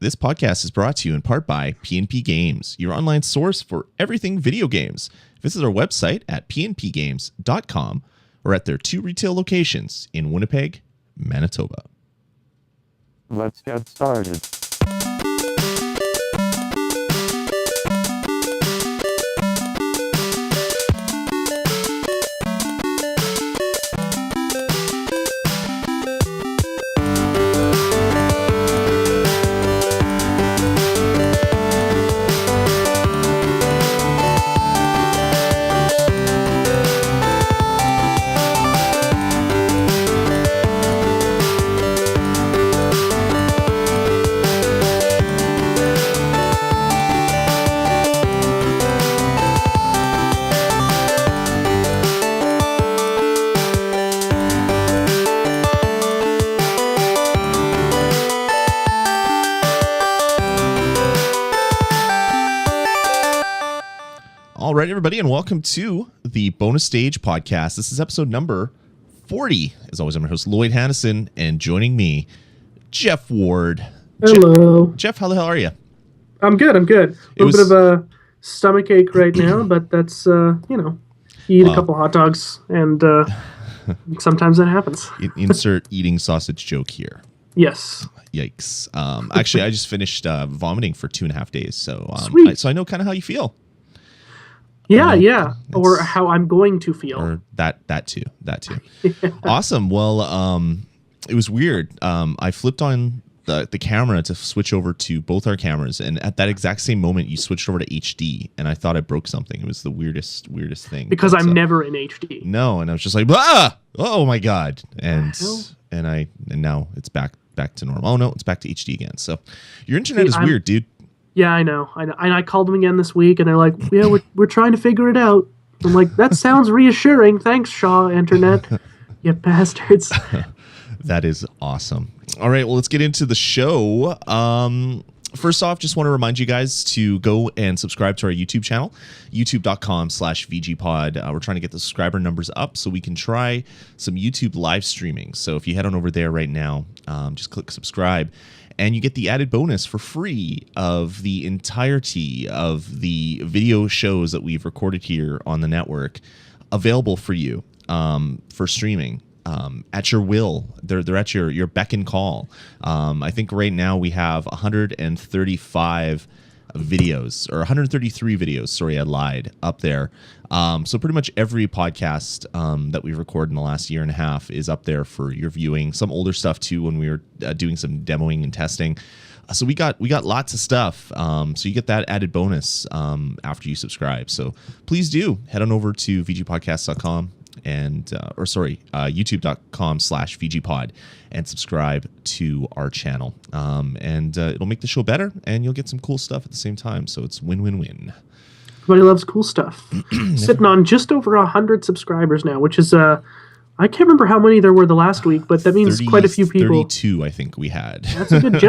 This podcast is brought to you in part by PNP Games, your online source for everything video games. Visit our website at pnpgames.com or at their 2 retail locations in Winnipeg, Manitoba. Let's get started. All right, everybody, and welcome to the Bonus Stage Podcast. This is episode number 40. As always, I'm your host, Lloyd Hannison, and joining me, Jeff Ward. Hello. Jeff, how the hell are you? I'm good. A little bit of a stomach ache right now, but that's, you eat a couple hot dogs, and sometimes that happens. Insert eating sausage joke here. Yes. Yikes. Actually, I just finished vomiting for 2.5 days, so I know kind of how you feel. Yeah. Or how I'm going to feel. Or that too. Yeah. Awesome. Well, it was weird. I flipped on the camera to switch over to both our cameras, and at that exact same moment, you switched over to HD, and I thought I broke something. It was the weirdest thing. Because I'm never in HD. No, and I was just like, oh my god, and now it's back to normal. Oh no, it's back to HD again. So your internet is weird, dude. Yeah, I know. And I called them again this week, and they're like, yeah, we're trying to figure it out. I'm like, that sounds reassuring. Thanks, Shaw Internet. You bastards. That is awesome. All right, well, let's get into the show. First off, just want to remind you guys to go and subscribe to our YouTube channel, youtube.com/VGPod. We're trying to get the subscriber numbers up so we can try some YouTube live streaming. So if you head on over there right now, just click subscribe. And you get the added bonus for free of the entirety of the video shows that we've recorded here on the network available for you for streaming at your will. They're at your beck and call. I think right now we have 135 videos, or 133 videos. Sorry, I lied, up there. So pretty much every podcast that we've recorded in the last year and a half is up there for your viewing. Some older stuff too, when we were doing some demoing and testing. So we got lots of stuff. So you get that added bonus after you subscribe. So please do head on over to vgpodcast.com and youtube.com/VGPod and subscribe to our channel. And it'll make the show better, and you'll get some cool stuff at the same time. So it's win-win-win. Everybody loves cool stuff. Sitting on just over 100 subscribers now, which is I can't remember how many there were the last week, but that means quite a few people. 32, I think we had. That's a good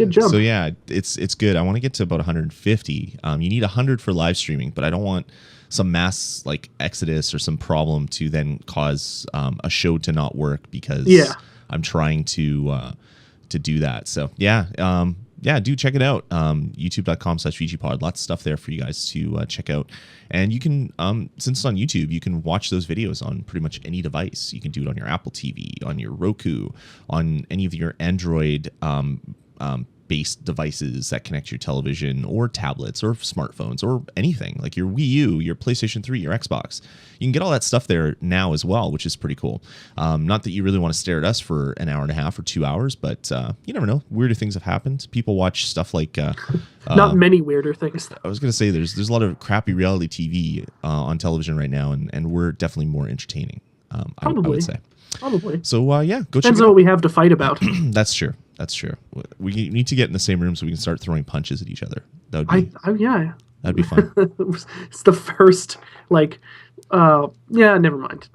jump. So yeah, it's good. I want to get to about 150. You need 100 for live streaming, but I don't want some mass like exodus or some problem to then cause a show to not work because I'm trying to do that. So yeah, do check it out. youtube.com/VGPod. Lots of stuff there for you guys to check out. And you can, since it's on YouTube, you can watch those videos on pretty much any device. You can do it on your Apple TV, on your Roku, on any of your Android based devices that connect your television or tablets or smartphones or anything like your Wii U, your PlayStation 3, your Xbox. You can get all that stuff there now as well, which is pretty cool. Not that you really want to stare at us for an hour and a half or 2 hours, but you never know. Weirder things have happened. People watch stuff like not many weirder things. I was going to say there's a lot of crappy reality TV on television right now, and we're definitely more entertaining. I would say. Probably. So go Depends check it on out. what we have to fight about. That's true. We need to get in the same room so we can start throwing punches at each other. That would be that'd be fun. It's the first never mind.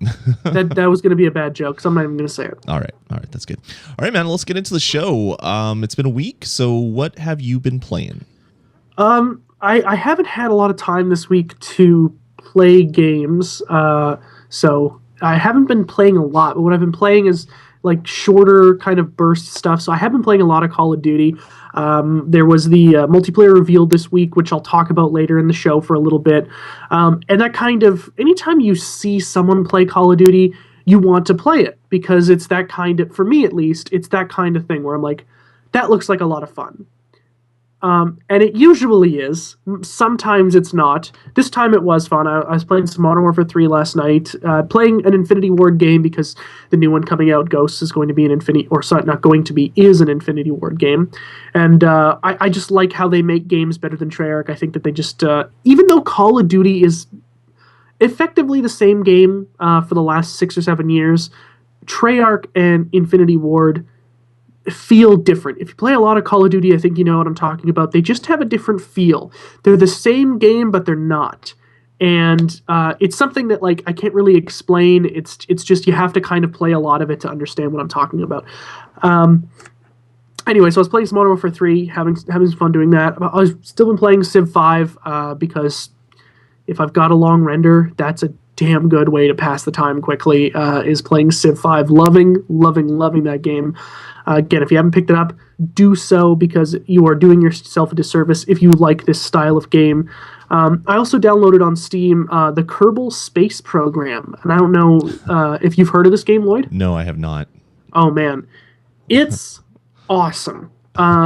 that was going to be a bad joke, so I'm not even going to say it. All right, that's good. All right, man, let's get into the show. It's been a week, so what have you been playing? I haven't had a lot of time this week to play games, so I haven't been playing a lot. But what I've been playing is like shorter kind of burst stuff. So I have been playing a lot of Call of Duty. There was the multiplayer reveal this week, which I'll talk about later in the show for a little bit. And that kind of, anytime you see someone play Call of Duty, you want to play it because it's that kind of, for me at least, it's that kind of thing where I'm like, that looks like a lot of fun. And it usually is. Sometimes it's not. This time it was fun. I was playing some Modern Warfare 3 last night, playing an Infinity Ward game because the new one coming out, Ghosts, is going to be an Infinity, or sorry, not going to be, is an Infinity Ward game. And I just like how they make games better than Treyarch. I think that they just, even though Call of Duty is effectively the same game for the last 6 or 7 years, Treyarch and Infinity Ward feel different. If you play a lot of Call of Duty, I think you know what I'm talking about. They just have a different feel. They're the same game, but they're not. And it's something that like I can't really explain. It's just you have to kind of play a lot of it to understand what I'm talking about. Anyway, so I was playing some Modern Warfare 3, having some fun doing that. I've still been playing Civ 5 because if I've got a long render, that's a damn good way to pass the time quickly, is playing Civ 5. Loving that game. Again, if you haven't picked it up, do so because you are doing yourself a disservice if you like this style of game. I also downloaded on Steam the Kerbal Space Program, and I don't know if you've heard of this game, Lloyd? No, I have not. Oh, man. It's awesome.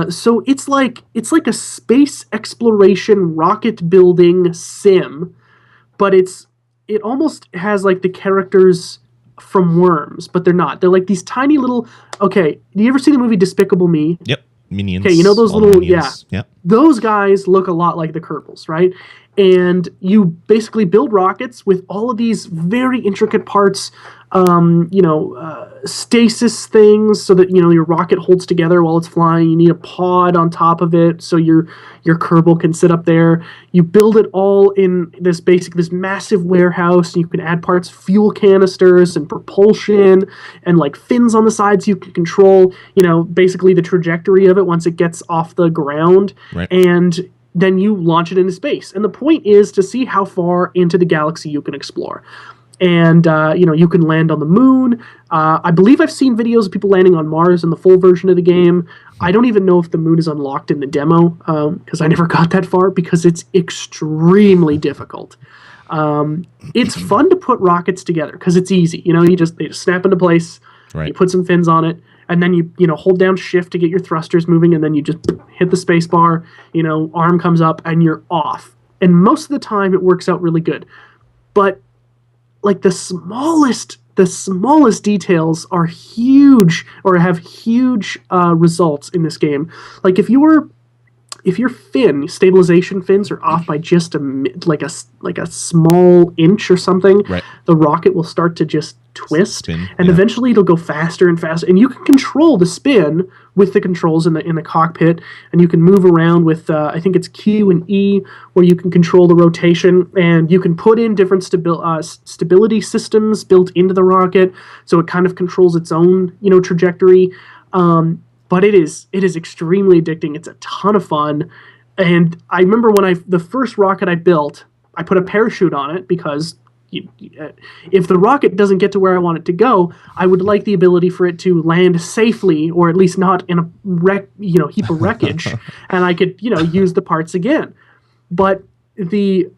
So it's like a space exploration rocket building sim, but it almost has like the characters from Worms, but they're not. They're like these tiny little. Okay, do you ever see the movie Despicable Me? Yep, Minions. Okay, you know those little Minions. yeah. Yep. Those guys look a lot like the Kerbals, right? And you basically build rockets with all of these very intricate parts, stasis things so that, your rocket holds together while it's flying. You need a pod on top of it so your Kerbal can sit up there. You build it all in this massive warehouse. And you can add parts, fuel canisters and propulsion and like fins on the sides. You can control, basically the trajectory of it once it gets off the ground. Right. And then you launch it into space. And the point is to see how far into the galaxy you can explore. And, you can land on the moon. I believe I've seen videos of people landing on Mars in the full version of the game. I don't even know if the moon is unlocked in the demo because I never got that far because it's extremely difficult. It's fun to put rockets together because it's easy. They just snap into place. Right. You put some fins on it. And then you hold down shift to get your thrusters moving, and then you just hit the space bar, arm comes up, and you're off. And most of the time, it works out really good. But, like, the smallest details are huge, or have huge results in this game. Like, if your stabilization fins are off by just a small inch or something, right, the rocket will start to just twist, spin, and eventually it'll go faster and faster. And you can control the spin with the controls in the cockpit, and you can move around with I think it's Q and E, where you can control the rotation, and you can put in different stability systems built into the rocket, so it kind of controls its own trajectory. But it is extremely addicting. It's a ton of fun. And I remember when the first rocket I built, I put a parachute on it because if the rocket doesn't get to where I want it to go, I would like the ability for it to land safely, or at least not in a heap of wreckage, and I could use the parts again. But the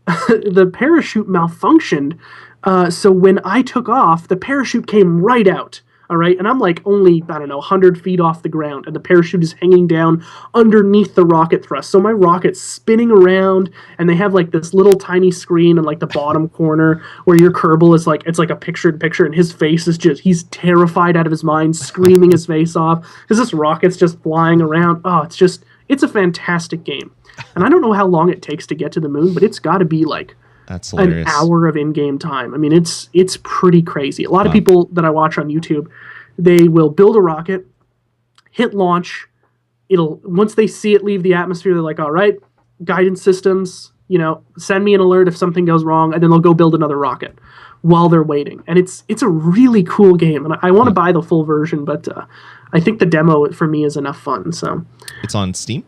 parachute malfunctioned, so when I took off, the parachute came right out. All right, and I'm like only, 100 feet off the ground, and the parachute is hanging down underneath the rocket thrust. So my rocket's spinning around, and they have like this little tiny screen in like the bottom corner where your Kerbal is like, it's like a picture-in-picture, and his face is he's terrified out of his mind, screaming his face off, because this rocket's just flying around. Oh, it's a fantastic game. And I don't know how long it takes to get to the moon, but it's got to be like That's hilarious. An hour of in-game time. I mean, it's pretty crazy. A lot of people that I watch on YouTube, they will build a rocket, hit launch. Once they see it leave the atmosphere, they're like, all right, guidance systems, send me an alert if something goes wrong, and then they'll go build another rocket while they're waiting. And it's a really cool game, and I want to buy the full version, but I think the demo for me is enough fun. So it's on Steam?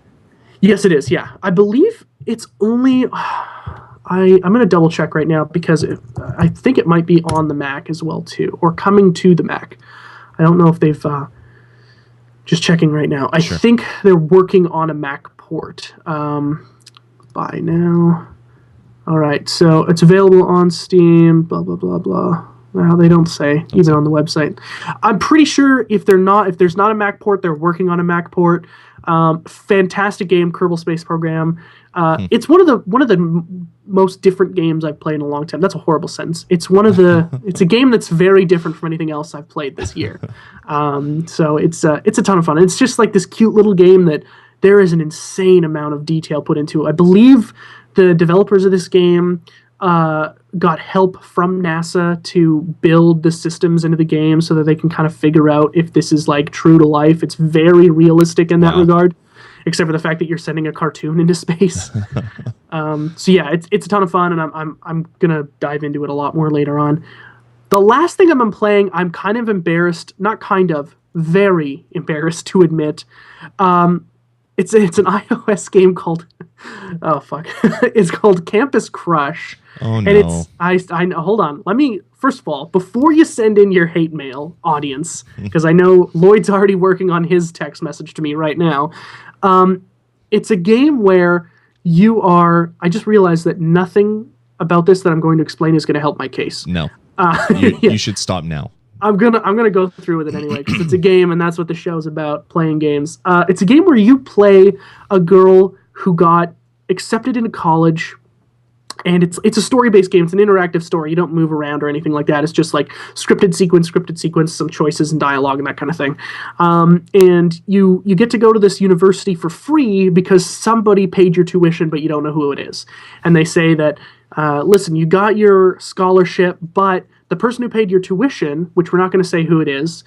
Yes, it is, yeah. I believe it's only... I'm going to double check right now because I think it might be on the Mac as well too, or coming to the Mac. I don't know if they've just checking right now. I think they're working on a Mac port by now. All right, so it's available on Steam, blah, blah, blah, blah. Well, they don't say, even on the website. I'm pretty sure if there's not a Mac port, they're working on a Mac port. Fantastic game, Kerbal Space Program. It's one of the most different games I've played in a long time. That's a horrible sentence. It's a game that's very different from anything else I've played this year. So it's a ton of fun. It's just like this cute little game that there is an insane amount of detail put into it. I believe the developers of this game got help from NASA to build the systems into the game so that they can kind of figure out if this is like true to life. It's very realistic in that regard, except for the fact that you're sending a cartoon into space. So yeah, it's a ton of fun, and I'm gonna dive into it a lot more later on. The last thing I'm playing, I'm kind of embarrassed, not kind of, very embarrassed to admit. It's an iOS game called it's called Campus Crush. Oh no. And I hold on. Let me first of all, before you send in your hate mail, audience, because I know Lloyd's already working on his text message to me right now. It's a game where I just realized that nothing about this that I'm going to explain is going to help my case. No. You should stop now. I'm gonna go through with it anyway because it's a game and that's what the show's about, playing games. It's a game where you play a girl who got accepted into college, and it's a story-based game. It's an interactive story. You don't move around or anything like that. It's just like scripted sequence, some choices and dialogue and that kind of thing. And you get to go to this university for free because somebody paid your tuition, but you don't know who it is. And they say that, listen, you got your scholarship, but the person who paid your tuition, which we're not going to say who it is,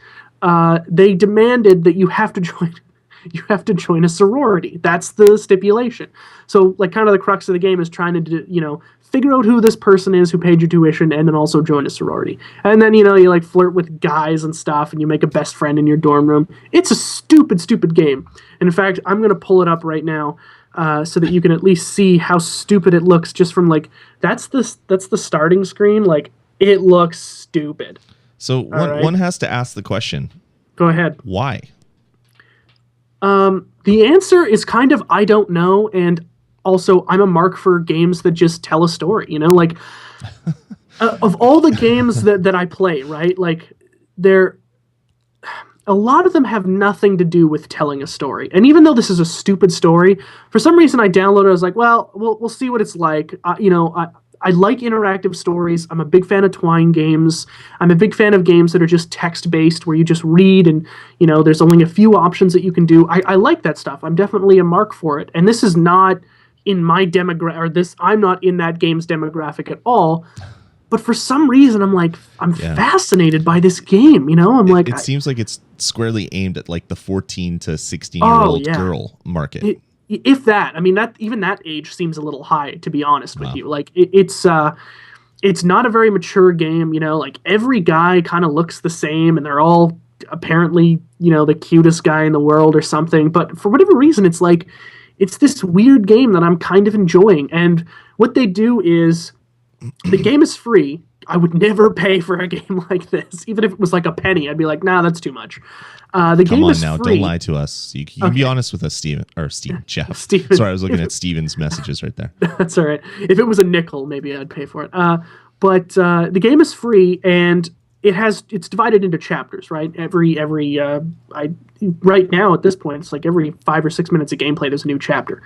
they demanded that you have to join a sorority. That's the stipulation. So, like, kind of the crux of the game is trying to, figure out who this person is who paid your tuition and then also join a sorority. And then, you like flirt with guys and stuff and you make a best friend in your dorm room. It's a stupid, stupid game. And in fact, I'm going to pull it up right now so that you can at least see how stupid it looks just from, like, that's the starting screen. Like, it looks stupid. So one has to ask the question. Go ahead. Why? The answer is kind of I don't know, and also I'm a mark for games that just tell a story. Like of all the games that I play, right? Like a lot of them have nothing to do with telling a story. And even though this is a stupid story, for some reason I downloaded it. I was like, well, we'll see what it's like. I like interactive stories. I'm a big fan of Twine games. I'm a big fan of games that are just text-based where you just read and, there's only a few options that you can do. I like that stuff. I'm definitely a mark for it. And this is not in my demographic, I'm not in that game's demographic at all. But for some reason, I'm fascinated by this game, It seems like it's squarely aimed at like the 14 to 16-year-old girl market. If that, even that age seems a little high, to be honest with you. Like it's not a very mature game. Like every guy kind of looks the same, and they're all apparently the cutest guy in the world or something. But for whatever reason, it's like it's this weird game that I'm kind of enjoying. And what they do is the game is free. I would never pay for a game like this, even if it was like a penny. I'd be like, nah, that's too much. The game is now, free. Don't lie to us. You can be honest with us, Jeff. Steven. Sorry, I was looking at Steven's messages right there. That's all right. If it was a nickel, maybe I'd pay for it. But the game is free, and it's divided into chapters, right? Right now at this point, it's like every 5 or 6 minutes of gameplay, there's a new chapter.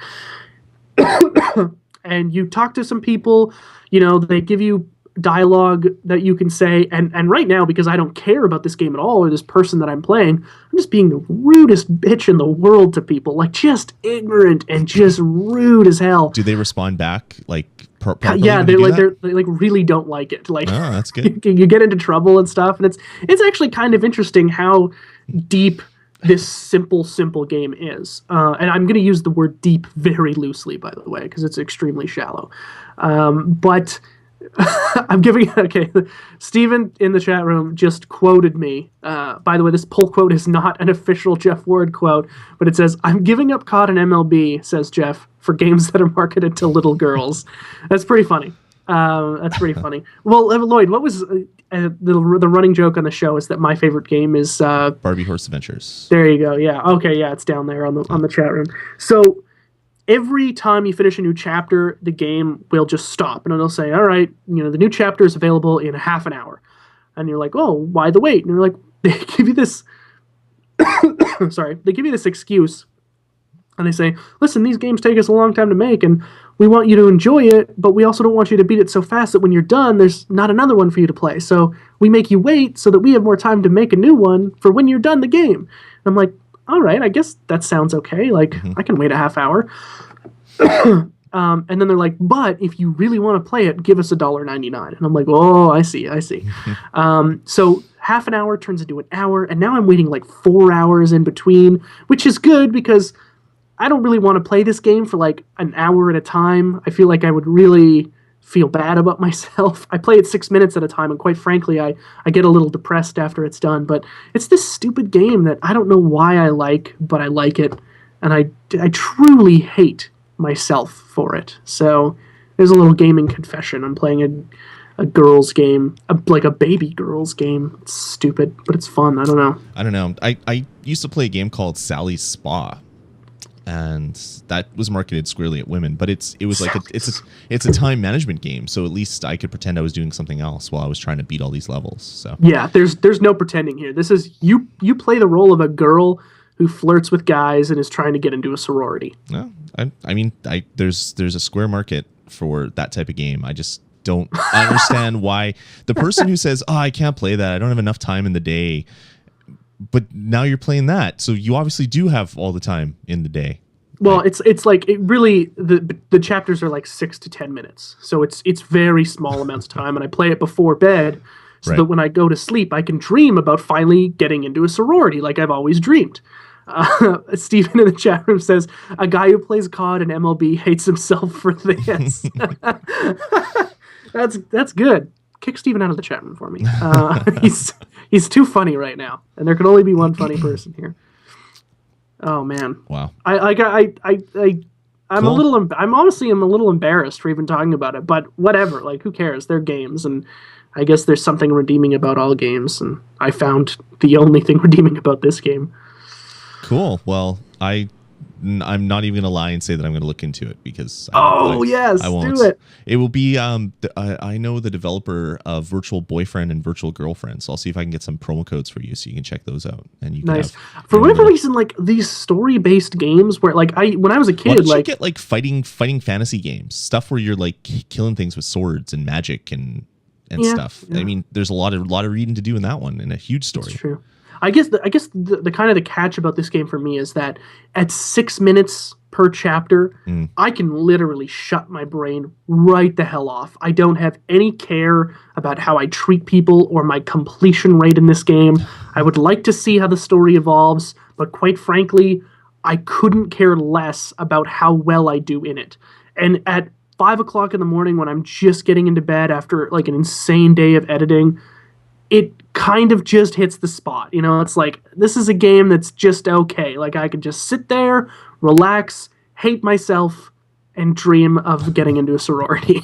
And you talk to some people, they give you dialogue that you can say, and right now, because I don't care about this game at all or this person that I'm playing, I'm just being the rudest bitch in the world to people, like just ignorant and just rude as hell. Do they respond back like properly? Yeah, they really don't like it. Like, oh, that's good. You get into trouble and stuff, and it's actually kind of interesting how deep this simple game is. And I'm going to use the word deep very loosely, by the way, because it's extremely shallow. But I'm giving Steven in the chat room just quoted me. By the way, this pull quote is not an official Jeff Ward quote, but it says, "I'm giving up COD and MLB," says Jeff, "for games that are marketed to little girls." That's pretty funny. That's pretty funny. Well, Lloyd, what was the running joke on the show is that my favorite game is Barbie Horse Adventures. there you go. Yeah. Okay. Yeah, it's down there on the chat room. So every time you finish a new chapter, the game will just stop and it'll say, "All right, the new chapter is available in half an hour," and you're like, "Oh, why the wait?" And you're like, they give you this. Sorry, they give you this excuse, and they say, "Listen, these games take us a long time to make, and we want you to enjoy it, but we also don't want you to beat it so fast that when you're done, there's not another one for you to play. So we make you wait so that we have more time to make a new one for when you're done the game." And I'm like, all right, I guess that sounds okay. Like, I can wait a half hour. And then they're like, but if you really want to play it, give us $1.99. And I'm like, oh, I see. So half an hour turns into an hour, and now I'm waiting like 4 hours in between, which is good because I don't really want to play this game for like an hour at a time. I feel like I would really feel bad about myself. I play it 6 minutes at a time, and quite frankly, I get a little depressed after it's done. But it's this stupid game that I don't know why I like, but I like it, and I truly hate myself for it. So there's a little gaming confession. I'm playing a girls game, like a baby girls game. It's stupid, but it's fun. I don't know. I used to play a game called Sally's Spa, and that was marketed squarely at women, but it's a time management game, so at least I could pretend I was doing something else while I was trying to beat all these levels. So yeah, there's no pretending here. This is you play the role of a girl who flirts with guys and is trying to get into a sorority. No, I mean there's a square market for that type of game. I just don't understand why the person who says, "Oh, I can't play that. I don't have enough time in the day." But now you're playing that, so you obviously do have all the time in the day. Well, it's like it really the chapters are like 6 to 10 minutes, so it's very small amounts of time, and I play it before bed so that when I go to sleep, I can dream about finally getting into a sorority like I've always dreamed. Stephen in the chat room says, "A guy who plays COD and MLB hates himself for this." That's good. Kick Steven out of the chat room for me. He's too funny right now, and there can only be one funny person here. Oh man! Wow. I'm Cool. I'm honestly a little embarrassed for even talking about it, but whatever. Like, who cares? They're games, and I guess there's something redeeming about all games, and I found the only thing redeeming about this game. Cool. Well, I'm not even going to lie and say that I'm going to look into it because Yes, I won't. do it. It will be I know the developer of Virtual Boyfriend and Virtual Girlfriend, so I'll see if I can get some promo codes for you so you can check those out. And you Nice. can For whatever reason, like these story-based games where like when I was a why kid, don't you like get like fighting fantasy games, stuff where you're like killing things with swords and magic and stuff. Yeah. I mean, there's a lot of reading to do in that one and a huge story. It's true. I guess the kind of the catch about this game for me is that at 6 minutes per chapter, I can literally shut my brain right the hell off. I don't have any care about how I treat people or my completion rate in this game. I would like to see how the story evolves, but quite frankly, I couldn't care less about how well I do in it. And at 5 o'clock in the morning when I'm just getting into bed after like an insane day of editing, it kind of just hits the spot. It's like, this is a game that's just okay. Like, I could just sit there, relax, hate myself, and dream of getting into a sorority.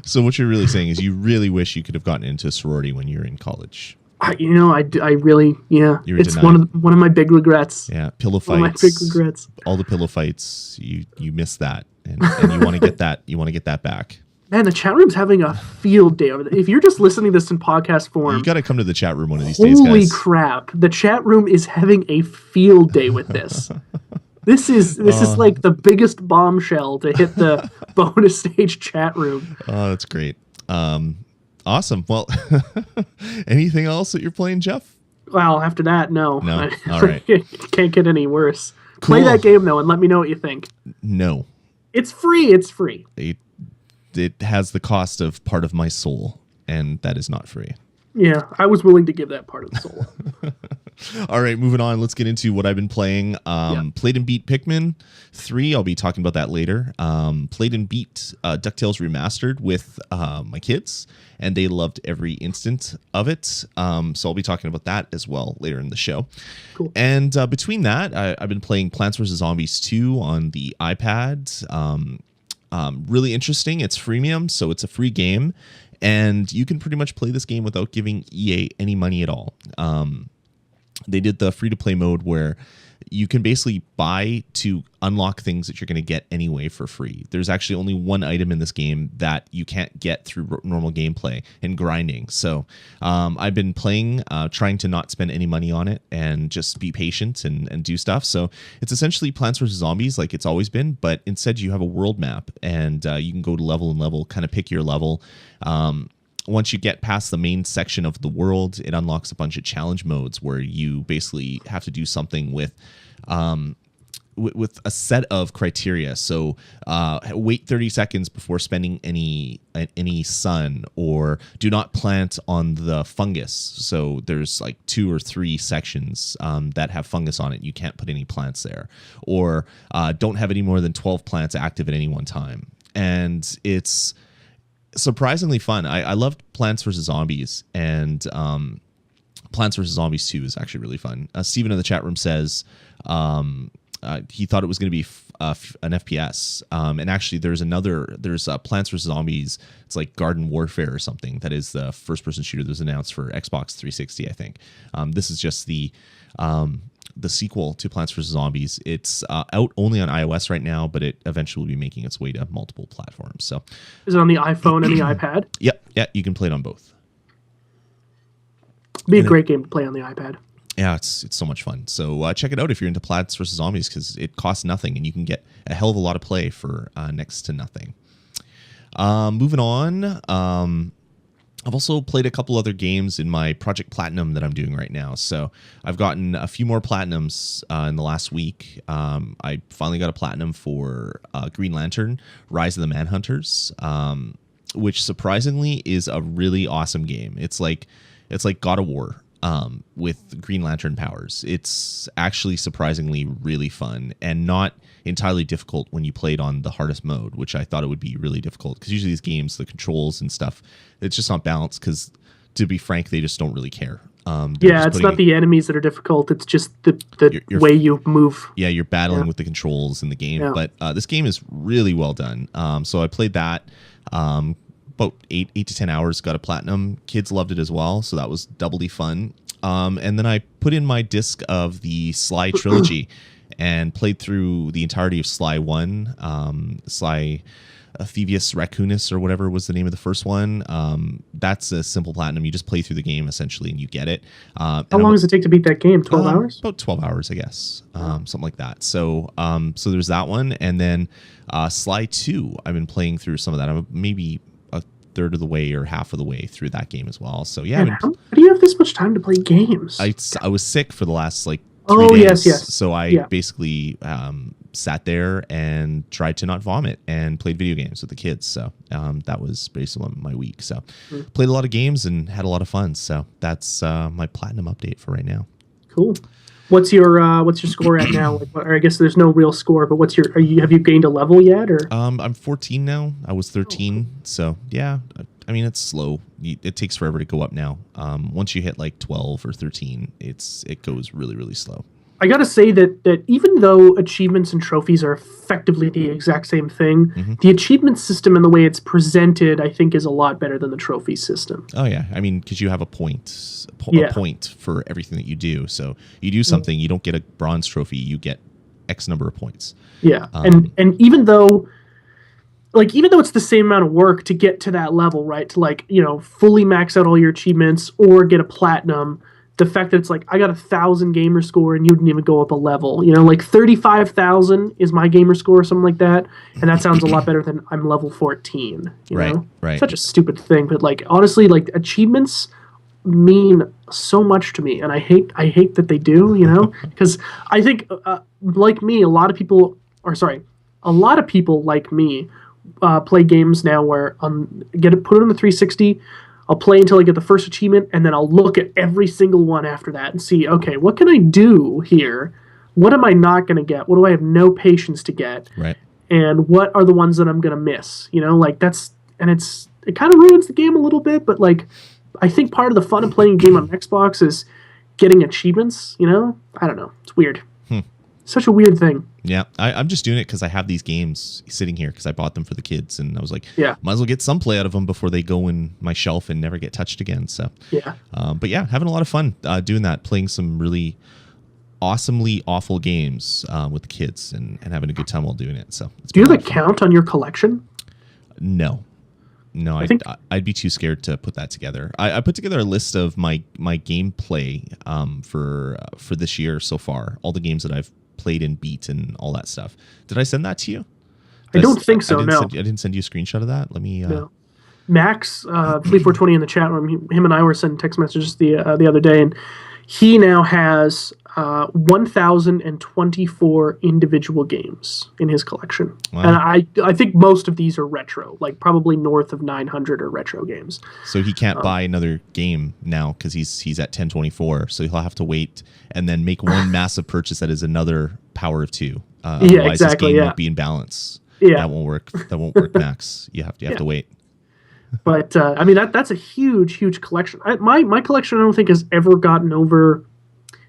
So what you're really saying is you really wish you could have gotten into a sorority when you were in college. I really, yeah. It's denied. one of my big regrets. Yeah, pillow fights. One of my big regrets. All the pillow fights, you miss that, and you want to get that. You want to get that back. Man, the chat room's having a field day over there. If you're just listening to this in podcast form, You got to come to the chat room one of these days, guys. Holy crap! The chat room is having a field day with this. This is like the biggest bombshell to hit the bonus stage chat room. Oh, that's great. Awesome. Well, anything else that you're playing, Jeff? Well, after that, no. No? All right. It can't get any worse. Cool. Play that game, though, and let me know what you think. No. It's free. It's free. It has the cost of part of my soul, and that is not free. Yeah, I was willing to give that part of the soul. All right, moving on. Let's get into what I've been playing. Played and beat Pikmin 3. I'll be talking about that later. Played and beat DuckTales Remastered with my kids, and they loved every instant of it. So I'll be talking about that as well later in the show. Cool. And between that, I've been playing Plants vs. Zombies 2 on the iPad. really interesting. It's freemium, so it's a free game, and you can pretty much play this game without giving EA any money at all. They did the free-to-play mode where you can basically buy to unlock things that you're going to get anyway for free. There's actually only one item in this game that you can't get through normal gameplay and grinding. So I've been playing, trying to not spend any money on it and just be patient and do stuff. So it's essentially Plants vs. Zombies like it's always been, but instead you have a world map, and you can go to level and level, kind of pick your level. Once you get past the main section of the world, it unlocks a bunch of challenge modes where you basically have to do something with a set of criteria. So wait 30 seconds before spending any sun, or do not plant on the fungus. So there's like 2 or 3 sections that have fungus on it. You can't put any plants there, or don't have any more than 12 plants active at any one time. And it's surprisingly fun. I loved Plants vs. Zombies, and Plants vs. Zombies 2 is actually really fun. Steven in the chat room says he thought it was going to be an FPS. And actually, there's Plants vs. Zombies. It's like Garden Warfare or something. That is the first-person shooter that was announced for Xbox 360, I think. This is just the sequel to Plants vs. Zombies. It's out only on iOS right now, but it eventually will be making its way to multiple platforms. So, is it on the iPhone and the iPad? Yep, yeah, you can play it on both. It'd be a great game to play on the iPad. Yeah, it's so much fun. So check it out if you're into Plants vs. Zombies, because it costs nothing and you can get a hell of a lot of play for next to nothing. Moving on, I've also played a couple other games in my Project Platinum that I'm doing right now. So I've gotten a few more Platinums in the last week. I finally got a Platinum for Green Lantern, Rise of the Manhunters, which surprisingly is a really awesome game. It's like God of War with Green Lantern powers. It's actually surprisingly really fun and not entirely difficult when you play it on the hardest mode, which I thought it would be really difficult, because usually these games, the controls and stuff, it's just not balanced, because to be frank, they just don't really care. It's not the enemies that are difficult. It's just the way you move. Yeah, you're battling with the controls in the game. Yeah. But this game is really well done. So I played that about 8 to 10 hours, got a platinum. Kids loved it as well, so that was doubly fun. And then I put in my disc of the Sly trilogy and played through the entirety of Sly 1, Sly Thievius Raccoonus, or whatever was the name of the first one. That's a simple platinum. You just play through the game, essentially, and you get it. How long does it take to beat that game? 12 hours? About 12 hours, I guess. Something like that. So so there's that one. And then Sly 2, I've been playing through some of that. I'm maybe a third of the way or half of the way through that game as well. So yeah. Man, how do you have this much time to play games? I was sick for the last 3 days. Yes. So I basically sat there and tried to not vomit and played video games with the kids. So that was basically my week. So played a lot of games and had a lot of fun. So that's my platinum update for right now. Cool. What's your score at now? Or I guess there's no real score, but have you gained a level yet? Or I'm 14 now. I was 13. So yeah, I mean, it's slow. It takes forever to go up now. Once you hit like 12 or 13, it goes really, really slow. I got to say that even though achievements and trophies are effectively the exact same thing, the achievement system and the way it's presented, I think, is a lot better than the trophy system. Oh, yeah. I mean, because you have a point for everything that you do. So you do something, you don't get a bronze trophy, you get X number of points. Yeah. And even though it's the same amount of work to get to that level, right? To fully max out all your achievements or get a platinum, the fact that it's like, I got 1,000 gamer score and you didn't even go up a level, 35,000 is my gamer score or something like that. And that sounds a lot better than I'm level 14, you know? Right. Such a stupid thing. But honestly, achievements mean so much to me. And I hate that they do, because I think like me, a lot of people like me play games now where put it on the 360. I'll play until I get the first achievement, and then I'll look at every single one after that and see, okay, what can I do here? What am I not going to get? What do I have no patience to get? Right. And what are the ones that I'm going to miss? It kind of ruins the game a little bit, but I think part of the fun of playing a game on Xbox is getting achievements, I don't know. It's weird. Such a weird thing. Yeah, I'm just doing it because I have these games sitting here because I bought them for the kids, and I was like, Yeah. might as well get some play out of them before they go in my shelf and never get touched again. So, Yeah. but yeah, having a lot of fun doing that, playing some really awesomely awful games with the kids, and having a good time while doing it. So, Do you have a count on your collection? No, I'd be too scared to put that together. I put together a list of my gameplay for this year so far, all the games that I've played and beat and all that stuff. Did I send that to you? I don't think so. No, I didn't send you a screenshot of that. Let me. No. Max, Fleet420 in the chat room. Him and I were sending text messages the other day, and he now has 1,024 individual games in his collection. Wow. And I think most of these are retro, like probably north of 900 are retro games. So he can't buy another game now because he's at 1024. So he'll have to wait and then make one massive purchase that is another power of two. Yeah, exactly. His game Yeah. won't be in balance. Yeah, that won't work. That won't work, Max. You have to wait. But I mean that's a huge collection. My collection I don't think has ever gotten over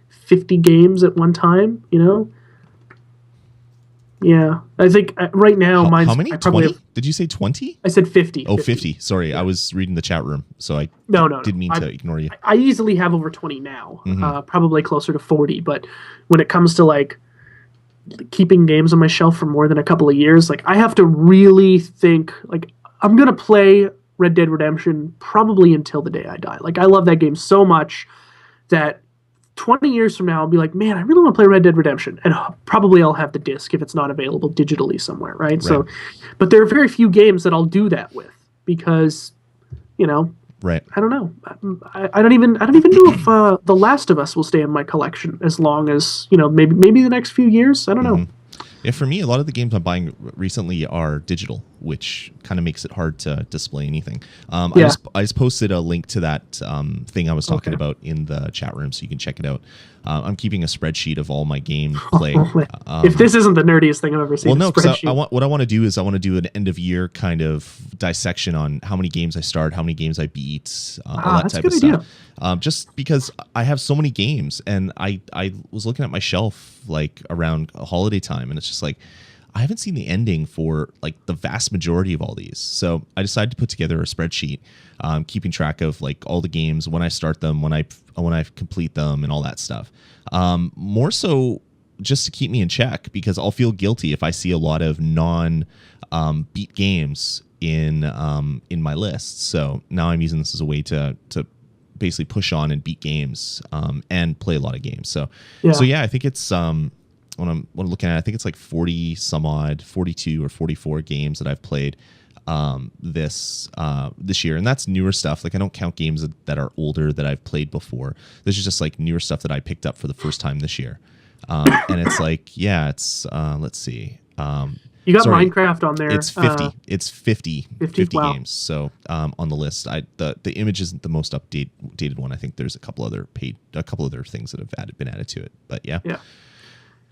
50 games at one time. You know. Yeah, I think right now mine's... How many? 20? Did you say 20? I said 50. Oh, 50. Sorry, yeah. I was reading the chat room, so I didn't mean to ignore you. I easily have over 20 now, Mm-hmm. Probably closer to 40. But when it comes to like keeping games on my shelf for more than a couple of years, like I have to really think, like I'm going to play Red Dead Redemption probably until the day I die. Like I love that game so much that 20 years from now, I'll be like, man, I really want to play Red Dead Redemption. And probably I'll have the disc if it's not available digitally somewhere, right? So, but there are very few games that I'll do that with because, you know, right. I don't know. I don't even know if The Last of Us will stay in my collection as long as, you know, maybe the next few years. I don't know. Yeah, for me, a lot of the games I'm buying recently are digital, which kind of makes it hard to display anything. I just posted a link to that thing I was talking about in the chat room, so you can check it out. I'm keeping a spreadsheet of all my game play. If this isn't the nerdiest thing I've ever seen, well, no, because what I want to do is I want to do an end of year kind of dissection on how many games I start, how many games I beat, all that type of stuff. Just because I have so many games, and I was looking at my shelf like around holiday time, and it's just like I haven't seen the ending for like the vast majority of all these. So I decided to put together a spreadsheet, keeping track of like all the games, when I start them, when I complete them, and all that stuff. More so just to keep me in check, because I'll feel guilty if I see a lot of beat games in my list. So now I'm using this as a way to basically push on and beat games and play a lot of games. So yeah, I think it's when I'm looking at it, I think it's like 40 some odd, 42 or 44 games that I've played this year, and that's newer stuff. Like I don't count games that are older that I've played before. This is just like newer stuff that I picked up for the first time this year. And it's like, yeah, it's let's see. You got Minecraft on there. It's 50. It's 50 wow. games. So on the list, the image isn't the most updated one. I think there's a couple other things that have been added to it. But yeah.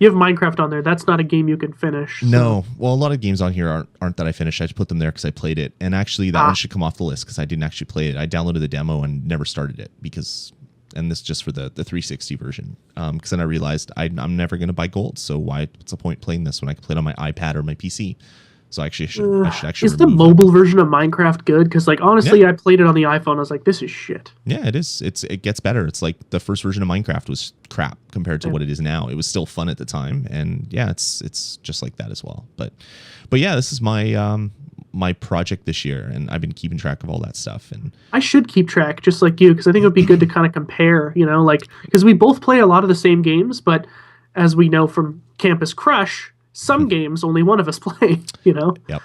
You have Minecraft on there. That's not a game you can finish. So. No. Well, a lot of games on here aren't that I finished. I just put them there because I played it. And actually, that one should come off the list because I didn't actually play it. I downloaded the demo and never started it and this just for the 360 version. Because then I realized I'm never going to buy gold. So what's the point playing this when I can play it on my iPad or my PC? So I should actually. Is the mobile version of Minecraft good? Because like honestly, I played it on the iPhone. I was like, this is shit. Yeah, it is. It gets better. It's like the first version of Minecraft was crap compared to what it is now. It was still fun at the time, and yeah, it's just like that as well. But yeah, this is my project this year, and I've been keeping track of all that stuff. And I should keep track just like you, because I think it would be good to kind of compare. You know, like because we both play a lot of the same games, but as we know from Campus Crush. Some games only one of us play, you know? Yep.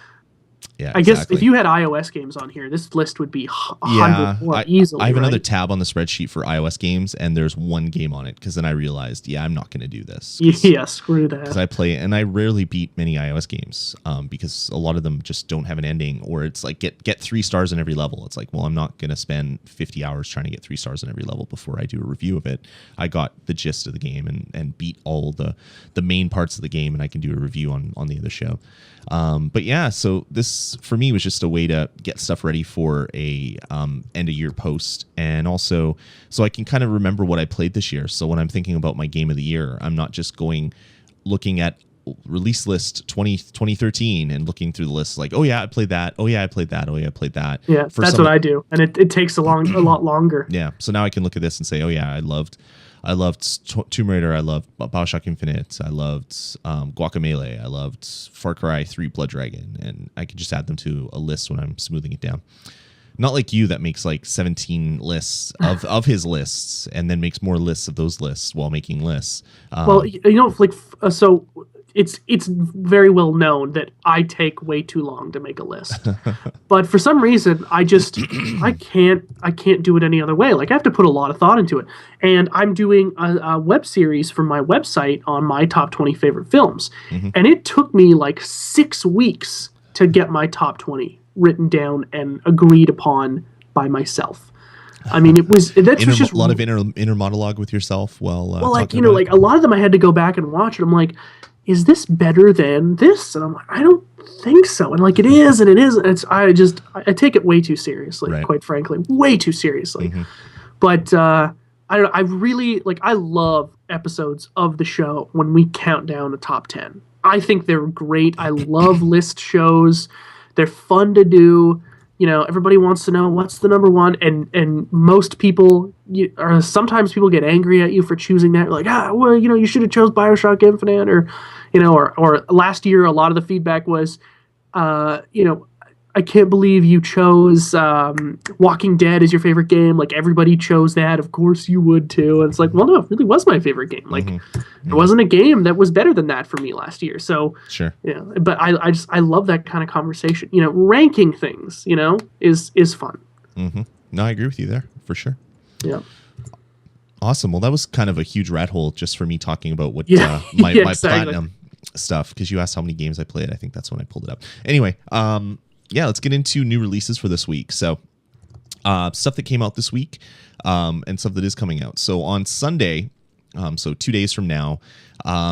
Yeah, I guess if you had iOS games on here, this list would be 100 more easily. I have another tab on the spreadsheet for iOS games, and there's one game on it because then I realized, I'm not going to do this. Yeah, screw that. Because I play, and I rarely beat many iOS games because a lot of them just don't have an ending, or it's like get 3 stars in every level. It's like, well, I'm not going to spend 50 hours trying to get 3 stars in every level before I do a review of it. I got the gist of the game and beat all the main parts of the game, and I can do a review on the other show. But yeah, so this for me was just a way to get stuff ready for a end of year post, and also so I can kind of remember what I played this year. So when I'm thinking about my game of the year, I'm not just looking at release list 2013 and looking through the list like, oh yeah, I played that. Oh yeah, I played that. Oh yeah, I played that. Yeah, that's what I do, and it takes a lot longer. Yeah, so now I can look at this and say, oh yeah, I loved Tomb Raider. I loved BioShock Infinite. I loved Guacamelee. I loved Far Cry 3 Blood Dragon, and I can just add them to a list when I'm smoothing it down. Not like you that makes like 17 lists of his lists and then makes more lists of those lists while making lists. Well, so it's very well known that I take way too long to make a list. But for some reason, I can't do it any other way. Like I have to put a lot of thought into it. And I'm doing a web series for my website on my top 20 favorite films. Mm-hmm. And it took me like 6 weeks to get my top 20 written down and agreed upon by myself. I mean, was just a lot of inner monologue with yourself. Well, like a lot of them I had to go back and watch, and I'm like, is this better than this? And I'm like, I don't think so. And like it is, and it isn't. I take it way too seriously, right. Quite frankly, way too seriously. Mm-hmm. But I don't know. I really I love episodes of the show when we count down the top 10. I think they're great. I love list shows. They're fun to do. Everybody wants to know what's the number one, and most people, or sometimes people get angry at you for choosing that. Like, you should have chose BioShock Infinite, or last year a lot of the feedback was, I can't believe you chose Walking Dead as your favorite game. Like everybody chose that. Of course you would too. And it's like, well, no, it really was my favorite game. Like there wasn't a game that was better than that for me last year. So sure. But I love that kind of conversation. Ranking things, is fun. Mm-hmm. No, I agree with you there for sure. Yeah. Awesome. Well, that was kind of a huge rat hole just for me talking about what my exactly. platinum stuff, because you asked how many games I played. I think that's when I pulled it up. Anyway, yeah, let's get into new releases for this week. So stuff that came out this week and stuff that is coming out. So on Sunday, so 2 days from now,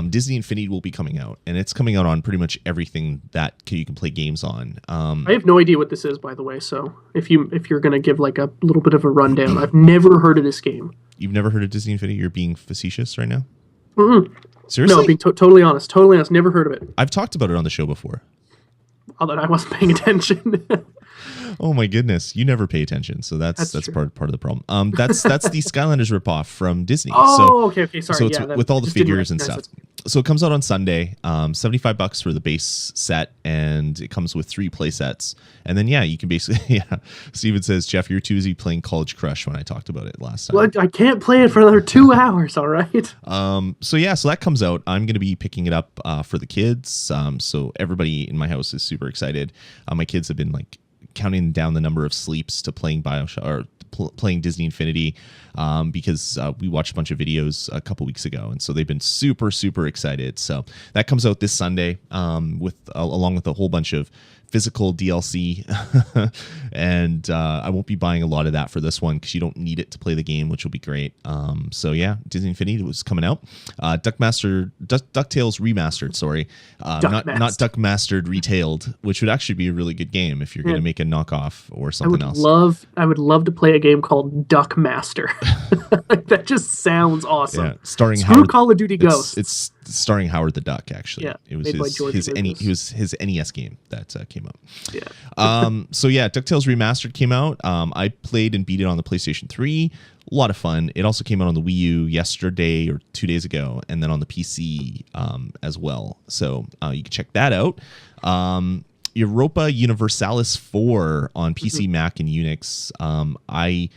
Disney Infinity will be coming out, and it's coming out on pretty much everything that you can play games on. I have no idea what this is, by the way. So if you're going to give like a little bit of a rundown, I've never heard of this game. You've never heard of Disney Infinity? You're being facetious right now? Mm-mm. Seriously? No, being totally honest. Totally honest. Never heard of it. I've talked about it on the show before. Although I wasn't paying attention. Oh my goodness, you never pay attention, so that's part of the problem. That's the Skylanders ripoff from Disney. Okay, sorry. So it's with all the figures and stuff. So it comes out on Sunday, $75 for the base set, and it comes with 3 play sets. And then you can basically Steven says, Jeff, you're too busy playing College Crush when I talked about it last time. Well, I can't play it for another 2 hours, all right? So that comes out. I'm going to be picking it up for the kids. So everybody in my house is super excited. My kids have been like counting down the number of sleeps to playing BioShock or playing Disney Infinity because we watched a bunch of videos a couple weeks ago, and so they've been super excited. So that comes out this Sunday along with a whole bunch of physical DLC and I won't be buying a lot of that for this one because you don't need it to play the game, which will be great. Disney Infinity was coming out. DuckTales Remastered, not DuckMastered Retailed, which would actually be a really good game if you're going to make a knockoff or something else. I would love to play a game called Duckmaster. That just sounds awesome. Yeah, starring Call of Duty Ghosts. It's starring Howard the Duck, actually. Yeah, it was his NES game that came out. Yeah. DuckTales Remastered came out. I played and beat it on the PlayStation 3. A lot of fun. It also came out on the Wii U yesterday or 2 days ago, and then on the PC as well. So you can check that out. Europa Universalis 4 on PC, Mac, and Unix. I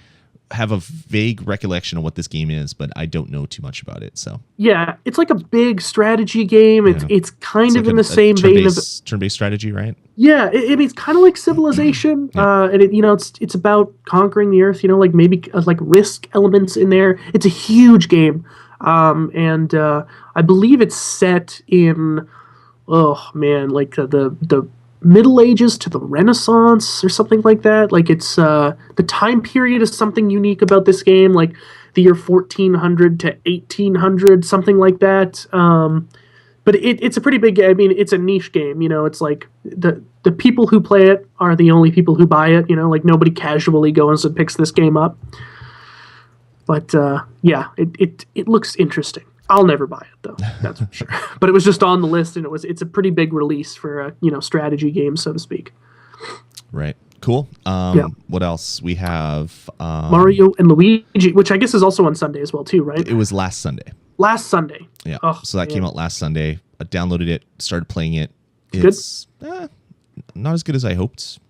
have a vague recollection of what this game is, but I don't know too much about it. So yeah, it's like a big strategy game. It's kind of in the same vein of turn-based strategy, right? Yeah, it's kind of like Civilization, and it's about conquering the Earth. Like maybe like risk elements in there. It's a huge game, and I believe it's set in the Middle Ages to the Renaissance or something like that. Like it's the time period is something unique about this game, like the year 1400 to 1800, something like that. But it's a pretty big game. I mean, it's a niche game. It's like the people who play it are the only people who buy it. Like nobody casually goes and picks this game up. But it looks interesting. I'll never buy it though. That's for sure. But it was just on the list, and it's a pretty big release for a strategy game, so to speak. Right. Cool. Yeah. What else? We have Mario and Luigi, which I guess is also on Sunday as well too, right? It was last Sunday. Last Sunday. Yeah. Oh, so that came out last Sunday. I downloaded it, started playing it. Good? It's not as good as I hoped,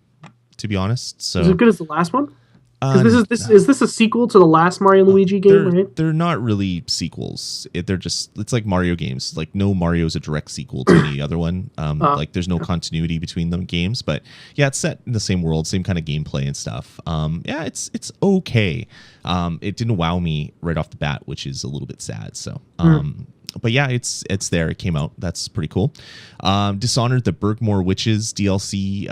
to be honest. So is it good as the last one? Because is this a sequel to the last Mario and Luigi game, right? They're not really sequels. It's like Mario games. Like no Mario is a direct sequel to any other one. Like there's no continuity between them games, but yeah, it's set in the same world, same kind of gameplay and stuff. Yeah, it's okay. It didn't wow me right off the bat, which is a little bit sad. So, but yeah, it's there. It came out. That's pretty cool. Dishonored: The Bergmore Witches DLC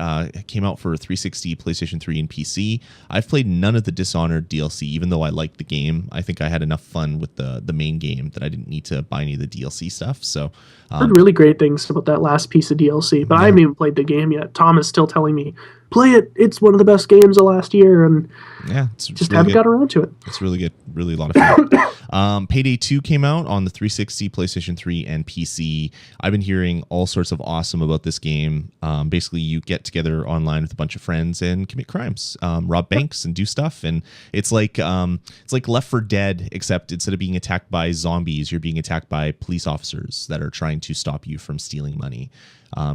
came out for 360, PlayStation 3, and PC. I've played none of the Dishonored DLC, even though I liked the game. I think I had enough fun with the main game that I didn't need to buy any of the DLC stuff. So, heard really great things about that last piece of DLC, but I haven't even played the game yet. Tom is still telling me, play it. It's one of the best games of last year, and it's just really haven't good. got around to it. It's really good. Really a lot of fun. Payday 2 came out on the 360, PlayStation 3, and PC. I've been hearing all sorts of awesome about this game. Basically, you get together online with a bunch of friends and commit crimes, rob banks, and do stuff. And it's like Left 4 Dead, except instead of being attacked by zombies, you're being attacked by police officers that are trying to stop you from stealing money.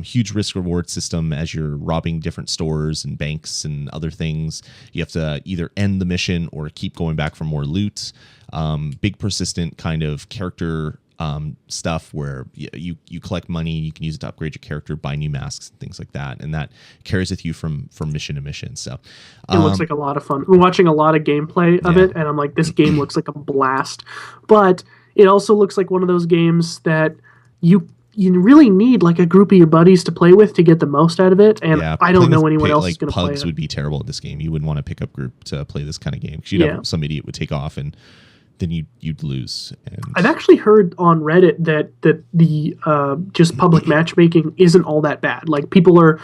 Huge risk reward system as you're robbing different stores and banks and other things. You have to either end the mission or keep going back for more loot. Big persistent kind of character stuff where you collect money, you can use it to upgrade your character, buy new masks and things like that, and that carries with you from mission to mission. So it looks like a lot of fun. We're watching a lot of gameplay of it, and I'm like, this game looks like a blast. But it also looks like one of those games that you really need like a group of your buddies to play with to get the most out of it, and I don't know anyone else is going to play it. Pugs would be terrible at this game. You wouldn't want to pick up group to play this kind of game because you'd have some idiot would take off and then you'd lose. And I've actually heard on Reddit that the just public matchmaking isn't all that bad. Like people are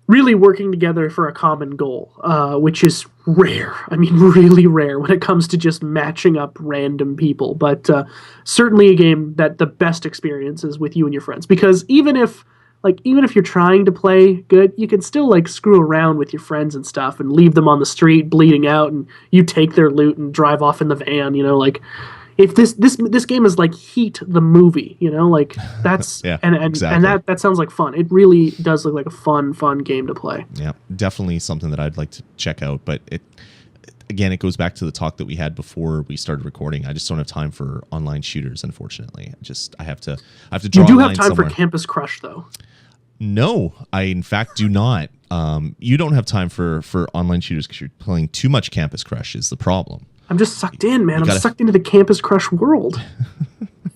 really working together for a common goal, which is rare. I mean, really rare when it comes to just matching up random people. But certainly a game that the best experience is with you and your friends. Because even if you're trying to play good, you can still like screw around with your friends and stuff and leave them on the street bleeding out, and you take their loot and drive off in the van. Like if this game is like Heat the movie, like that's exactly. and that sounds like fun. It really does look like a fun game to play. Yeah, definitely something that I'd like to check out. But it goes back to the talk that we had before we started recording. I just don't have time for online shooters, unfortunately. I have to draw. You do a have line time somewhere. for Campus Crush though. No, I in fact do not. You don't have time for online shooters because you're playing too much Campus Crush is the problem. I'm just sucked in, man. I'm sucked into the Campus Crush world.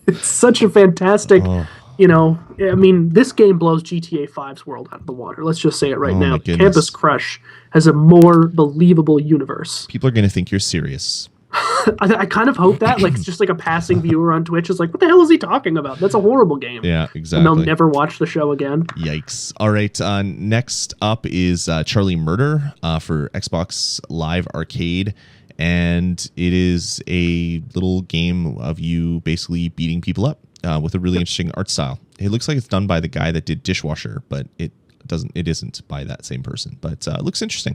It's such a fantastic, I mean, this game blows GTA 5's world out of the water. Let's just say it right now. Campus Crush has a more believable universe. People are going to think you're serious. I kind of hope that, like, it's just like a passing viewer on Twitch is like, what the hell is he talking about? That's a horrible game. Yeah, exactly. And they'll never watch the show again. Yikes. All right, next up is Charlie Murder for Xbox Live Arcade. And it is a little game of you basically beating people up with a really interesting art style. It looks like it's done by the guy that did Dishwasher, but it isn't by that same person. But it looks interesting.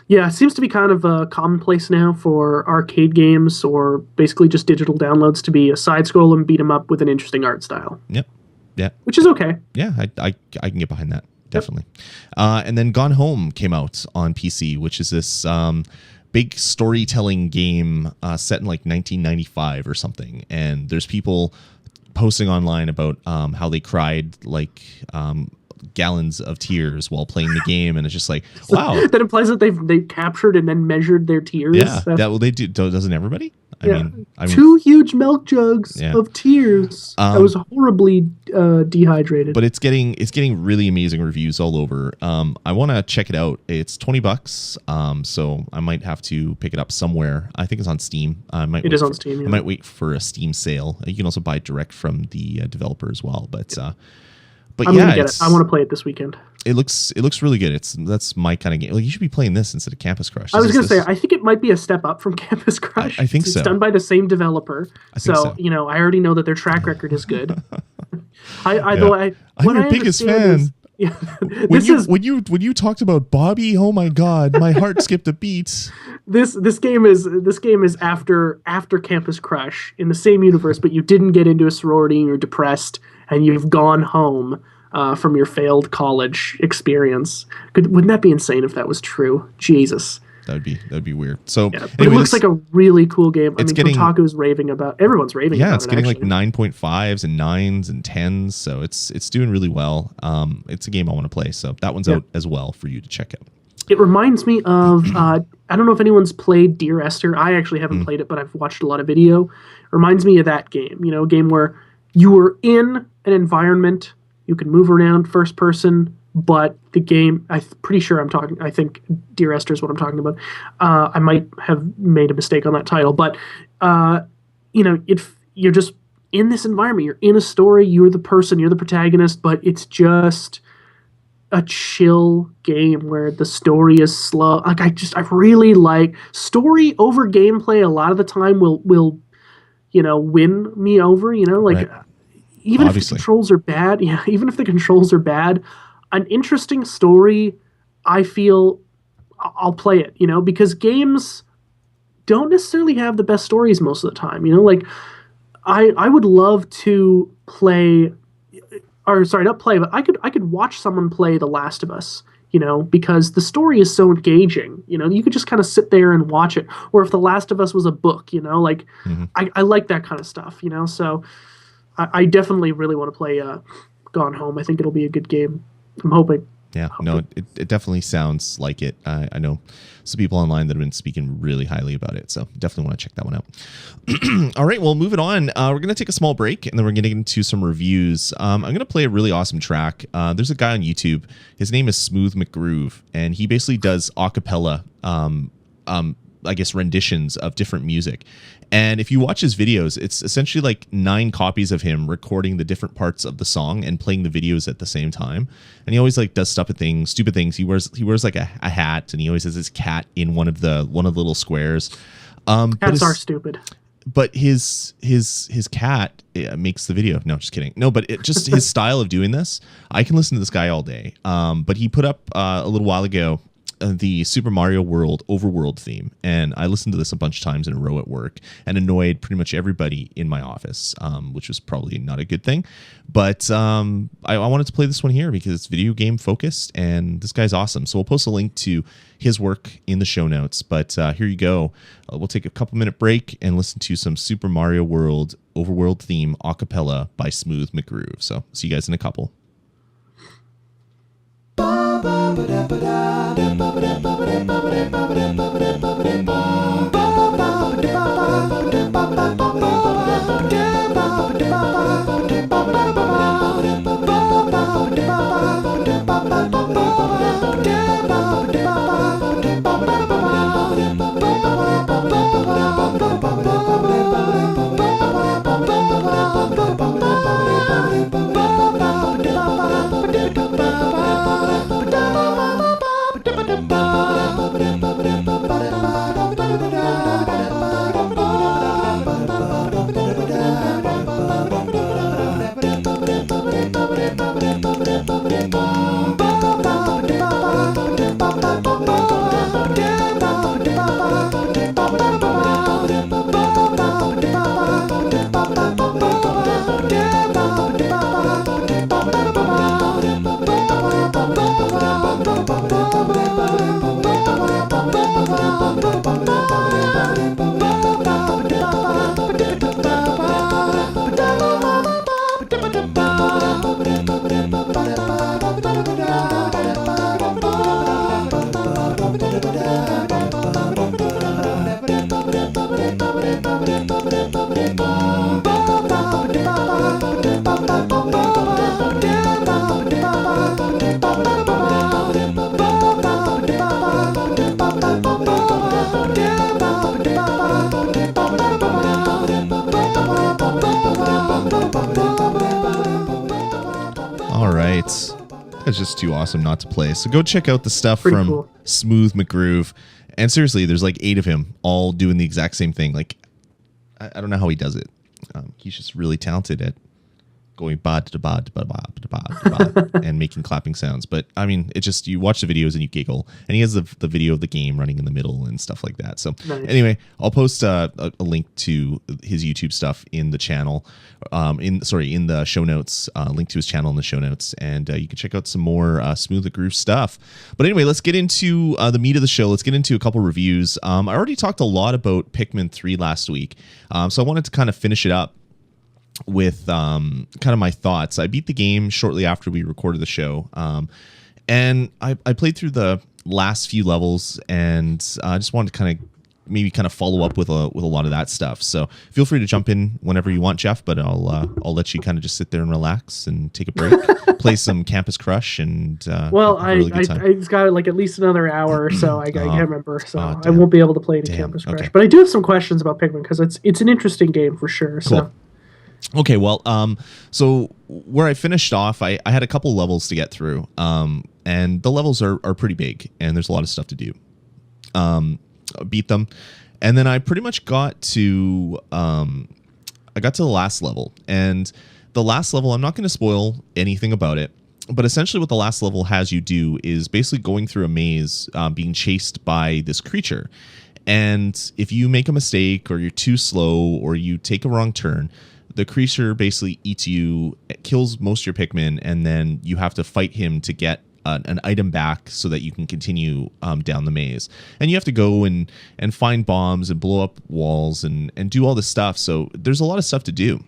Yeah, it seems to be kind of a commonplace now for arcade games or basically just digital downloads to be a side scroll and beat them up with an interesting art style. Yep. Yeah. Which is okay. Yeah, I can get behind that. Definitely. Yep. And then Gone Home came out on PC, which is this big storytelling game set in like 1995 or something. And there's people posting online about how they cried like gallons of tears while playing the game, and it's just like, wow. That implies that they've captured and then measured their tears. Yeah, they do. Doesn't everybody? I mean, 2 huge milk jugs of tears. I was horribly dehydrated. But it's getting really amazing reviews all over. I want to check it out. It's $20, so I might have to pick it up somewhere. I think it's on Steam. It is on Steam. Yeah. I might wait for a Steam sale. You can also buy it direct from the developer as well. But But I'm yeah, gonna get it. I want to play it this weekend. It looks really good. That's my kind of game. Like, you should be playing this instead of Campus Crush. I was gonna say, I think it might be a step up from Campus Crush. I think so. It's done by the same developer, I think so. I already know that their track record is good. I'm your biggest fan. Yeah, when you talked about Bobby, oh my God, my heart skipped a beat. This game is after Campus Crush in the same universe, but you didn't get into a sorority and you're depressed and you've gone home from your failed college experience. Wouldn't that be insane if that was true? Jesus. That'd be weird. So, yeah, but anyway, it looks like a really cool game. Kotaku's raving about. Everyone's raving. Yeah, about it's getting actually. like 9.5s and 9s and 10s. So it's doing really well. It's a game I want to play. So that one's out as well for you to check out. It reminds me of. I don't know if anyone's played Dear Esther. I actually haven't played it, but I've watched a lot of video. It reminds me of that game. A game where you were in an environment, you can move around first person. But the game, I'm pretty sure I think Dear Esther is what I'm talking about. I might have made a mistake on that title, but you're just in this environment. You're in a story. You're the person. You're the protagonist. But it's just a chill game where the story is slow. Like I really like story over gameplay. A lot of the time will win me over. Right. Even Obviously. if the controls are bad. Yeah, even if the controls are bad. An interesting story, I feel I'll play it, because games don't necessarily have the best stories most of the time. I would love to play, or sorry, not play, but I could watch someone play The Last of Us, because the story is so engaging. You could just kind of sit there and watch it. Or if The Last of Us was a book, I like that kind of stuff, So I definitely really want to play Gone Home. I think it'll be a good game. I'm hoping. Yeah, no, it definitely sounds like it. I know some people online that have been speaking really highly about it, so definitely want to check that one out. All right, well, moving on. We're going to take a small break, and then we're going to get into some reviews. I'm going to play a really awesome track. There's a guy on YouTube. His name is Smooth McGroove, and he basically does a cappella, I guess, renditions of different music. And if you watch his videos, it's essentially like 9 copies of him recording the different parts of the song and playing the videos at the same time. And he always like does stupid things. He wears like a hat, and he always has his cat in one of the little squares. Cats are stupid. But his cat makes the video. No, just kidding. No, but just his style of doing this. I can listen to this guy all day. But he put up a little while ago the Super Mario World overworld theme, and I listened to this a bunch of times in a row at work and annoyed pretty much everybody in my office, which was probably not a good thing. But I wanted to play this one here because it's video game focused, and this guy's awesome. So we'll post a link to his work in the show notes. But here you go. We'll take a couple minute break and listen to some Super Mario World overworld theme a cappella by Smooth McGroove. So see you guys in a couple. That's just too awesome not to play. So go check out the stuff Pretty from cool. Smooth McGroove. And seriously, there's like 8 of him all doing the exact same thing. Like, I don't know how he does it. He's just really talented at going ba da ba da ba da ba da ba and making clapping sounds. But I mean, it just, you watch the videos and you giggle. And he has the video of the game running in the middle and stuff like that. So anyway, I'll post a link to his YouTube stuff in the channel, in the show notes. Link to his channel in the show notes, and you can check out some more Smooth the Groove stuff. But anyway, let's get into the meat of the show. Let's get into a couple reviews. I already talked a lot about Pikmin 3 last week, so I wanted to kind of finish it up with kind of my thoughts. I beat the game shortly after we recorded the show, and I played through the last few levels, and I just wanted to kind of follow up with a lot of that stuff. So feel free to jump in whenever you want, Jeff, but I'll let you kind of just sit there and relax and take a break, play some Campus Crush, and it's got like at least another hour or so. I can't remember, so I damn. won't be able to play any Campus Crush. Okay. But I do have some questions about Pikmin because it's an interesting game for sure. Cool. So. Okay, well, so where I finished off, I had a couple levels to get through, and the levels are pretty big, and there's a lot of stuff to do. Beat them, and then I pretty much got to the last level, and the last level, I'm not going to spoil anything about it, but essentially what the last level has you do is basically going through a maze, being chased by this creature. And if you make a mistake, or you're too slow, or you take a wrong turn, the creature basically eats you, kills most of your Pikmin, and then you have to fight him to get an item back so that you can continue down the maze. And you have to go and find bombs and blow up walls and do all this stuff. So there's a lot of stuff to do.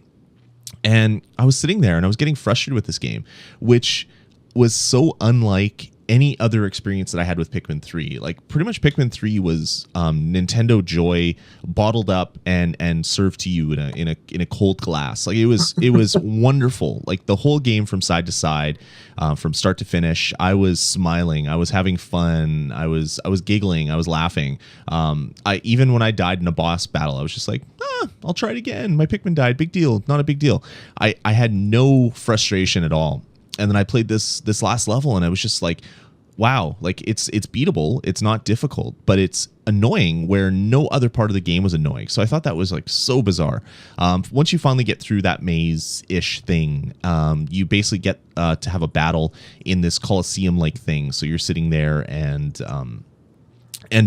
And I was sitting there and I was getting frustrated with this game, which was so unlike any other experience that I had with Pikmin 3. Like, pretty much Pikmin 3 was Nintendo Joy bottled up and served to you in a cold glass. Like, it was wonderful. Like, the whole game from side to side, from start to finish, I was smiling, I was having fun, I was giggling, I was laughing. Even when I died in a boss battle, I was just like, I'll try it again. My Pikmin died. Big deal. Not a big deal. I had no frustration at all. And then I played this last level, and I was just like, wow, like it's beatable. It's not difficult, but it's annoying where no other part of the game was annoying. So I thought that was like so bizarre. Once you finally get through that maze-ish thing, you basically get to have a battle in this Colosseum-like thing. So you're sitting there and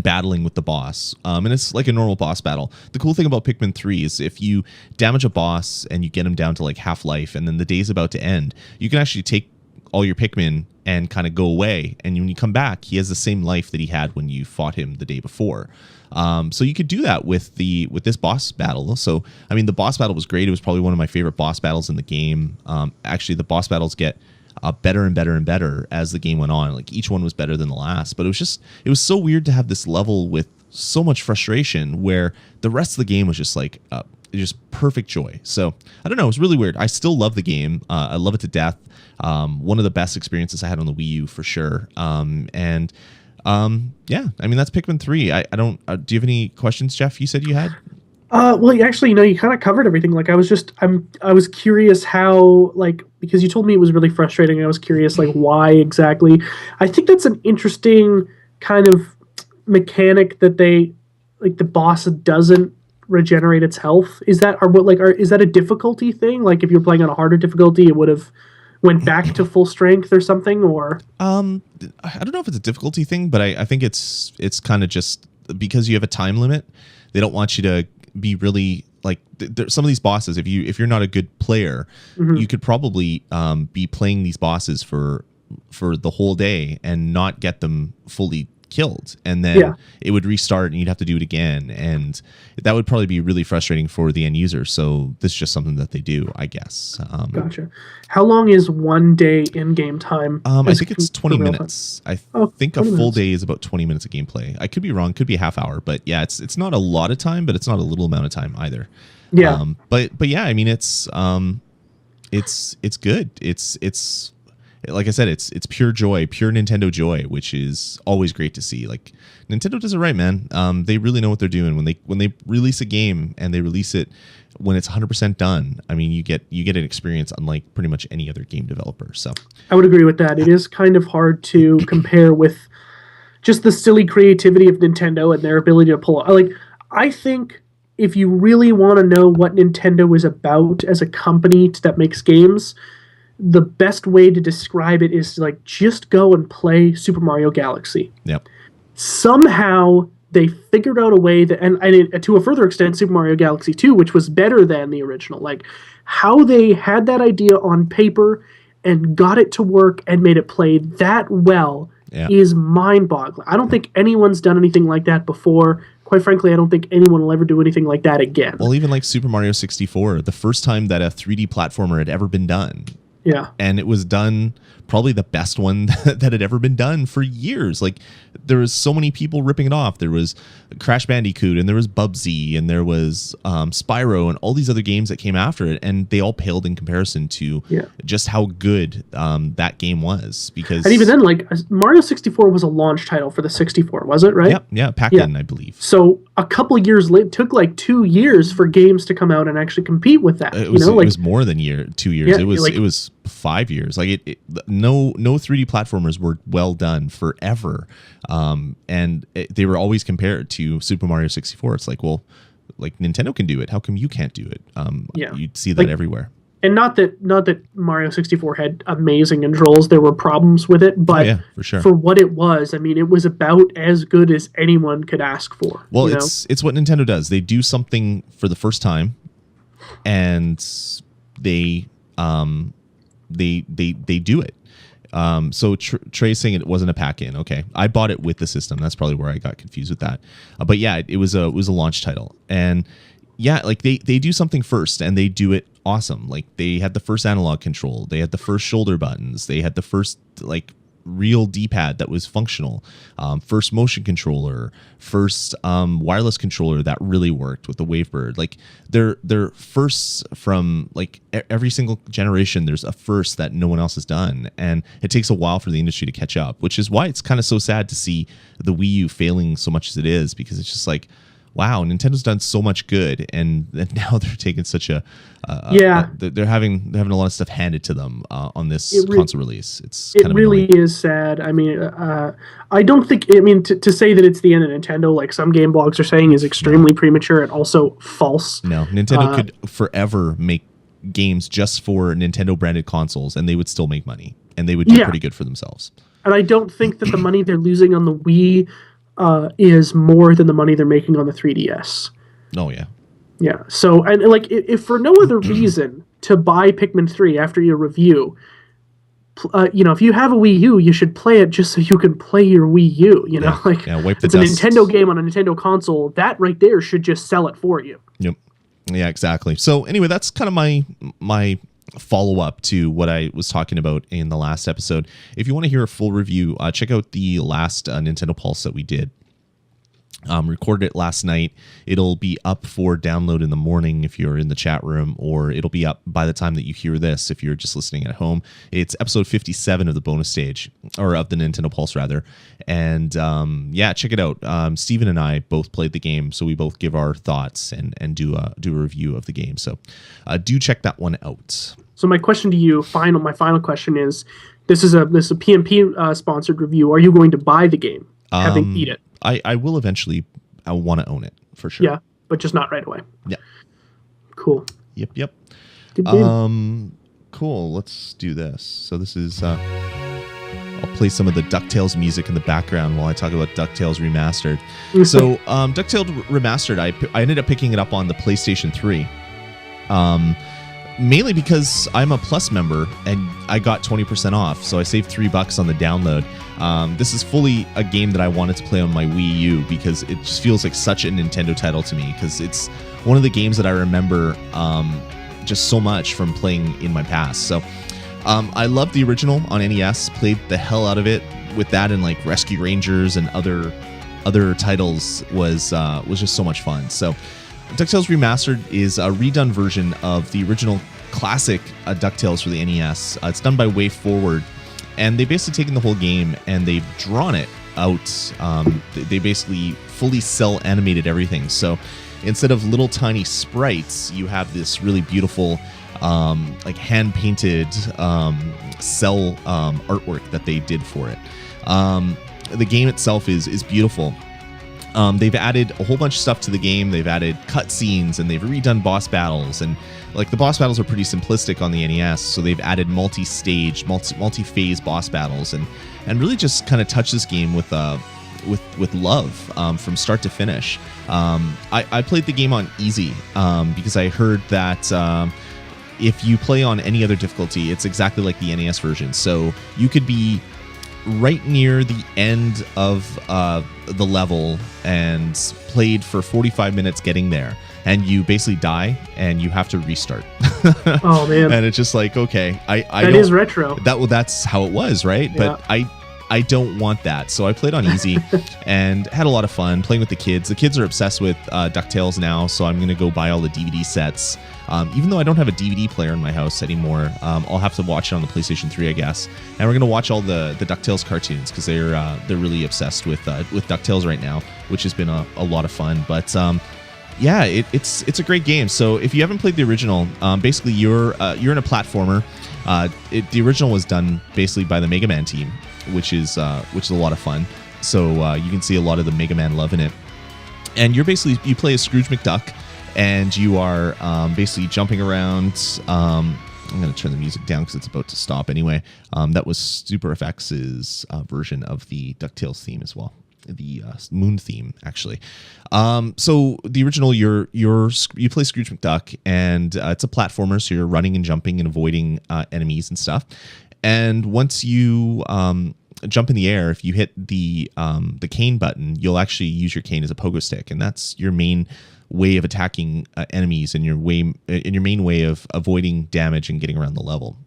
battling with the boss. And it's like a normal boss battle. The cool thing about Pikmin 3 is if you damage a boss and you get him down to like half life and then the day's about to end, you can actually take all your Pikmin and kind of go away. And when you come back, he has the same life that he had when you fought him the day before. So you could do that with this boss battle. So, I mean, the boss battle was great. It was probably one of my favorite boss battles in the game. Actually, the boss battles get better and better and better as the game went on. Like, each one was better than the last, but it was so weird to have this level with so much frustration where the rest of the game was just like just perfect joy. So I don't know, it was really weird. I still love the game. I love it to death. One of the best experiences I had on the Wii U for sure. Yeah, I mean, that's Pikmin 3. I don't do you have any questions, Jeff? You said you had. Well, actually, you kind of covered everything. Like, I was curious how, like, because you told me it was really frustrating. I was curious, like, why exactly. I think that's an interesting kind of mechanic that the boss doesn't regenerate its health. Is that a difficulty thing? Like, if you're playing on a harder difficulty, it would have went back to full strength or something, or? I don't know if it's a difficulty thing, but I think it's kind of just because you have a time limit. They don't want you to be really like some of these bosses. If you're not a good player, you could probably be playing these bosses for the whole day and not get them fully killed, and then it would restart and you'd have to do it again, and that would probably be really frustrating for the end user. So this is just something that they do, I guess. Gotcha. How long is 1 day in-game time? I think it's 20 minutes. I think a full minutes. day is about 20 minutes of gameplay. I could be wrong, could be a half hour, but yeah, it's not a lot of time, but it's not a little amount of time either. But yeah, I mean, it's good. It's like I said, it's pure joy, pure Nintendo joy, which is always great to see. Like Nintendo does it right, man. They really know what they're doing when they release a game and they release it when it's 100% done. I mean, you get an experience unlike pretty much any other game developer. So I would agree with that. It is kind of hard to compare with just the silly creativity of Nintendo and their ability to pull. Like, I think if you really want to know what Nintendo is about as a company that makes games, the best way to describe it is like just go and play Super Mario Galaxy. Yep. Somehow they figured out a way that, and to a further extent, Super Mario Galaxy 2, which was better than the original. Like how they had that idea on paper and got it to work and made it play that well is mind-boggling. I don't think anyone's done anything like that before. Quite frankly, I don't think anyone will ever do anything like that again. Well, even like Super Mario 64, the first time that a 3D platformer had ever been done. Yeah. And it was done probably the best one that had ever been done for years. Like there was so many people ripping it off. There was Crash Bandicoot and there was Bubsy and there was Spyro and all these other games that came after it. And they all paled in comparison to just how good that game was. Because, and even then, like Mario 64 was a launch title for the 64, was it, right? Yeah, Pac-Man, I believe. So a couple of years late, took like 2 years for games to come out and actually compete with that. It was, it was more than 2 years. Yeah, it was 5 years. Like no 3D platformers were well done forever, and they were always compared to Super Mario 64. It's like, well, like Nintendo can do it. How come you can't do it? You'd see that everywhere. And not that Mario 64 had amazing controls. There were problems with it, but for sure. For what it was, I mean, it was about as good as anyone could ask for. Well, it's what Nintendo does. They do something for the first time, and they do it. So Trey's saying it wasn't a pack-in. Okay, I bought it with the system. That's probably where I got confused with that. But yeah, it was a launch title, and yeah, like they do something first, and they do it awesome. Like they had the first analog control, they had the first shoulder buttons, they had the first like real D-pad that was functional, first motion controller, first wireless controller that really worked with the Wavebird. Like they're firsts from like every single generation. There's a first that no one else has done, and it takes a while for the industry to catch up, which is why it's kind of so sad to see the Wii U failing so much as it is, because it's just like, wow, Nintendo's done so much good, and now they're taking such they're having a lot of stuff handed to them on this console release. It's kind of really annoying. is sad. I mean, I don't think. I mean, to say that it's the end of Nintendo, like some game blogs are saying, is extremely premature and also false. No, Nintendo could forever make games just for Nintendo branded consoles, and they would still make money, and they would do pretty good for themselves. And I don't think that the money they're losing on the Wii is more than the money they're making on the 3DS. Oh yeah. Yeah. So, and like, if for no other reason to buy Pikmin 3 after your review, if you have a Wii U, you should play it just so you can play your Wii U. You know, wipe the it's dust. a Nintendo game on a Nintendo console. That right there should just sell it for you. Yep. Yeah, exactly. So anyway, that's kind of my follow-up to what I was talking about in the last episode. If you want to hear a full review, check out the last Nintendo Pulse that we did. Recorded it last night. It'll be up for download in the morning if you're in the chat room, or it'll be up by the time that you hear this if you're just listening at home. It's episode 57 of the bonus stage, or of the Nintendo Pulse rather. And check it out. Steven and I both played the game, so we both give our thoughts and do a review of the game. So do check that one out. So my question to you, my final question is, this is a PMP sponsored review. Are you going to buy the game, having beat it? I will eventually. I want to own it for sure. Yeah, but just not right away. Yeah. Cool. Yep. Good game. Cool. Let's do this. So this is. I'll play some of the DuckTales music in the background while I talk about DuckTales Remastered. So DuckTales Remastered, I ended up picking it up on the PlayStation 3. Mainly because I'm a Plus member and I got 20% off, so I saved $3 on the download. This is fully a game that I wanted to play on my Wii U because it just feels like such a Nintendo title to me, because it's one of the games that I remember just so much from playing in my past. So I loved the original on NES, played the hell out of it with that, and like Rescue Rangers and other titles was just so much fun. So DuckTales Remastered is a redone version of the original classic DuckTales for the NES. It's done by WayForward, and they've basically taken the whole game and they've drawn it out. They basically fully cell animated everything. So instead of little tiny sprites, you have this really beautiful like hand painted cell artwork that they did for it. The game itself is beautiful. They've added a whole bunch of stuff to the game. They've added cutscenes and they've redone boss battles, and like the boss battles are pretty simplistic on the NES, so they've added multi-stage, multi-phase boss battles, and really just kind of touch this game with love from start to finish. I played the game on easy because I heard that if you play on any other difficulty, it's exactly like the NES version. So you could be right near the end of the level and played for 45 minutes getting there, and you basically die and you have to restart. Oh man. And it's just like, okay, that is retro. That's how it was, right? Yeah. But I don't want that. So I played on easy and had a lot of fun playing with the kids. The kids are obsessed with DuckTales now, so I'm going to go buy all the DVD sets. Even though I don't have a DVD player in my house anymore, I'll have to watch it on the PlayStation 3, I guess. And we're going to watch all the DuckTales cartoons because they're really obsessed with DuckTales right now, which has been a lot of fun. But yeah, it's a great game. So if you haven't played the original, basically you're in a platformer. The original was done basically by the Mega Man team, which is a lot of fun. So you can see a lot of the Mega Man love in it. And you play as Scrooge McDuck, and you are basically jumping around. I'm going to turn the music down because it's about to stop anyway. That was Super FX's version of the DuckTales theme as well. The Moon theme, actually. So the original, you play Scrooge McDuck, and it's a platformer, so you're running and jumping and avoiding enemies and stuff. And once you jump in the air, if you hit the cane button, you'll actually use your cane as a pogo stick, and that's your main way of attacking enemies and your main way of avoiding damage and getting around the level.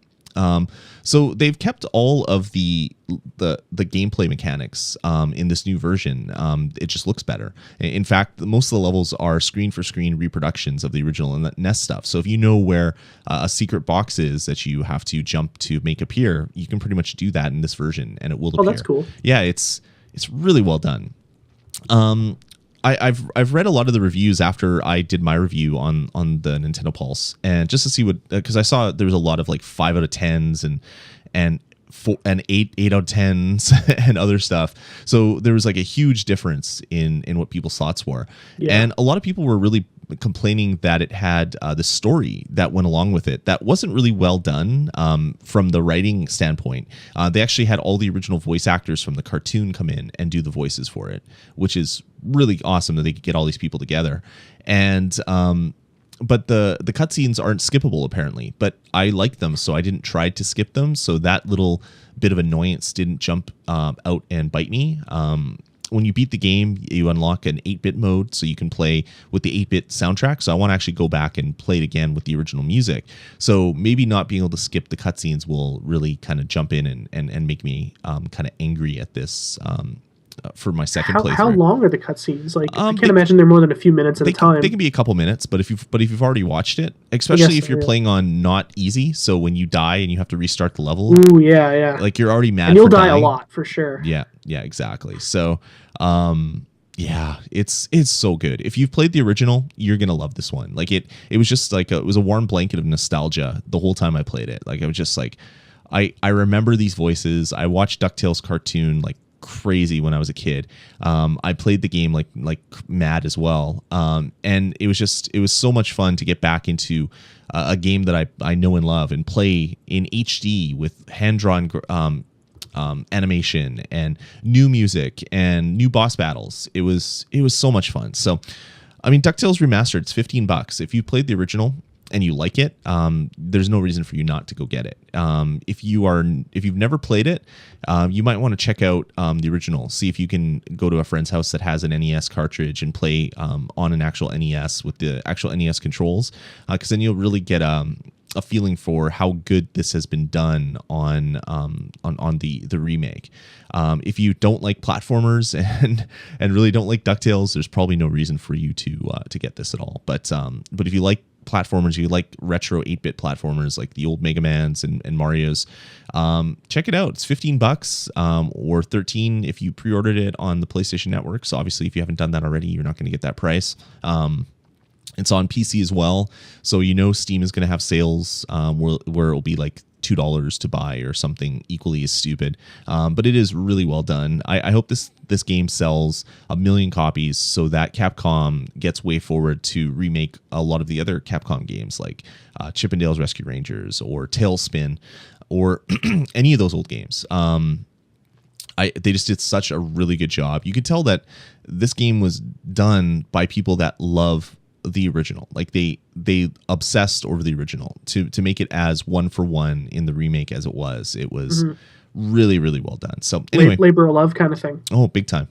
So they've kept all of the gameplay mechanics in this new version. It just looks better. In fact, most of the levels are screen for screen reproductions of the original and NES stuff. So if you know where a secret box is that you have to jump to make appear, you can pretty much do that in this version, and it will appear. Oh, that's cool. Yeah, it's really well done. I've read a lot of the reviews after I did my review on the Nintendo Pulse, and just to see what, because I saw there was a lot of like 5 out of 10s and 8 out of 10s and other stuff. So there was like a huge difference in what people's thoughts were. Yeah. And a lot of people were really complaining that it had the story that went along with it that wasn't really well done from the writing standpoint. They actually had all the original voice actors from the cartoon come in and do the voices for it, which is really awesome that they could get all these people together. And but the cutscenes aren't skippable apparently, but I like them, so I didn't try to skip them, so that little bit of annoyance didn't jump out and bite me. When you beat the game, you unlock an 8-bit mode, so you can play with the 8-bit soundtrack. So I want to actually go back and play it again with the original music. So maybe not being able to skip the cutscenes will really kind of jump in and make me kind of angry at this for my second playthrough. How long are the cutscenes? Like, I can't imagine they're more than a few minutes at a time. They can be a couple minutes, but if you've already watched it, especially if you're playing on not easy, so when you die and you have to restart the level, ooh, yeah, like you're already mad. And you'll die dying. A lot for sure. Yeah, exactly. So, yeah, it's so good. If you've played the original, you're gonna love this one. Like it was just like it was a warm blanket of nostalgia the whole time I played it. Like I was just like, I remember these voices. I watched DuckTales cartoon like crazy when I was a kid. I played the game like mad as well. And it was so much fun to get back into a game that I know and love and play in HD with hand-drawn animation and new music and new boss battles. It was so much fun. So, I mean, DuckTales Remastered, it's $15. If you played the original and you like it, there's no reason for you not to go get it. If you've never played it, you might want to check out the original. See if you can go to a friend's house that has an NES cartridge and play on an actual NES with the actual NES controls, because then you'll really get a feeling for how good this has been done on the remake. If you don't like platformers and really don't like DuckTales, there's probably no reason for you to get this at all. But if you like platformers, you like retro 8-bit platformers like the old Mega Mans and Marios, check it out. It's $15 or $13 if you pre-ordered it on the PlayStation Network. So obviously, if you haven't done that already, you're not going to get that price. It's on PC as well, so Steam is going to have sales where it'll be like $2 to buy or something equally as stupid. But it is really well done. I hope this game sells 1 million copies so that Capcom gets way forward to remake a lot of the other Capcom games like Chippendales Rescue Rangers or Tailspin or any of those old games. They just did such a really good job. You could tell that this game was done by people that love the original. Like they obsessed over the original to make it as one for one in the remake as it was. It was really, really well done. So anyway, labor of love kind of thing. Oh, big time.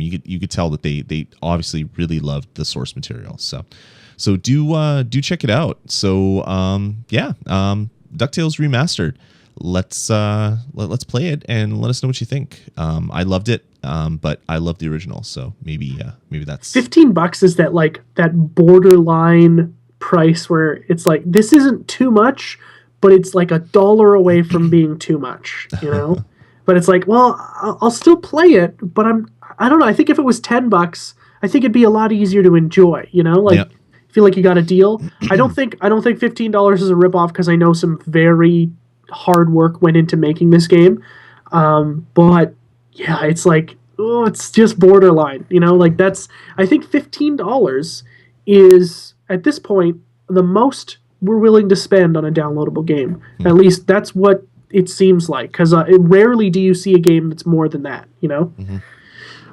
You could tell that they obviously really loved the source material. So do check it out. So DuckTales Remastered. Let's play it and let us know what you think. I loved it, but I love the original, so maybe that's $15 is that borderline price where it's like this isn't too much, but it's like $1 away from being too much, But it's like, well, I'll still play it, but I don't know. I think if it was $10, I think it'd be a lot easier to enjoy, Yep. Feel like you got a deal. I don't think $15 is a ripoff because I know some very hard work went into making this game, but yeah, it's like, oh, it's just borderline, that's, I think $15 is at this point the most we're willing to spend on a downloadable game. At least that's what it seems like, because rarely do you see a game that's more than that,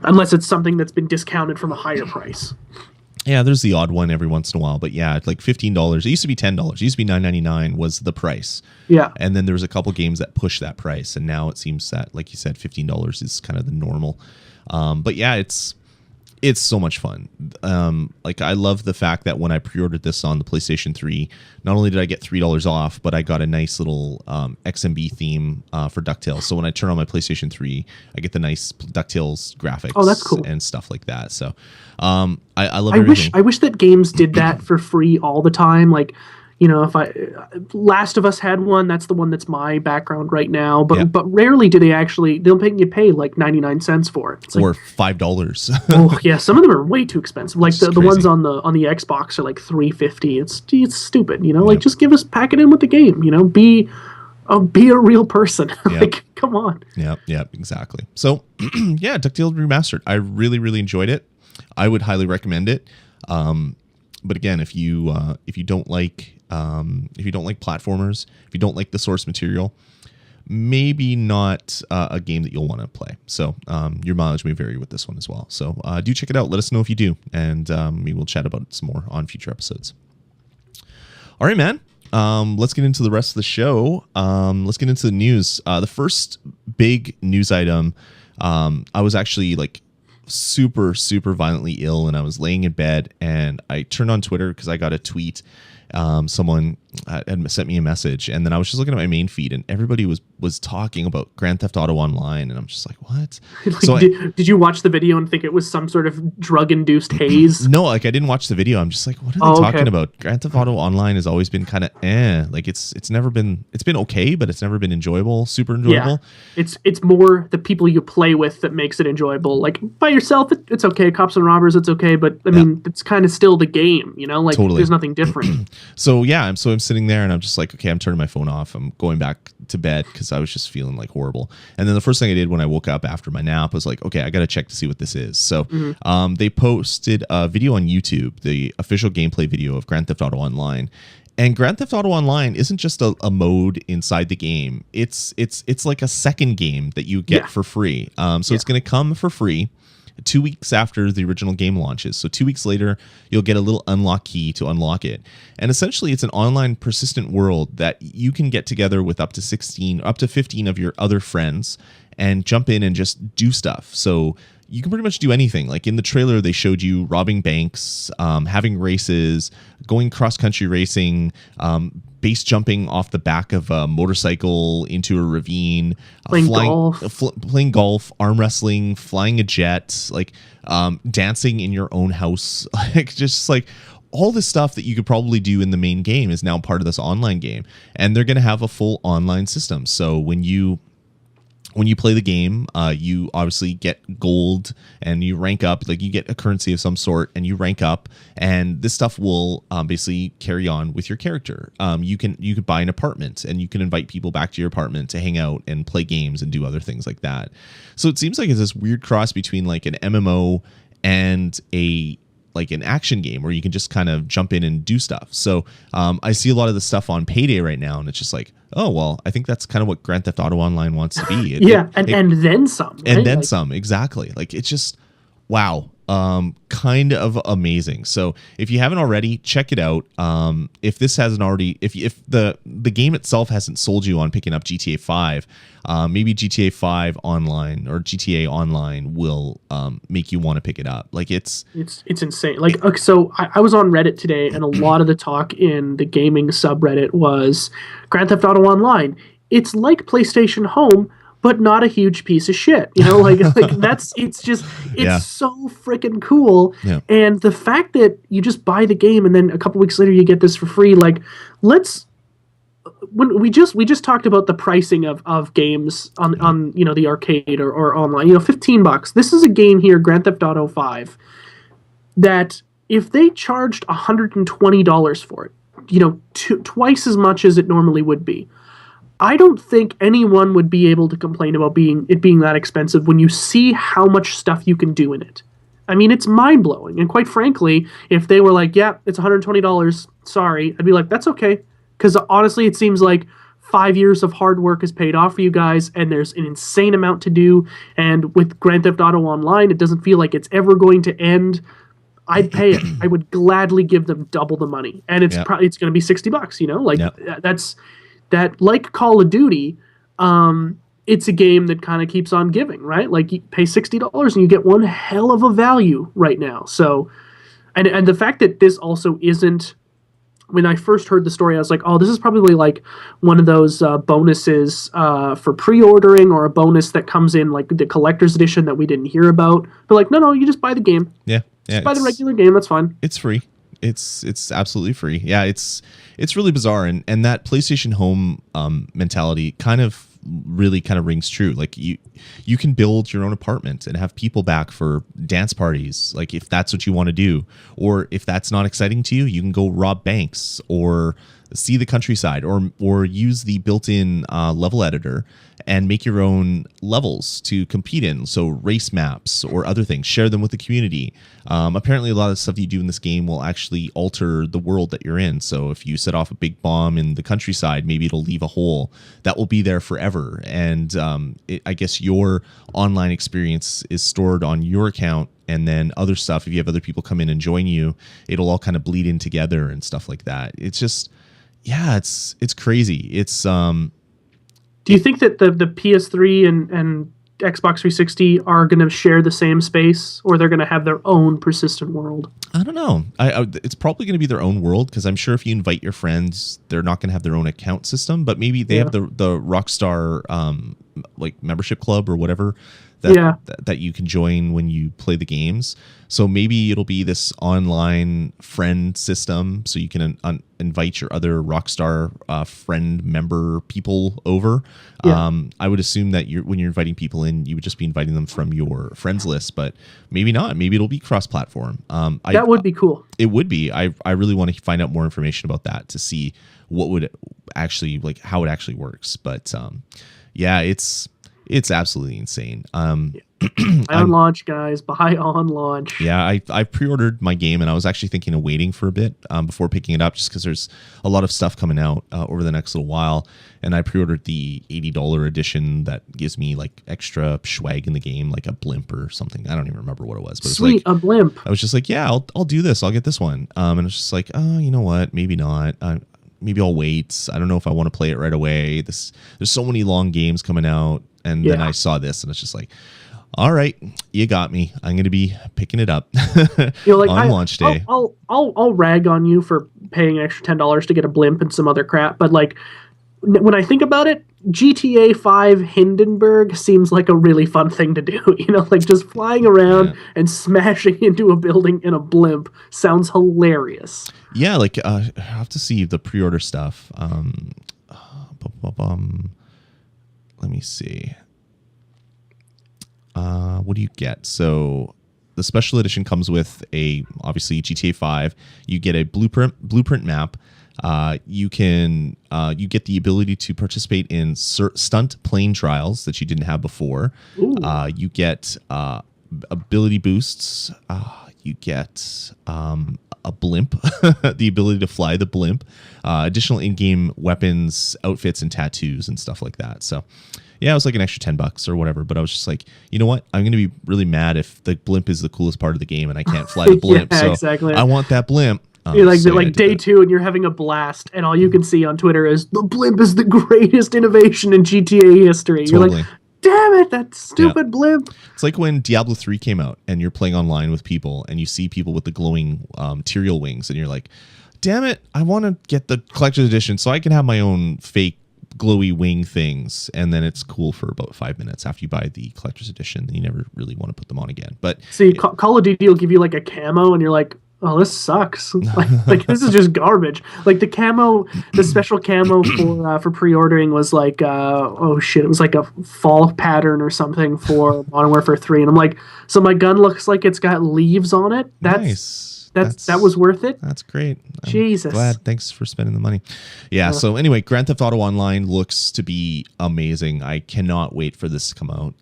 unless it's something that's been discounted from a higher price. Yeah, there's the odd one every once in a while, but yeah, like $15. It used to be $10. It used to be $9.99 was the price. Yeah, and then there was a couple games that pushed that price, and now it seems that, like you said, $15 is kind of the normal. But yeah, it's so much fun. Like I love the fact that when I pre-ordered this on the PlayStation 3, not only did I get $3 off, but I got a nice little XMB theme for DuckTales. So when I turn on my PlayStation 3, I get the nice DuckTales graphics. Oh, that's cool. And stuff like that. So I love everything. I wish that games did that for free all the time. Like, if Last of Us had one, that's the one that's my background right now. But rarely do they'll make you pay like 99 cents for it. It's or $5. Oh yeah, some of them are way too expensive. Like the ones on the Xbox are like $3.50. It's stupid. Like just pack it in with the game. Be a real person. Like come on. Yeah, exactly. So yeah, DuckTales Remastered. I really, really enjoyed it. I would highly recommend it. But again, if you don't like platformers, if you don't like the source material, maybe not a game that you'll want to play. So your mileage may vary with this one as well. So do check it out. Let us know if you do, and maybe we'll chat about it some more on future episodes. All right, man. Let's get into the rest of the show. Let's get into the news. The first big news item. I was actually like super, super violently ill, and I was laying in bed, and I turned on Twitter because I got a tweet. Someone had sent me a message, and then I was just looking at my main feed, and everybody was talking about Grand Theft Auto Online, and I'm just like, what? So did you watch the video and think it was some sort of drug-induced haze? No, like I didn't watch the video. I'm just like, what are they talking about? Grand Theft Auto Online has always been kind of like it's been okay, but it's never been enjoyable, super enjoyable. Yeah. It's more the people you play with that makes it enjoyable. Like by yourself, it's okay. Cops and robbers, it's okay, but I mean, it's kind of still the game, Like totally. There's nothing different. So yeah, I'm sitting there and I'm just like, okay, I'm turning my phone off. I'm going back to bed because I was just feeling like horrible. And then the first thing I did when I woke up after my nap was like, okay, I got to check to see what this is. So they posted a video on YouTube, the official gameplay video of Grand Theft Auto Online. And Grand Theft Auto Online isn't just a mode inside the game. It's like a second game that you get for free. It's going to come for free 2 weeks after the original game launches. So 2 weeks later, you'll get a little unlock key to unlock it. And essentially, it's an online persistent world that you can get together with up to 15 of your other friends and jump in and just do stuff. So you can pretty much do anything. Like in the trailer, they showed you robbing banks, having races, going cross-country racing, base jumping off the back of a motorcycle into a ravine, playing golf, arm wrestling, flying a jet, like dancing in your own house, like just like all this stuff that you could probably do in the main game is now part of this online game, and they're going to have a full online system. So when you play the game, you obviously get gold and you rank up, like you get a currency of some sort and you rank up, and this stuff will basically carry on with your character. You could buy an apartment and you can invite people back to your apartment to hang out and play games and do other things like that. So it seems like it's this weird cross between like an MMO and an action game where you can just kind of jump in and do stuff. So I see a lot of the stuff on Payday right now, and it's just like, oh, well, I think that's kind of what Grand Theft Auto Online wants to be. And then some. And then some, exactly. Like, it's just, wow. Kind of amazing. So if you haven't already, check it out. If this hasn't already, if the game itself hasn't sold you on picking up GTA 5, maybe GTA 5 Online or GTA Online will make you want to pick it up. Like it's insane. Like, okay, so I was on Reddit today, and a lot of the talk in the gaming subreddit was Grand Theft Auto Online. It's like PlayStation Home, but not a huge piece of shit, like it's so freaking cool. Yeah. And the fact that you just buy the game and then a couple weeks later you get this for free, like when we just talked about the pricing of games on the arcade or online, $15. This is a game here, Grand Theft Auto 5, that if they charged $120 for it, twice as much as it normally would be, I don't think anyone would be able to complain about it being that expensive when you see how much stuff you can do in it. I mean, it's mind-blowing. And quite frankly, if they were like, yeah, it's $120, sorry, I'd be like, that's okay. Because honestly, it seems like 5 years of hard work has paid off for you guys, and there's an insane amount to do. And with Grand Theft Auto Online, it doesn't feel like it's ever going to end. I'd pay it. I would gladly give them double the money. And it's probably it's going to be $60, that's... That, like Call of Duty, it's a game that kind of keeps on giving, right? Like, you pay $60 and you get one hell of a value right now. So, and the fact that this also isn't, when I first heard the story, I was like, oh, this is probably like one of those bonuses for pre-ordering, or a bonus that comes in like the collector's edition that we didn't hear about. But like, no, you just buy the game. Yeah. Just buy the regular game, that's fine. It's free. It's absolutely free. Yeah, it's really bizarre, and that PlayStation Home mentality kind of rings true. Like you can build your own apartment and have people back for dance parties, like if that's what you want to do, or if that's not exciting to you, you can go rob banks or see the countryside, or use the built-in level editor and make your own levels to compete in. So race maps or other things, share them with the community. Apparently a lot of the stuff you do in this game will actually alter the world that you're in. So if you set off a big bomb in the countryside, maybe it'll leave a hole that will be there forever. And I guess your online experience is stored on your account, and then other stuff, if you have other people come in and join you, it'll all kind of bleed in together and stuff like that. It's just, yeah, it's crazy. It's do you think that the PS3 and Xbox 360 are going to share the same space, or they're going to have their own persistent world? I don't know. It's probably going to be their own world, because I'm sure if you invite your friends, they're not going to have their own account system, but maybe they have the Rockstar like membership club or whatever that you can join when you play the games. So maybe it'll be this online friend system, so you can invite your other Rockstar friend member people over. I would assume that when you're inviting people in, you would just be inviting them from your friends list, but maybe not. Maybe it'll be cross-platform. That would be cool. It would be. I really want to find out more information about that to see what would actually, like, how it actually works. But yeah, it's absolutely insane. Buy on launch, guys. Buy on launch. Yeah, I pre-ordered my game, and I was actually thinking of waiting for a bit before picking it up, just because there's a lot of stuff coming out over the next little while. And I pre-ordered the $80 edition that gives me like extra swag in the game, like a blimp or something. I don't even remember what it was. But Sweet, it was like, a blimp. I was just like, yeah, I'll do this. I'll get this one. And it's just like, oh, you know what? Maybe not. Maybe I'll wait. I don't know if I want to play it right away. There's so many long games coming out. And then I saw this, and it's just like, all right, you got me. I'm going to be picking it up like, on launch day. I'll rag on you for paying an extra $10 to get a blimp and some other crap, but like, when I think about it, GTA 5 Hindenburg seems like a really fun thing to do. Like just flying around and smashing into a building in a blimp sounds hilarious. Yeah, like I have to see the pre-order stuff. Let me see. What do you get? So the special edition comes with obviously GTA 5. You get a blueprint map. You get the ability to participate in stunt plane trials that you didn't have before. You get ability boosts. You get a blimp, the ability to fly the blimp, additional in-game weapons, outfits, and tattoos and stuff like that. So yeah, it was like an extra $10 or whatever, but I was just like, you know what? I'm going to be really mad if the blimp is the coolest part of the game and I can't fly the blimp. Yeah, so exactly. I want that blimp. You're like day 2 and you're having a blast and all you can see on Twitter is the blimp is the greatest innovation in GTA history. Totally. You're like, damn it, that stupid blimp. It's like when Diablo 3 came out and you're playing online with people and you see people with the glowing Tyrael wings and you're like, damn it, I want to get the collector's edition so I can have my own fake glowy wing things. And then it's cool for about 5 minutes after you buy the collector's edition. Then you never really want to put them on again. But see, Call of Duty will give you like a camo and you're like, oh, this sucks. like this is just garbage. Like the special camo for pre-ordering was like, oh shit, it was like a fall pattern or something for Modern Warfare 3. And I'm like, so my gun looks like it's got leaves on it? Nice. That was worth it? That's great. Jesus. I'm glad. Thanks for spending the money. Yeah, so anyway, Grand Theft Auto Online looks to be amazing. I cannot wait for this to come out.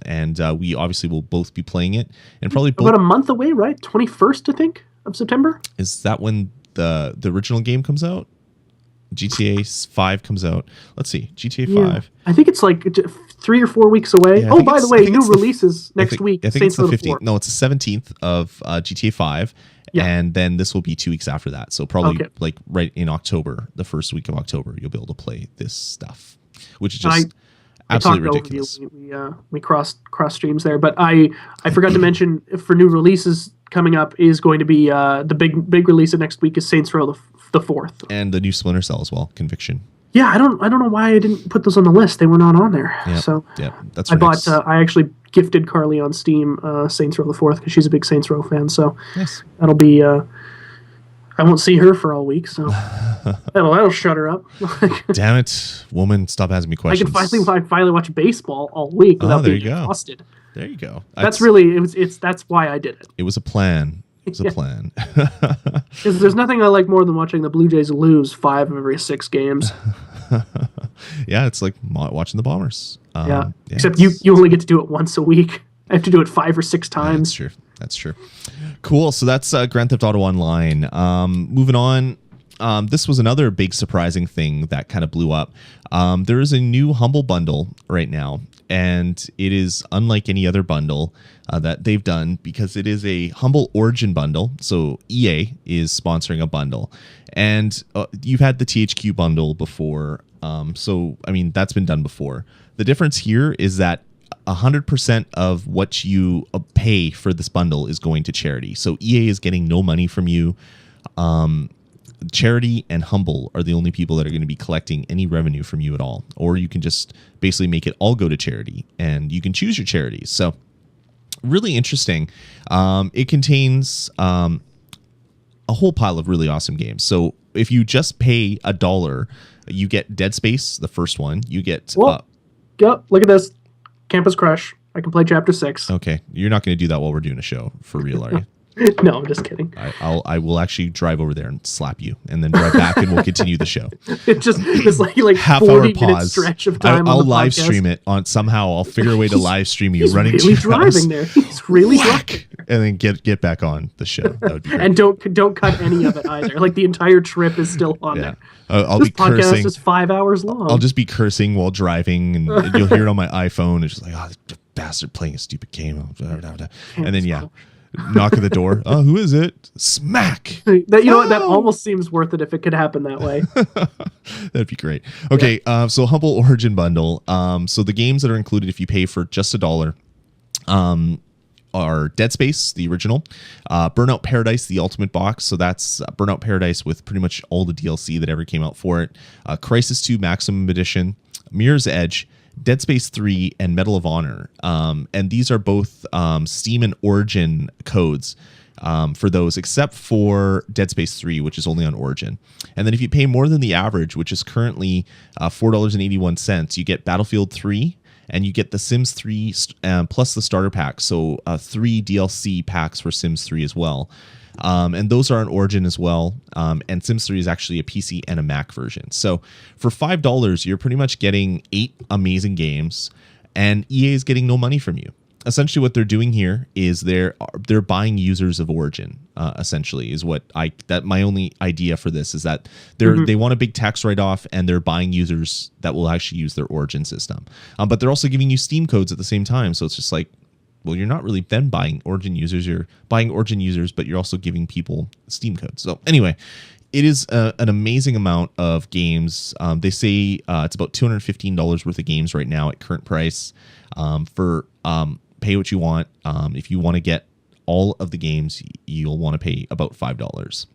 And we obviously will both be playing it, and probably about a month away, right? 21st, I think, of September. Is that when the original game comes out? GTA 5 comes out. Let's see, GTA 5. I think it's like 3 or 4 weeks away. Yeah, by the way, new releases next week. I think it's the 15th. No, it's the 17th of GTA 5. Yeah. And then this will be 2 weeks after that. So probably like right in October, the first week of October, you'll be able to play this stuff, which is just absolutely ridiculous. We cross streams there, but I forgot to mention for new releases coming up is going to be the big release of next week is Saints Row the 4th, and the new Splinter Cell as well, Conviction. Yeah, I don't know why I didn't put those on the list. They were not on there. So that's I actually gifted Carly on Steam Saints Row the 4th because she's a big Saints Row fan. So nice. That'll be. I won't see her for all week, so that'll shut her up. Damn it, woman! Stop asking me questions. I can finally watch baseball all week without being exhausted. There you go. That's why I did it. It was a plan. It was a plan. Because there's nothing I like more than watching the Blue Jays lose 5 of every 6 games. Yeah, it's like watching the Bombers. Except you only get to do it once a week. I have to do it 5 or 6 times. That's true. Cool. So that's Grand Theft Auto Online. Moving on. This was another big surprising thing that kind of blew up. There is a new Humble Bundle right now, and it is unlike any other bundle that they've done because it is a Humble Origin Bundle. So EA is sponsoring a bundle, and you've had the THQ bundle before. So, I mean, that's been done before. The difference here is that 100% of what you pay for this bundle is going to charity. So EA is getting no money from you. Charity and Humble are the only people that are going to be collecting any revenue from you at all. Or you can just basically make it all go to charity, and you can choose your charities. So really interesting. It contains a whole pile of really awesome games. So if you just pay $1, you get Dead Space, the first one. You get... look at this. Campus Crush. I can play Chapter 6. Okay. You're not going to do that while we're doing a show, for real, are you? No, I'm just kidding. I will actually drive over there and slap you, and then drive back, and we'll continue the show. It's like half 40 hour pause. Stretch of time. I'll live stream it on somehow. I'll figure a way to live stream you running. He's really driving there. He's really driving. And then get back on the show. That would be great. And don't cut any of it either. Like the entire trip is still on there. I'll this be cursing. This podcast is 5 hours long. I'll just be cursing while driving, and you'll hear it on my iPhone. It's just like, this bastard playing a stupid game. And then knock at the door. Oh, who is it? Smack. That almost seems worth it if it could happen that way. That'd be great. Okay, so Humble Origin Bundle. So the games that are included if you pay for just $1, are Dead Space, the original, Burnout Paradise, the Ultimate Box. So that's Burnout Paradise with pretty much all the DLC that ever came out for it. Crisis 2 Maximum Edition, Mirror's Edge, Dead Space 3, and Medal of Honor. And these are both Steam and Origin codes for those, except for Dead Space 3, which is only on Origin. And then if you pay more than the average, which is currently $4.81, you get Battlefield 3, and you get the Sims 3 plus the starter pack. So 3 DLC packs for Sims 3 as well. And those are on Origin as well. And Sims 3 is actually a PC and a Mac version. So for $5, you're pretty much getting 8 amazing games, and EA is getting no money from you. Essentially what they're doing here is they're buying users of Origin, essentially, is what my only idea for this is that they want a big tax write-off, and they're buying users that will actually use their Origin system. But they're also giving you Steam codes at the same time. So it's just like, well, you're not really then buying Origin users. You're buying Origin users, but you're also giving people Steam codes. So anyway, it is an amazing amount of games. They say it's about $215 worth of games right now at current price for pay what you want. If you want to get all of the games, you'll want to pay about $5.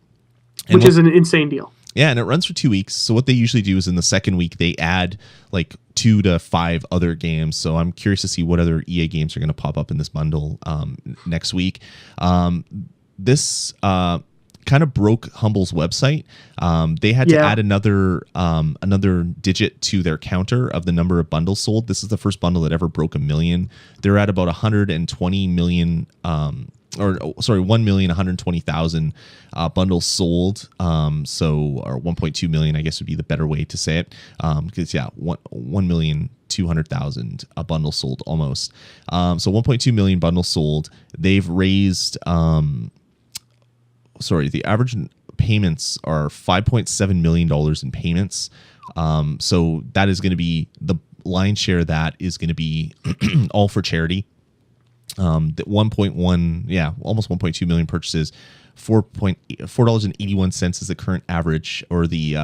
Which is an insane deal. Yeah, and it runs for 2 weeks. So what they usually do is in the second week, they add like 2 to 5 other games. So I'm curious to see what other EA games are going to pop up in this bundle next week. This kind of broke Humble's website. They had to add another digit to their counter of the number of bundles sold. This is the first bundle that ever broke 1 million. They're at about 120 million, 1,120,000 bundles sold. Or 1.2 million, I guess would be the better way to say it. Because 1,200,000 bundles sold almost. So 1.2 million bundles sold. They've raised, the average payments are $5.7 million in payments. So that is going to be the lion's share of that is going to be all for charity. That almost 1.2 million purchases. $4.81 is the current average, or the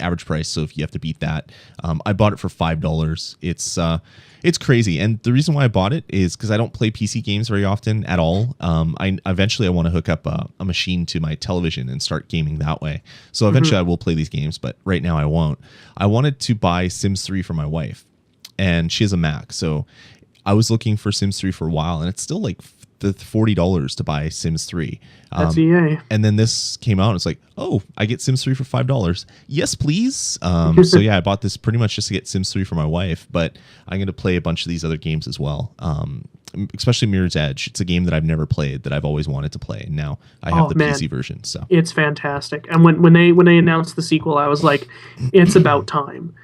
average price. So if you have to beat that, I bought it for $5. It's crazy, and the reason why I bought it is because I don't play PC games very often at all. I eventually want to hook up a machine to my television and start gaming that way. So eventually I will play these games, but right now I won't. I wanted to buy Sims 3 for my wife, and she has a Mac, so I was looking for Sims 3 for a while, and it's still like the $40 to buy Sims 3. That's EA. And then this came out, and it's like, oh, I get Sims 3 for $5. Yes, please. So yeah, I bought this pretty much just to get Sims 3 for my wife, but I'm going to play a bunch of these other games as well. Especially Mirror's Edge. It's a game that I've never played that I've always wanted to play, and now I have the PC version. So it's fantastic. And when they announced the sequel, I was like, it's about time.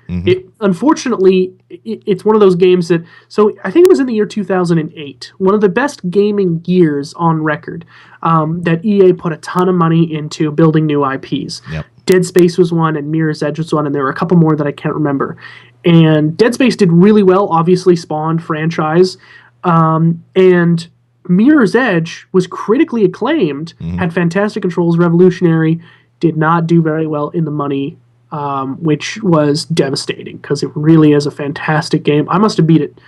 Unfortunately, it's one of those games that. So I think it was in the year 2008, one of the best gaming years on record. That EA put a ton of money into building new IPs. Yep. Dead Space was one, and Mirror's Edge was one, and there were a couple more that I can't remember. And Dead Space did really well. Obviously, spawned franchise. And Mirror's Edge was critically acclaimed, had fantastic controls, revolutionary, did not do very well in the money, which was devastating because it really is a fantastic game. I must have beat it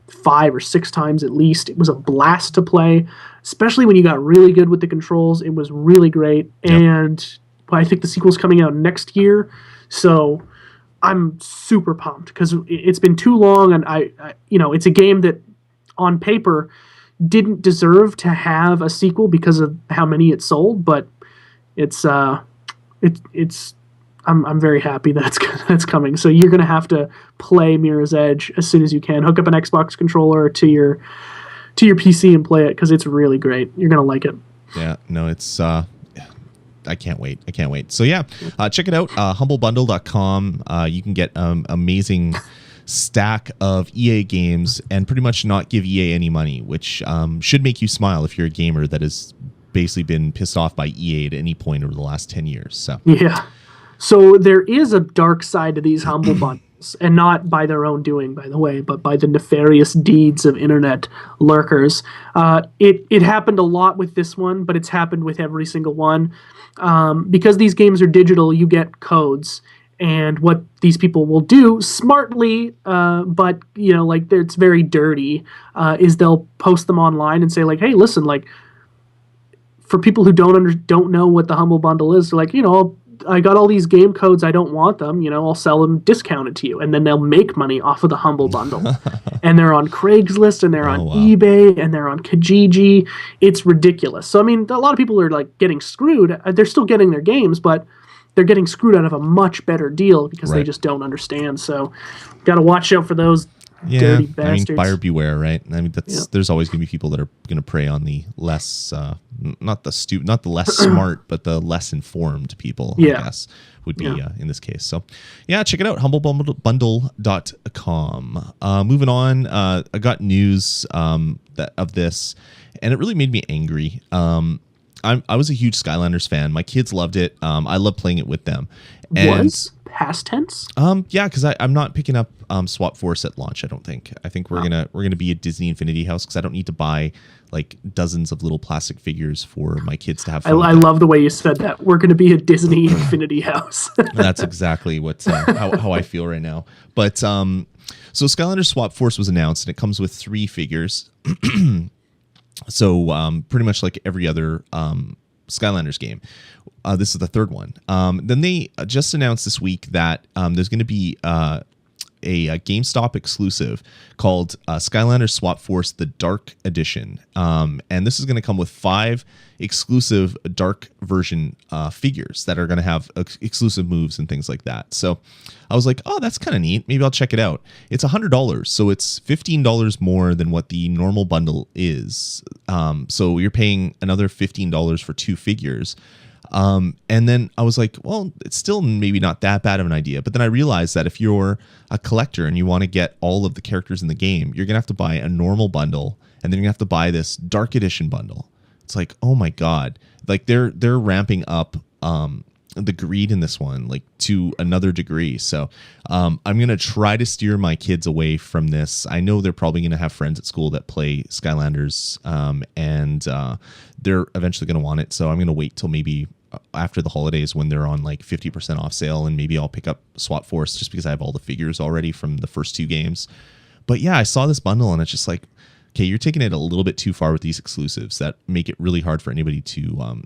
5 or 6 times at least. It was a blast to play, especially when you got really good with the controls. It was really great. Yep. And I think the sequel's coming out next year. So I'm super pumped because it's been too long, and I it's a game that on paper didn't deserve to have a sequel because of how many it sold, but I'm very happy that that's coming. So you're going to have to play Mirror's Edge as soon as you can. Hook up an Xbox controller to your PC and play it because it's really great. You're going to like it. Yeah, no, it's I can't wait. So yeah, check it out, humblebundle.com. You can get amazing stack of EA games and pretty much not give EA any money, which should make you smile if you're a gamer that has basically been pissed off by EA at any point over the last 10 years. So yeah. So there is a dark side to these humble bundles, and not by their own doing, by the way, but by the nefarious deeds of internet lurkers. It happened a lot with this one, but it's happened with every single one. Because these games are digital, you get codes. And what these people will do smartly, but like it's very dirty, is they'll post them online and say like, hey, listen, like for people who don't know what the Humble Bundle is, they're like, I got all these game codes, I don't want them, I'll sell them discounted to you, and then they'll make money off of the Humble Bundle. And they're on Craigslist, and they're on eBay, and they're on Kijiji. It's ridiculous. So I mean, a lot of people are like getting screwed. They're still getting their games, but they're getting screwed out of a much better deal because they just don't understand. So got to watch out for those dirty bastards. I mean, buyer beware, right? I mean, there's always going to be people that are going to prey on the less, not the less smart, but the less informed people, I guess, would be in this case. So, check it out, humblebundle.com. Moving on, I got news of this, and it really made me angry. I was a huge Skylanders fan. My kids loved it. I love playing it with them. And, was past tense? Because I'm not picking up Swap Force at launch. I don't think. I think we're gonna be a Disney Infinity House because I don't need to buy like dozens of little plastic figures for my kids to have fun. I love the way you said that. We're gonna be a Disney Infinity House. That's exactly what how I feel right now. But so Skylanders Swap Force was announced, and it comes with 3 figures. So pretty much like every other Skylanders game. This is the 3rd one. Then they just announced this week that there's going to be a GameStop exclusive called Skylanders Swap Force The Dark Edition. And this is going to come with 5 exclusive dark version figures that are going to have exclusive moves and things like that. So I was like, oh, that's kind of neat. Maybe I'll check it out. It's $100, so it's $15 more than what the normal bundle is. So you're paying another $15 for 2 figures. And then I was like, well, it's still maybe not that bad of an idea. But then I realized that if you're a collector and you want to get all of the characters in the game, you're going to have to buy a normal bundle, and then you're going to have to buy this dark edition bundle. It's like, oh my God, like they're ramping up, the greed in this one, like to another degree. So, I'm going to try to steer my kids away from this. I know they're probably going to have friends at school that play Skylanders, and they're eventually going to want it. So I'm going to wait till maybe after the holidays when they're on like 50% off sale, and maybe I'll pick up Swap Force just because I have all the figures already from the first 2 games. But yeah, I saw this bundle and it's just like, okay, you're taking it a little bit too far with these exclusives that make it really hard for anybody to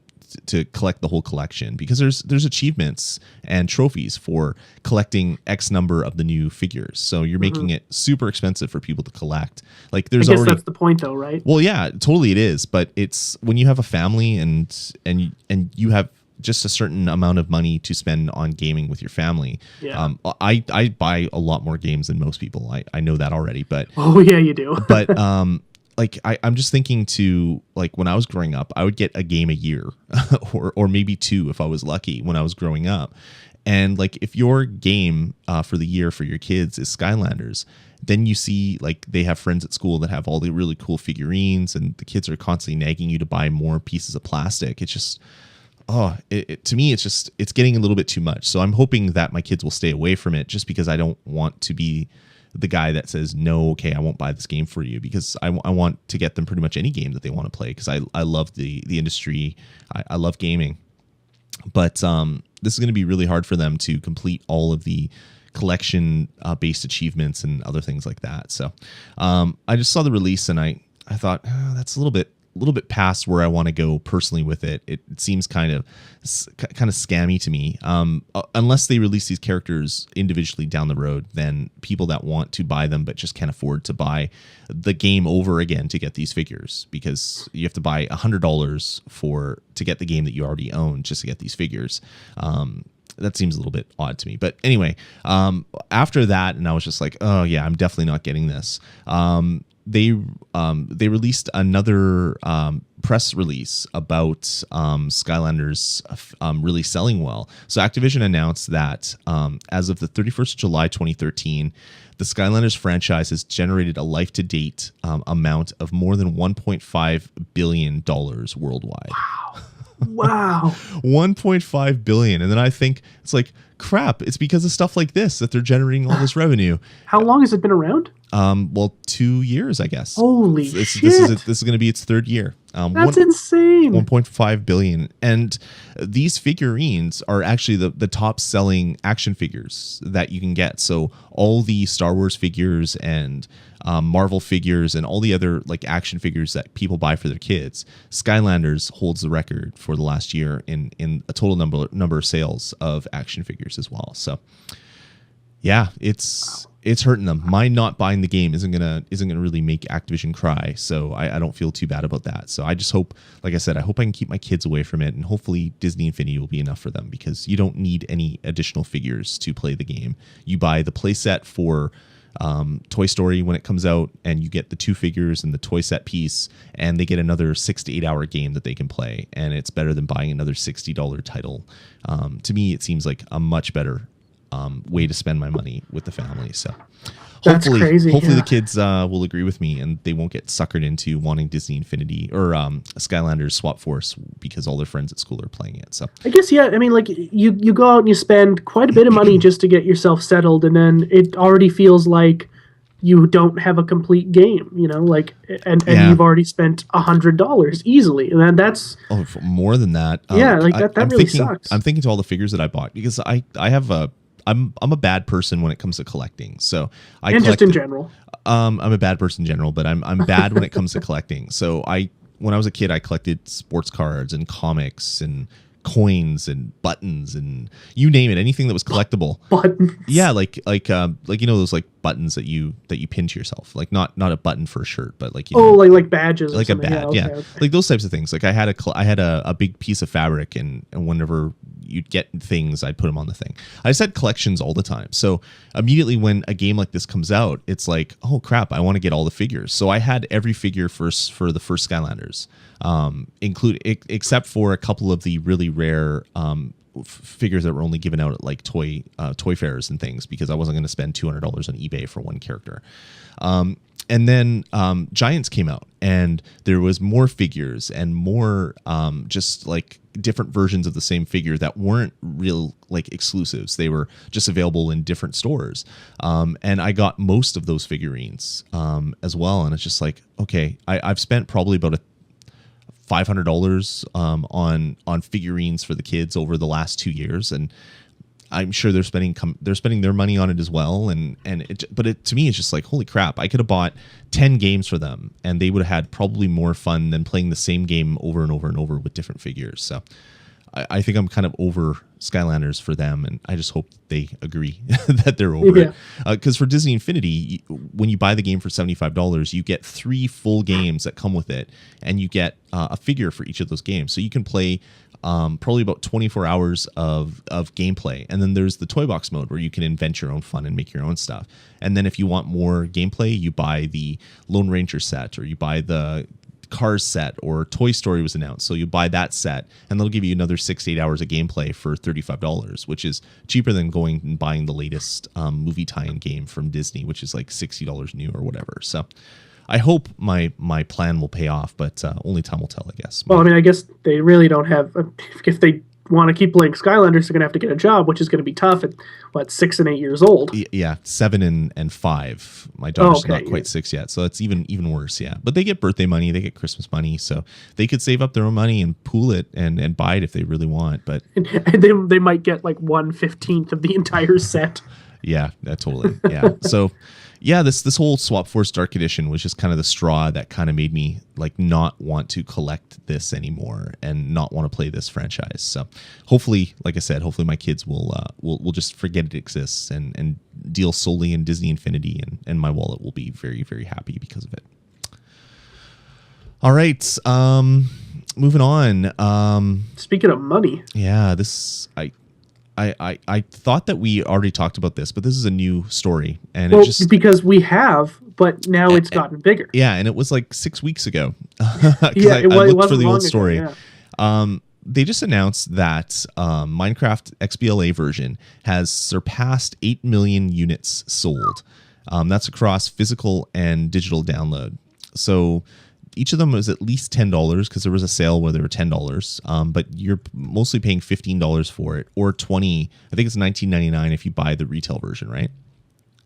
collect the whole collection, because there's achievements and trophies for collecting X number of the new figures. So you're making it super expensive for people to collect. Like there's I guess that's the point though, right? Well, yeah, totally it is. But it's when you have a family and you have just a certain amount of money to spend on gaming with your family. Yeah. I buy a lot more games than most people. I know that already, but oh yeah, you do. But like I'm just thinking to, like, when I was growing up, I would get a game a year or maybe 2 if I was lucky when I was growing up. And like if your game for the year for your kids is Skylanders, then you see like they have friends at school that have all the really cool figurines, and the kids are constantly nagging you to buy more pieces of plastic. It's just, to me, it's getting a little bit too much. So I'm hoping that my kids will stay away from it, just because I don't want to be the guy that says, no, okay, I won't buy this game for you, because I want to get them pretty much any game that they want to play, because I love the industry. I love gaming. But this is going to be really hard for them to complete all of the collection based achievements and other things like that. So I just saw the release and I thought, that's a little bit past where I want to go personally with it. It seems kind of scammy to me. Unless they release these characters individually down the road, then people that want to buy them but just can't afford to buy the game over again to get these figures, because you have to buy $100 to get the game that you already own just to get these figures. That seems a little bit odd to me. But anyway, after that, and I was just like, oh yeah, I'm definitely not getting this. They released another press release about Skylanders really selling well. So Activision announced that as of the 31st of July 2013, the Skylanders franchise has generated a life-to-date amount of more than $1.5 billion worldwide. Wow. 1.5 billion. And then I think it's like, crap, it's because of stuff like this that they're generating all this revenue. How long has it been around? Well, 2 years, I guess. Holy This shit. is going to be its third year. That's insane. 1.5 billion. And these figurines are actually the top selling action figures that you can get. So all the Star Wars figures and Marvel figures and all the other like action figures that people buy for their kids, Skylanders holds the record for the last year in a total number of sales of action figures as well. So yeah, it's hurting them. My not buying the game isn't gonna really make Activision cry. So I don't feel too bad about that. So I just hope, like I said, I hope I can keep my kids away from it, and hopefully Disney Infinity will be enough for them, because you don't need any additional figures to play the game. You buy the playset for Toy Story when it comes out, and you get the 2 figures and the toy set piece, and they get another 6 to 8 hour game that they can play, and it's better than buying another $60 title. To me, it seems like a much better way to spend my money with the family. So That's crazy. Hopefully the kids will agree with me, and they won't get suckered into wanting Disney Infinity or Skylanders Swap Force because all their friends at school are playing it. So I guess, yeah, I mean, like, you go out and you spend quite a bit of money just to get yourself settled, and then it already feels like you don't have a complete game, you know, like, and Yeah. you've already spent $100 easily, and then that's more than that. Yeah, like that I'm really thinking, sucks. I'm thinking to all the figures that I bought, because I'm a bad person when it comes to collecting. So and just in general. I'm a bad person in general, but I'm bad when it comes to collecting. So when I was a kid, I collected sports cards and comics and coins and buttons and you name it, anything that was collectible. Buttons. Yeah, like you know those like buttons that you pin to yourself, like not a button for a shirt, but like, you know, like badges, or like a something. badge, yeah, Okay. like those types of things. Like I had a big piece of fabric, and whenever you'd get things, I'd put them on the thing. I just had collections all the time. So immediately when a game like this comes out, it's like, oh crap, I want to get all the figures. So I had every figure for the first Skylanders, except for a couple of the really rare figures that were only given out at like toy fairs and things, because I wasn't going to spend $200 on eBay for one character. And then Giants came out, and there was more figures and more just like different versions of the same figure that weren't real like exclusives. They were just available in different stores. And I got most of those figurines as well. And it's just like, okay, I've spent probably about $500 on figurines for the kids over the last 2 years, and I'm sure they're spending their money on it as well. But to me, it's just like, holy crap, I could have bought 10 games for them, and they would have had probably more fun than playing the same game over and over and over with different figures. So I think I'm kind of over Skylanders for them, and I just hope they agree that they're over it. Because for Disney Infinity, when you buy the game for $75, you get 3 full games that come with it, and you get a figure for each of those games. So you can play probably about 24 hours of gameplay. And then there's the toy box mode where you can invent your own fun and make your own stuff. And then if you want more gameplay, you buy the Lone Ranger set, or you buy the Cars set, or Toy Story was announced, so you buy that set, and they'll give you another 6 to 8 hours of gameplay for $35, which is cheaper than going and buying the latest movie tie-in game from Disney, which is like $60 new or whatever. So I hope my plan will pay off, but only time will tell, I guess. Well, I mean, I guess they really don't have. If they want to keep playing Skylanders, they're going to have to get a job, which is going to be tough at 6 and 8 years old. Yeah, 7 and 5. My daughter's not quite 6 yet, so it's even worse. Yeah, but they get birthday money, they get Christmas money, so they could save up their own money and pool it and buy it if they really want. But and they might get like 1/15 of the entire set. Yeah, totally. Yeah. So yeah, this whole Swap Force Dark Edition was just kind of the straw that kind of made me like not want to collect this anymore and not want to play this franchise. So hopefully, like I said, hopefully my kids will just forget it exists and deal solely in Disney Infinity, and my wallet will be very, very happy because of it. All right. Moving on. Speaking of money. Yeah, I thought that we already talked about this, but this is a new story, and it's just because we have, but now it's gotten bigger. Yeah, and it was like 6 weeks ago. Yeah, I looked for the old ago, story. yeah. They just announced that Minecraft XBLA version has surpassed 8 million units sold. That's across physical and digital download. So each of them was at least $10 because there was a sale where they were $10. But you're mostly paying $15 for it, or 20. I think it's $19.99 if you buy the retail version, right?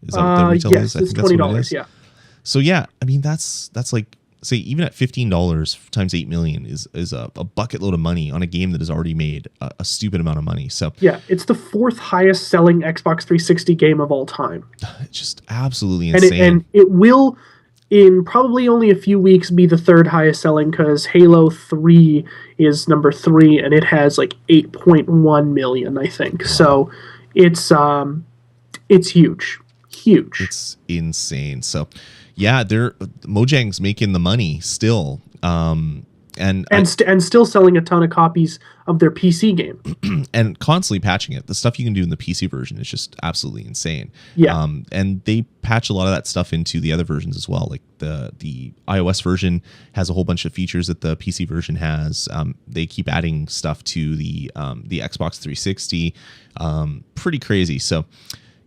Is that what the retail yes, is? I it's think that's what it $20. is. Yeah. So yeah, I mean that's like, say, even at $15 times 8 million is a bucket load of money on a game that has already made a stupid amount of money. So yeah, it's the 4th highest selling Xbox 360 game of all time. it's just absolutely insane. And it will, in probably only a few weeks, be the 3rd highest selling, because Halo 3 is number 3 and it has like 8.1 million, I think. Wow. So it's huge. It's insane. So yeah, Mojang's making the money still. And still selling a ton of copies of their PC game. And constantly patching it. The stuff you can do in the PC version is just absolutely insane. Yeah. And they patch a lot of that stuff into the other versions as well. Like the iOS version has a whole bunch of features that the PC version has. They keep adding stuff to the Xbox 360. Pretty crazy. So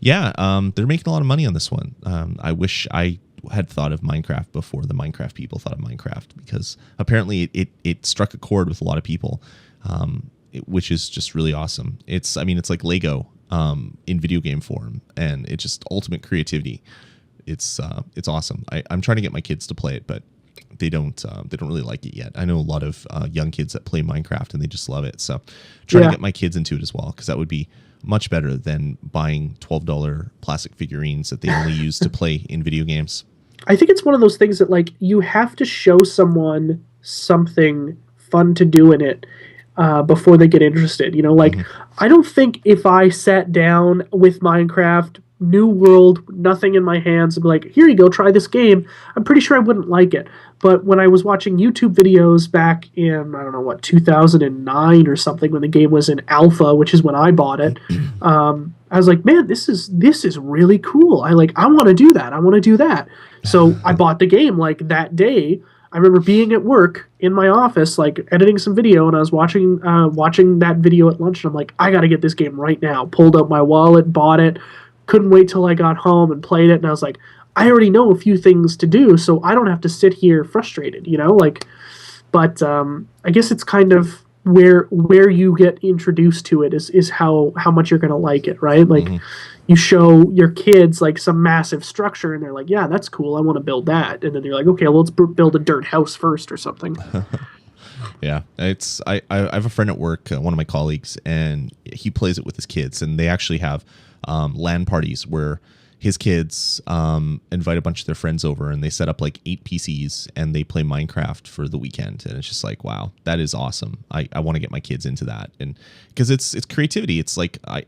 yeah, they're making a lot of money on this one. I wish I had thought of Minecraft before the Minecraft people thought of Minecraft, because apparently it struck a chord with a lot of people, which is just really awesome. It's like Lego in video game form, and it's just ultimate creativity. It's awesome. I'm trying to get my kids to play it, but they don't really like it yet. I know a lot of young kids that play Minecraft and they just love it. So trying to get my kids into it as well, because that would be much better than buying $12 plastic figurines that they only use to play in video games. I think it's one of those things that, like, you have to show someone something fun to do in it before they get interested. You know, like, I don't think if I sat down with Minecraft, new world, nothing in my hands, and be like, here you go, try this game, I'm pretty sure I wouldn't like it. But when I was watching YouTube videos back in, 2009 or something, when the game was in alpha, which is when I bought it, I was like, man, this is really cool. I want to do that. I want to do that. So I bought the game like that day. I remember being at work in my office, like editing some video, and I was watching that video at lunch, and I'm like, I got to get this game right now. Pulled out my wallet, bought it, couldn't wait till I got home and played it, and I was like, I already know a few things to do, so I don't have to sit here frustrated, you know? Like, but I guess it's kind of where you get introduced to it is how much you're going to like it, right? Like, you show your kids like some massive structure, and they're like, yeah, that's cool, I want to build that. And then you're like, okay, well, let's build a dirt house first or something. Yeah, I have a friend at work, one of my colleagues, and he plays it with his kids, and they actually have LAN parties where his kids invite a bunch of their friends over, and they set up like 8 PCs and they play Minecraft for the weekend. And it's just like, wow, that is awesome. I want to get my kids into that, and because it's creativity. It's like I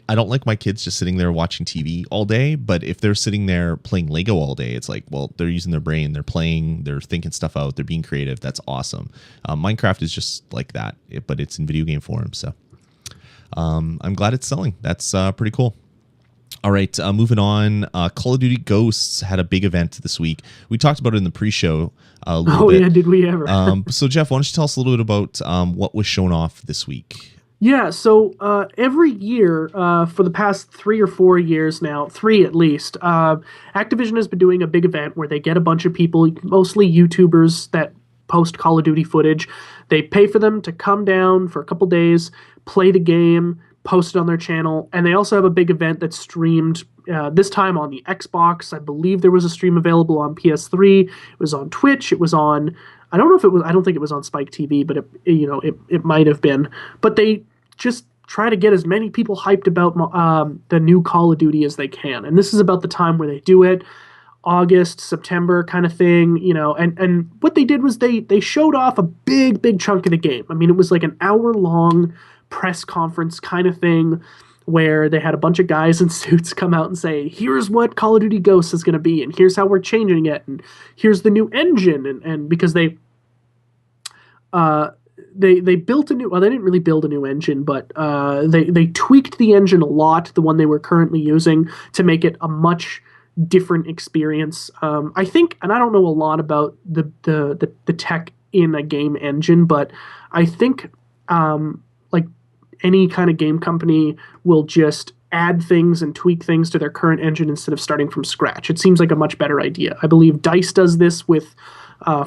don't like my kids just sitting there watching TV all day, but if they're sitting there playing Lego all day, it's like, well, they're using their brain, they're playing, they're thinking stuff out, they're being creative. That's awesome. Minecraft is just like that, but it's in video game form. So I'm glad it's selling. That's pretty cool. All right, moving on. Call of Duty Ghosts had a big event this week. We talked about it in the pre-show a little bit. Oh, yeah, did we ever? So, Jeff, why don't you tell us a little bit about what was shown off this week? Yeah, so every year for the past 3 or 4 years now, 3 at least, Activision has been doing a big event where they get a bunch of people, mostly YouTubers, that post Call of Duty footage. They pay for them to come down for a couple days, play the game, post it on their channel, and they also have a big event that's streamed this time on the Xbox. I believe there was a stream available on PS3. It was on Twitch. It was on, I don't think it was on Spike TV, but it might have been. But they just try to get as many people hyped about the new Call of Duty as they can. And this is about the time where they do it. August, September kind of thing, and what they did was they showed off a big chunk of the game. I mean, it was like an hour-long press conference kind of thing where they had a bunch of guys in suits come out and say, here's what Call of Duty Ghosts is going to be, and here's how we're changing it, and here's the new engine, and because they built a new, well, they didn't really build a new engine, but they tweaked the engine a lot, the one they were currently using, to make it a much different experience. I think, and I don't know a lot about the tech in a game engine, but I think like any kind of game company will just add things and tweak things to their current engine instead of starting from scratch. It seems like a much better idea. I believe DICE does this with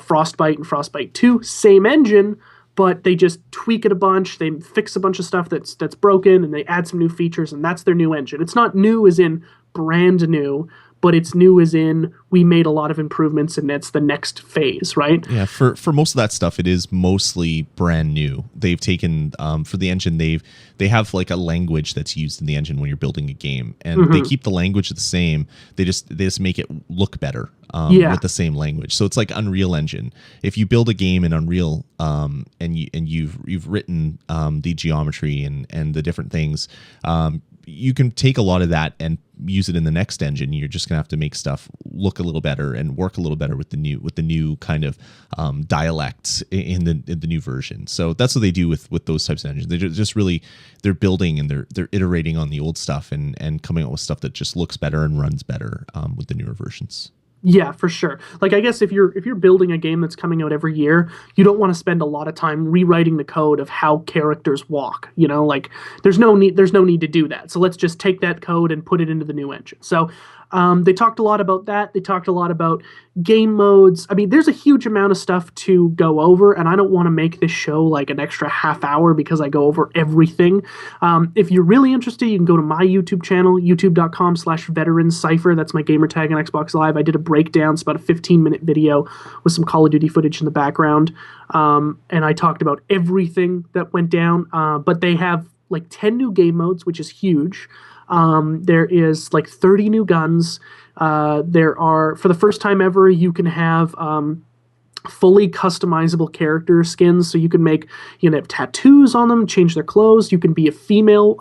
Frostbite and Frostbite 2, same engine, but they just tweak it a bunch. They fix a bunch of stuff that's broken, and they add some new features, and that's their new engine. It's not new as in brand new, but it's new as in we made a lot of improvements, and that's the next phase, right? Yeah, for most of that stuff, it is mostly brand new. They've taken for the engine, they have like a language that's used in the engine when you're building a game, and they keep the language the same. They just make it look better with the same language. So it's like Unreal Engine. If you build a game in Unreal, and you've written the geometry and the different things, you can take a lot of that and use it in the next engine. You're just gonna have to make stuff look a little better and work a little better with the new kind of dialect in the new version. So that's what they do with those types of engines. They just really, they're building and they're iterating on the old stuff and coming up with stuff that just looks better and runs better with the newer versions. Yeah, for sure. Like, I guess if you're building a game that's coming out every year, you don't want to spend a lot of time rewriting the code of how characters walk. You know, like there's no need to do that. So let's just take that code and put it into the new engine. So they talked a lot about that. They talked a lot about game modes. I mean, there's a huge amount of stuff to go over, and I don't want to make this show like an extra half hour because I go over everything. If you're really interested, you can go to my YouTube channel, youtube.com/VeteranCypher. That's my gamer tag on Xbox Live. I did a breakdown. It's about a 15-minute video with some Call of Duty footage in the background. And I talked about everything that went down. But they have like 10 new game modes, which is huge. There is like 30 new guns. There are, for the first time ever, you can have fully customizable character skins. So you can have tattoos on them, change their clothes. You can be a female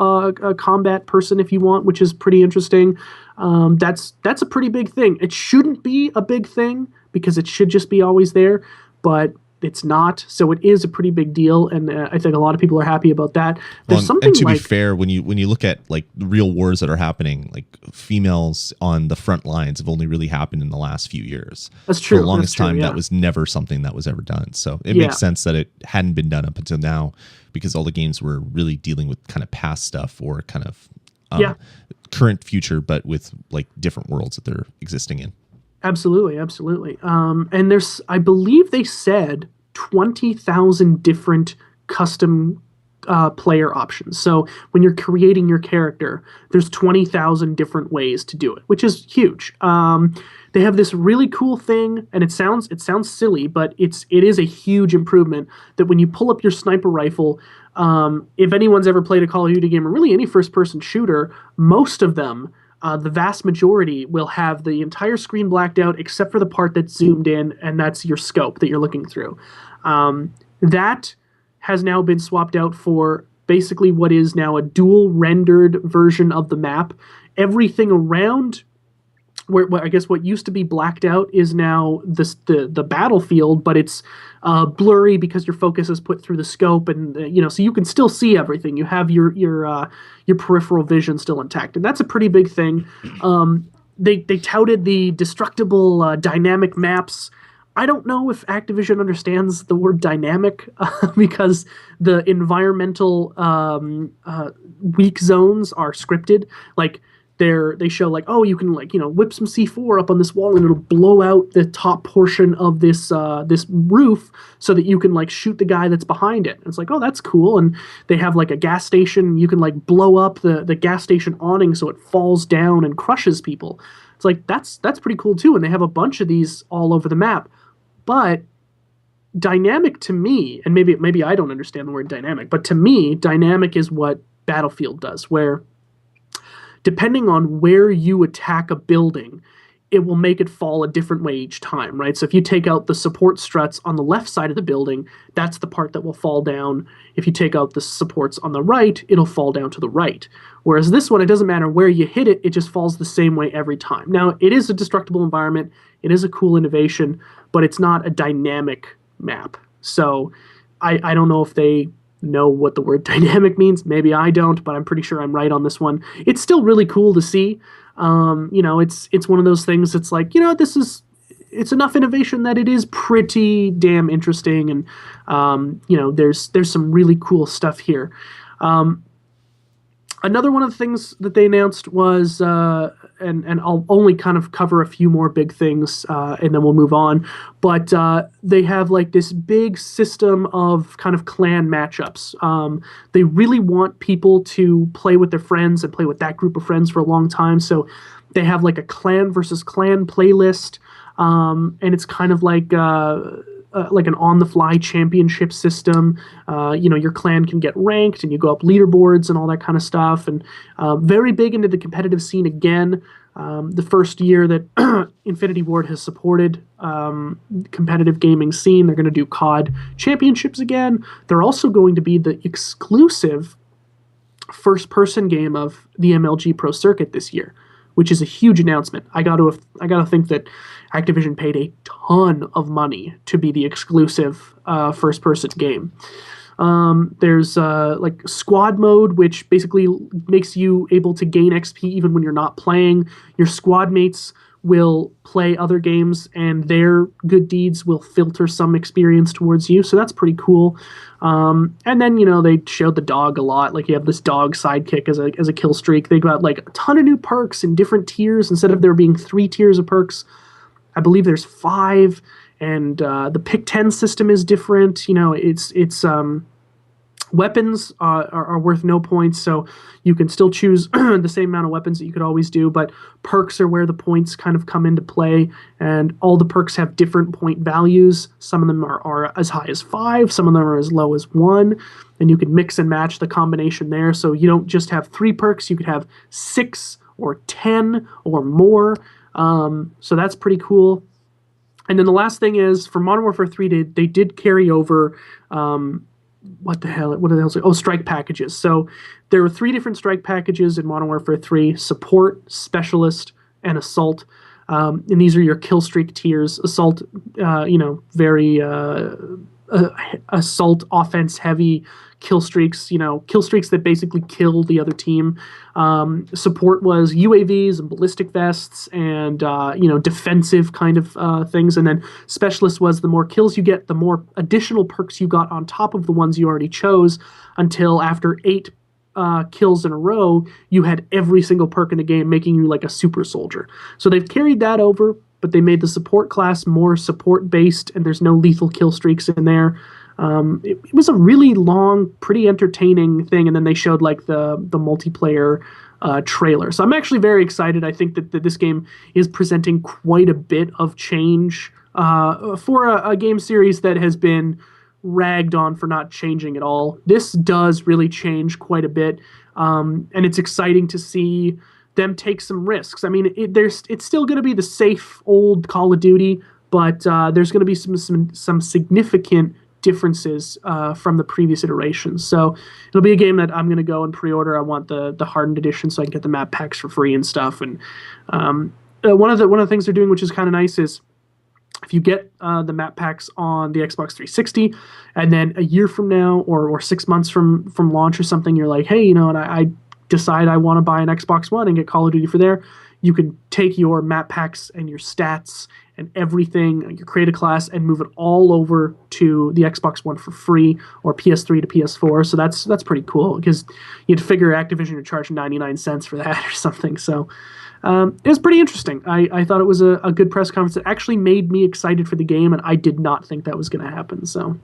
combat person if you want, which is pretty interesting. That's a pretty big thing. It shouldn't be a big thing because it should just be always there, but it's not. So it is a pretty big deal, and I think a lot of people are happy about that. There's something, and to be fair, when you look at like the real wars that are happening, like females on the front lines have only really happened in the last few years. That's true. For the longest time, that was never something that was ever done. So it makes sense that it hadn't been done up until now, because all the games were really dealing with kind of past stuff or kind of current future, but with like different worlds that they're existing in. Absolutely. And there's, I believe they said 20,000 different custom player options. So when you're creating your character, there's 20,000 different ways to do it, which is huge. They have this really cool thing, and it sounds silly, but it is a huge improvement that when you pull up your sniper rifle, if anyone's ever played a Call of Duty game or really any first-person shooter, most of them, the vast majority will have the entire screen blacked out except for the part that's zoomed in, and that's your scope that you're looking through. That has now been swapped out for basically what is now a dual rendered version of the map. Everything around where I guess what used to be blacked out is now the battlefield, but it's blurry because your focus is put through the scope, and so you can still see everything. You have your peripheral vision still intact, and that's a pretty big thing. They touted the destructible dynamic maps. I don't know if Activision understands the word dynamic because the environmental weak zones are scripted. Like they show like, oh, you can whip some C4 up on this wall and it'll blow out the top portion of this roof so that you can like shoot the guy that's behind it. And it's like, oh, that's cool. And they have like a gas station. You can like blow up the gas station awning so it falls down and crushes people. It's like that's pretty cool too. And they have a bunch of these all over the map. But dynamic to me, and maybe I don't understand the word dynamic, but to me, dynamic is what Battlefield does, where depending on where you attack a building, it will make it fall a different way each time, right? So if you take out the support struts on the left side of the building, that's the part that will fall down. If you take out the supports on the right, it'll fall down to the right. Whereas this one, it doesn't matter where you hit it, it just falls the same way every time. Now, it is a destructible environment, it is a cool innovation, but it's not a dynamic map. So I don't know if they know what the word dynamic means. Maybe I don't, but I'm pretty sure I'm right on this one. It's still really cool to see. It's one of those things that's like, it's enough innovation that it is pretty damn interesting, and there's some really cool stuff here. Another one of the things that they announced was, and I'll only kind of cover a few more big things, and then we'll move on. But they have like this big system of kind of clan matchups. They really want people to play with their friends and play with that group of friends for a long time. So they have like a clan versus clan playlist, and it's kind of like an on-the-fly championship system. Your clan can get ranked, and you go up leaderboards and all that kind of stuff. And very big into the competitive scene again. The first year that Infinity Ward has supported competitive gaming scene, they're going to do COD championships again. They're also going to be the exclusive first-person game of the MLG Pro Circuit this year, which is a huge announcement. I got to think that Activision paid a ton of money to be the exclusive first-person game. There's like squad mode, which basically makes you able to gain XP even when you're not playing. Your squad mates will play other games, and their good deeds will filter some experience towards you. So that's pretty cool. And then they showed the dog a lot. Like you have this dog sidekick as a kill streak. They got like a ton of new perks in different tiers. Instead of there being 3 tiers of perks, I believe there's 5. And the pick 10 system is different. It's weapons are worth no points, so you can still choose the same amount of weapons that you could always do, but perks are where the points kind of come into play, and all the perks have different point values. Some of them are as high as 5, some of them are as low as 1, and you can mix and match the combination there, so you don't just have 3 perks, you could have 6 or 10 or more, so that's pretty cool. And then the last thing is, for Modern Warfare 3, they did carry over what the hell is it? Oh, strike packages. So there were 3 different strike packages in Modern Warfare 3: support, specialist, and assault. And these are your kill streak tiers. Assault, very assault offense heavy kill streaks, kill streaks that basically kill the other team. Support was UAVs and ballistic vests and, defensive kind of things. And then specialist was the more kills you get, the more additional perks you got on top of the ones you already chose, until after 8 kills in a row, you had every single perk in the game, making you like a super soldier. So they've carried that over, but they made the support class more support based, and there's no lethal kill streaks in there. It was a really long, pretty entertaining thing, and then they showed like the multiplayer trailer. So I'm actually very excited. I think that this game is presenting quite a bit of change for a game series that has been ragged on for not changing at all. This does really change quite a bit, and it's exciting to see them take some risks. I mean, it's still going to be the safe old Call of Duty, but there's going to be some significant differences from the previous iterations. So it'll be a game that I'm going to go and pre-order. I want the hardened edition so I can get the map packs for free and stuff. And one of the things they're doing, which is kind of nice, is if you get the map packs on the Xbox 360, and then a year from now or 6 months from launch or something, you're like, hey, and I decide I want to buy an Xbox One and get Call of Duty for there, you can take your map packs and your stats and everything, your create a class, and move it all over to the Xbox One for free, or PS3 to PS4. So that's pretty cool, because you'd figure Activision would charge 99 cents for that or something. So it was pretty interesting. I thought it was a good press conference. It actually made me excited for the game, and I did not think that was going to happen. So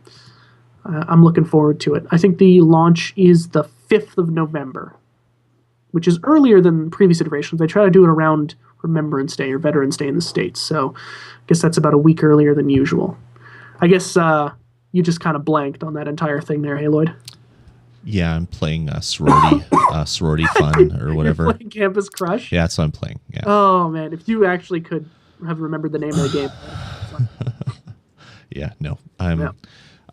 I'm looking forward to it. I think the launch is the 5th of November, which is earlier than previous iterations. They try to do it around Remembrance Day or Veterans Day in the States, so I guess that's about a week earlier than usual. I guess you just kind of blanked on that entire thing there, hey, Lloyd? Yeah, I'm playing sorority fun or whatever. You're playing Campus Crush? Yeah, that's what I'm playing. Yeah. Oh, man, if you actually could have remembered the name of the game. Yeah, no.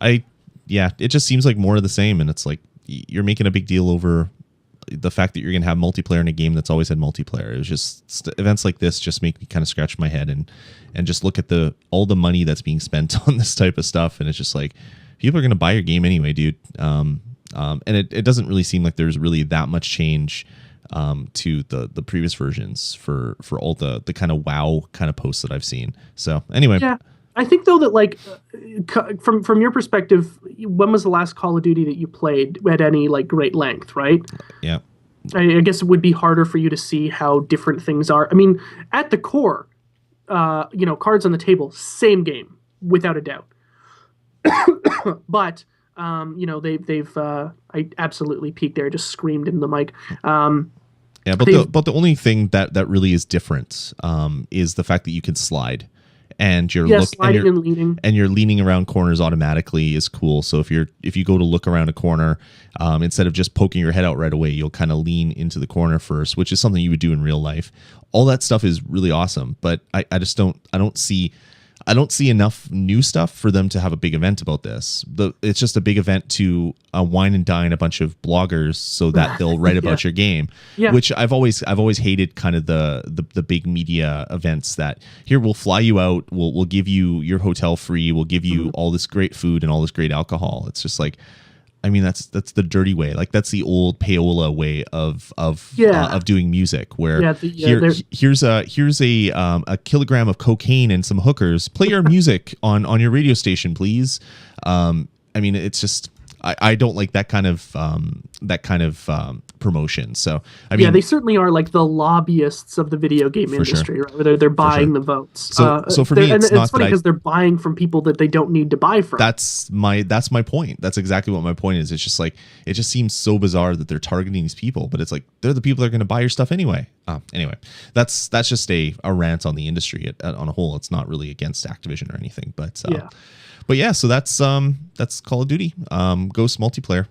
It just seems like more of the same, and it's like you're making a big deal over the fact that you're going to have multiplayer in a game that's always had multiplayer. It was just events like this just make me kind of scratch my head and just look at all the money that's being spent on this type of stuff. And it's just like, people are going to buy your game anyway, dude. And it doesn't really seem like there's really that much change to the previous versions for all the kind of WoW kind of posts that I've seen. So anyway. Yeah. I think, though, that, like, from your perspective, when was the last Call of Duty that you played at any, like, great length, right? Yeah. I guess it would be harder for you to see how different things are. I mean, at the core, cards on the table, same game without a doubt. But they've I absolutely peaked there. I just screamed into the mic. Yeah, but the only thing that really is different is the fact that you can slide, and sliding and leaning, and you're leaning around corners automatically is cool. So if you go to look around a corner, instead of just poking your head out right away, you'll kind of lean into the corner first, which is something you would do in real life. All that stuff is really awesome, but I don't see enough new stuff for them to have a big event about this. It's just a big event to wine and dine a bunch of bloggers so that they'll write about your game, which I've always hated kind of the big media events that here we'll fly you out, we'll give you your hotel free, we'll give you all this great food and all this great alcohol. It's just like, I mean, that's the dirty way. Like that's the old payola way of doing music. Where here's a kilogram of cocaine and some hookers. Play your music on your radio station, please. I mean, it's just I don't like that kind of promotion. So I mean, they certainly are like the lobbyists of the video game industry, right? Where they're buying the votes. So for me, it's funny because they're buying from people that they don't need to buy from. That's my point. That's exactly what my point is. It's just like it just seems so bizarre that they're targeting these people, but it's like they're the people that are going to buy your stuff anyway. Anyway, that's just a rant on the industry on a whole. It's not really against Activision or anything, but But yeah, so that's Call of Duty Ghost multiplayer.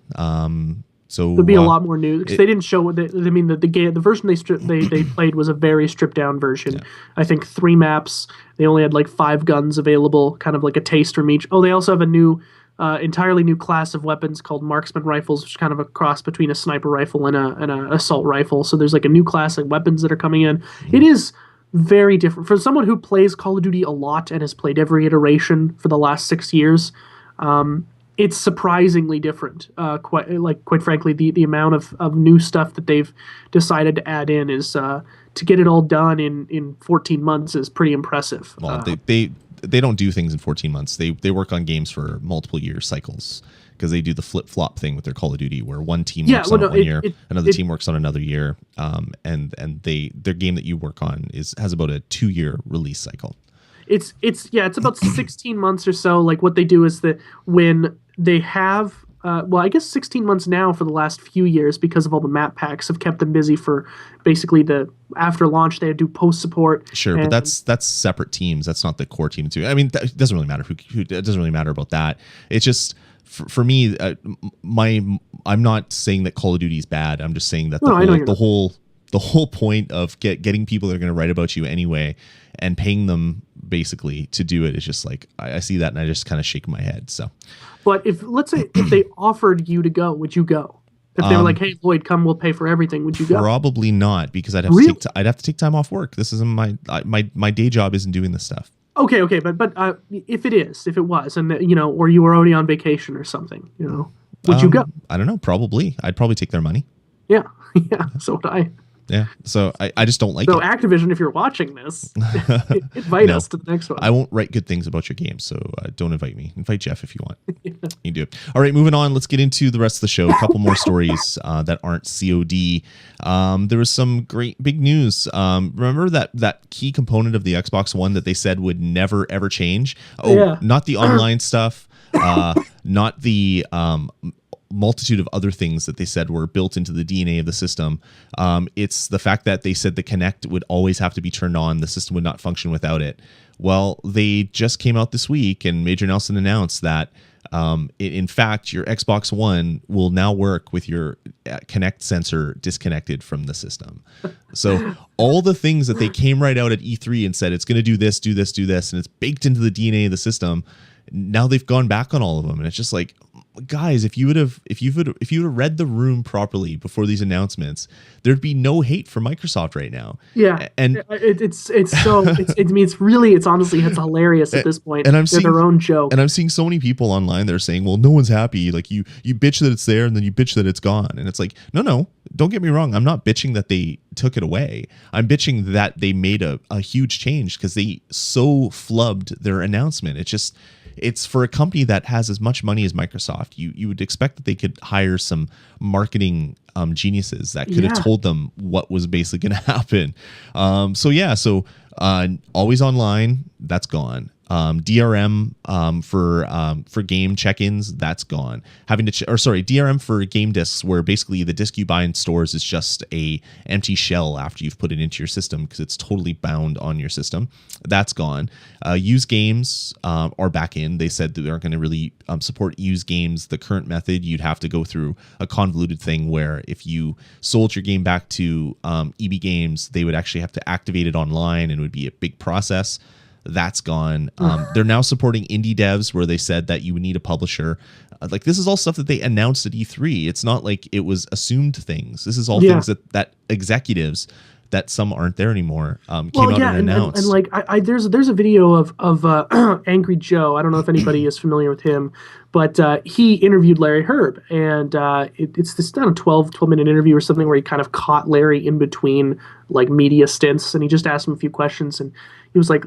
So there'll be a lot more news because they didn't show what the version they played was a very stripped down version. Yeah. I think 3 maps. They only had like 5 guns available, kind of like a taste from each. Oh, they also have a new, entirely new class of weapons called marksman rifles, which is kind of a cross between a sniper rifle and an assault rifle. So there's like a new class of weapons that are coming in. It is very different for someone who plays Call of Duty a lot and has played every iteration for the last 6 years. It's surprisingly different. Quite frankly, the amount of new stuff that they've decided to add in is to get it all done in 14 months is pretty impressive. Well, they don't do things in 14 months. They work on games for multiple year cycles because they do the flip flop thing with their Call of Duty, where one team works on it 1 year, another team works on another year, and their game that you work on has about a 2-year release cycle. It's about 16 months or so. Like what they do is that when they have, I guess 16 months now for the last few years because of all the map packs have kept them busy for basically after launch they do post support. Sure, but that's separate teams. That's not the core team too. I mean, it doesn't really matter it doesn't really matter about that. It's just for me, I'm not saying that Call of Duty is bad. I'm just saying that the whole point of getting people that are going to write about you anyway and paying them basically to do it is just like I see that and I just kind of shake my head. So, but let's say if they offered you to go, would you go? If they were like, "Hey, Lloyd, come, we'll pay for everything," would you go? Probably not, because I'd have to take time off work. This isn't my day job. Isn't doing this stuff. Okay, but if it was, and or you were already on vacation or something, would you go? I don't know. Probably, I'd probably take their money. Yeah. So would I. Yeah, so I just don't like it. So Activision, if you're watching this, invite us to the next one. I won't write good things about your game, so don't invite me. Invite Jeff if you want. You can do it. All right, moving on. Let's get into the rest of the show. A couple more stories that aren't COD. There was some great big news. Remember that key component of the Xbox One that they said would never, ever change? Not the online stuff, not the multitude of other things that they said were built into the DNA of the system. It's the fact that they said the Kinect would always have to be turned on. The system would not function without it. Well, they just came out this week and Major Nelson announced that in fact, your Xbox One will now work with your Kinect sensor disconnected from the system. So all the things that they came right out at E3 and said, it's going to do this, do this, do this, and it's baked into the DNA of the system. Now they've gone back on all of them. And it's just like, guys, if you would have read the room properly before these announcements, there'd be no hate for Microsoft right now. Yeah, and it's honestly hilarious at this point. And they're their own joke. And I'm seeing so many people online that are saying, well, no one's happy. Like you bitch that it's there and then you bitch that it's gone. And it's like, no, don't get me wrong. I'm not bitching that they took it away. I'm bitching that they made a huge change because they so flubbed their announcement. it's for a company that has as much money as Microsoft. You would expect that they could hire some marketing geniuses that could have told them what was basically going to happen. So always online, that's gone. DRM for game check-ins, that's gone. Having to DRM for game discs, where basically the disc you buy in stores is just a empty shell after you've put it into your system because it's totally bound on your system. That's gone. Used games are back in. They said that they aren't going to really support used games. The current method, you'd have to go through a convoluted thing where if you sold your game back to EB Games, they would actually have to activate it online, and it would be a big process. That's gone. They're now supporting indie devs, where they said that you would need a publisher. Like, this is all stuff that they announced at E3. It's not like it was assumed things. This is all things that executives, that some aren't there anymore, came out and announced. And like there's a video of Angry Joe. I don't know if anybody is familiar with him, but he interviewed Larry Herb, and it's this 12-minute interview or something where he kind of caught Larry in between like media stints, and he just asked him a few questions, and he was like,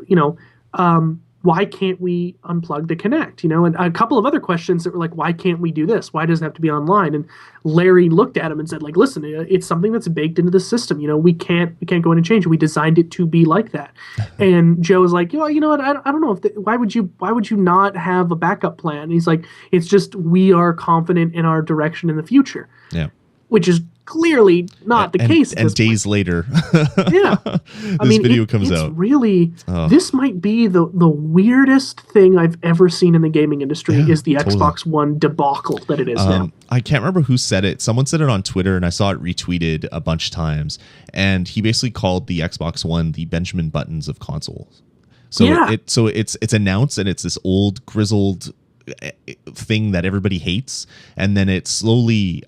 why can't we unplug the Kinect? And a couple of other questions that were like, why can't we do this? Why does it have to be online? And Larry looked at him and said, like, listen, it's something that's baked into the system. We can't go in and change it. We designed it to be like that. And Joe was like, you know what? I don't know why would you not have a backup plan? And he's like, it's just, we are confident in our direction in the future. Yeah. Which is clearly not the case. And days later, this video comes out. Really, this might be the weirdest thing I've ever seen in the gaming industry. Is the Xbox One debacle that it is now. I can't remember who said it. Someone said it on Twitter, and I saw it retweeted a bunch of times. And he basically called the Xbox One the Benjamin Buttons of consoles. So it's announced, and it's this old grizzled thing that everybody hates, and then it's slowly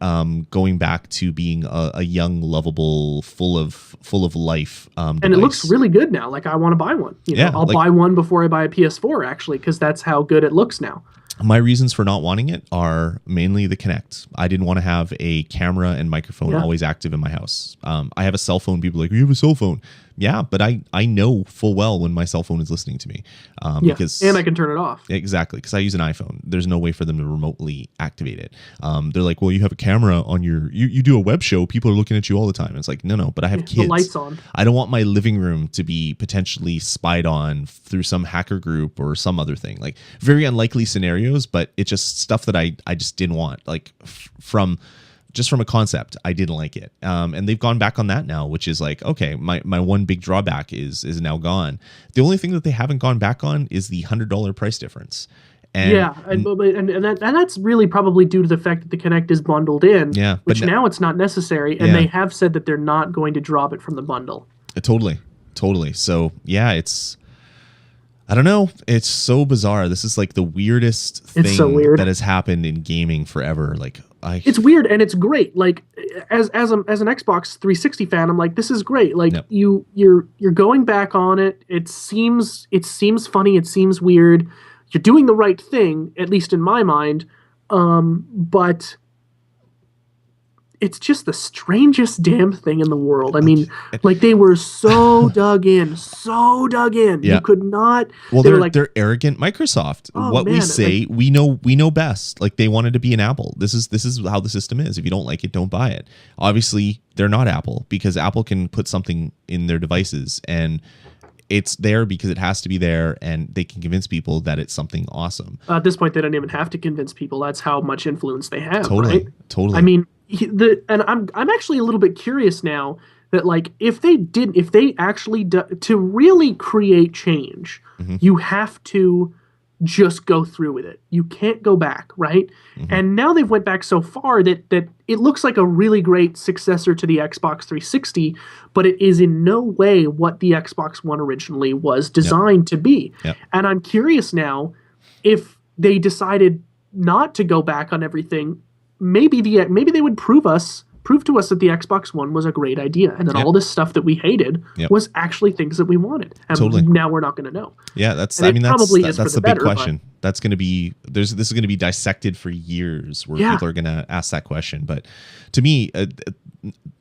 going back to being a young, lovable, full of life and it looks really good now. Like, I want to buy one. I'll buy one before I buy a PS4, actually, because that's how good it looks now. My reasons for not wanting it are mainly the Kinect. I didn't want to have a camera and microphone always active in my house. I have a cell phone. People are like, you have a cell phone. Yeah, but I know full well when my cell phone is listening to me. Because, and I can turn it off. Exactly, because I use an iPhone. There's no way for them to remotely activate it. They're like, well, you have a camera on you do a web show. People are looking at you all the time. It's like, no, but I have kids. The lights on. I don't want my living room to be potentially spied on through some hacker group or some other thing. Like, very unlikely scenarios, but it's just stuff that I just didn't want. Like, from a concept, I didn't like it. And they've gone back on that now, which is like, okay, my one big drawback is now gone. The only thing that they haven't gone back on is the $100 price difference. And that's really probably due to the fact that the Kinect is bundled in, which now it's not necessary, and they have said that they're not going to drop it from the bundle. Totally. So, I don't know. It's so bizarre. This is like the weirdest thing that has happened in gaming forever. Like, it's weird and it's great. Like, as an Xbox 360 fan, I'm like, this is great. Like, you're going back on it. It seems funny. It seems weird. You're doing the right thing, at least in my mind. But it's just the strangest damn thing in the world. I mean, like, they were so dug in. Yeah. You could not. Well, they're arrogant Microsoft. We say, we know best. Like, they wanted to be an Apple. This is how the system is. If you don't like it, don't buy it. Obviously, they're not Apple, because Apple can put something in their devices, and it's there because it has to be there, and they can convince people that it's something awesome. At this point, they don't even have to convince people. That's how much influence they have. Totally. I mean, I'm actually a little bit curious now that, like, if they actually to really create change, you have to just go through with it. You can't go back, right? And now they've went back so far that it looks like a really great successor to the Xbox 360, but it is in no way what the Xbox One originally was designed to be. And I'm curious now, if they decided not to go back on everything, maybe they would prove to us that the Xbox One was a great idea, and that all this stuff that we hated was actually things that we wanted. And now we're not going to know. Yeah, that's the big question. That's going to be this is going to be dissected for years, where people are going to ask that question. But to me,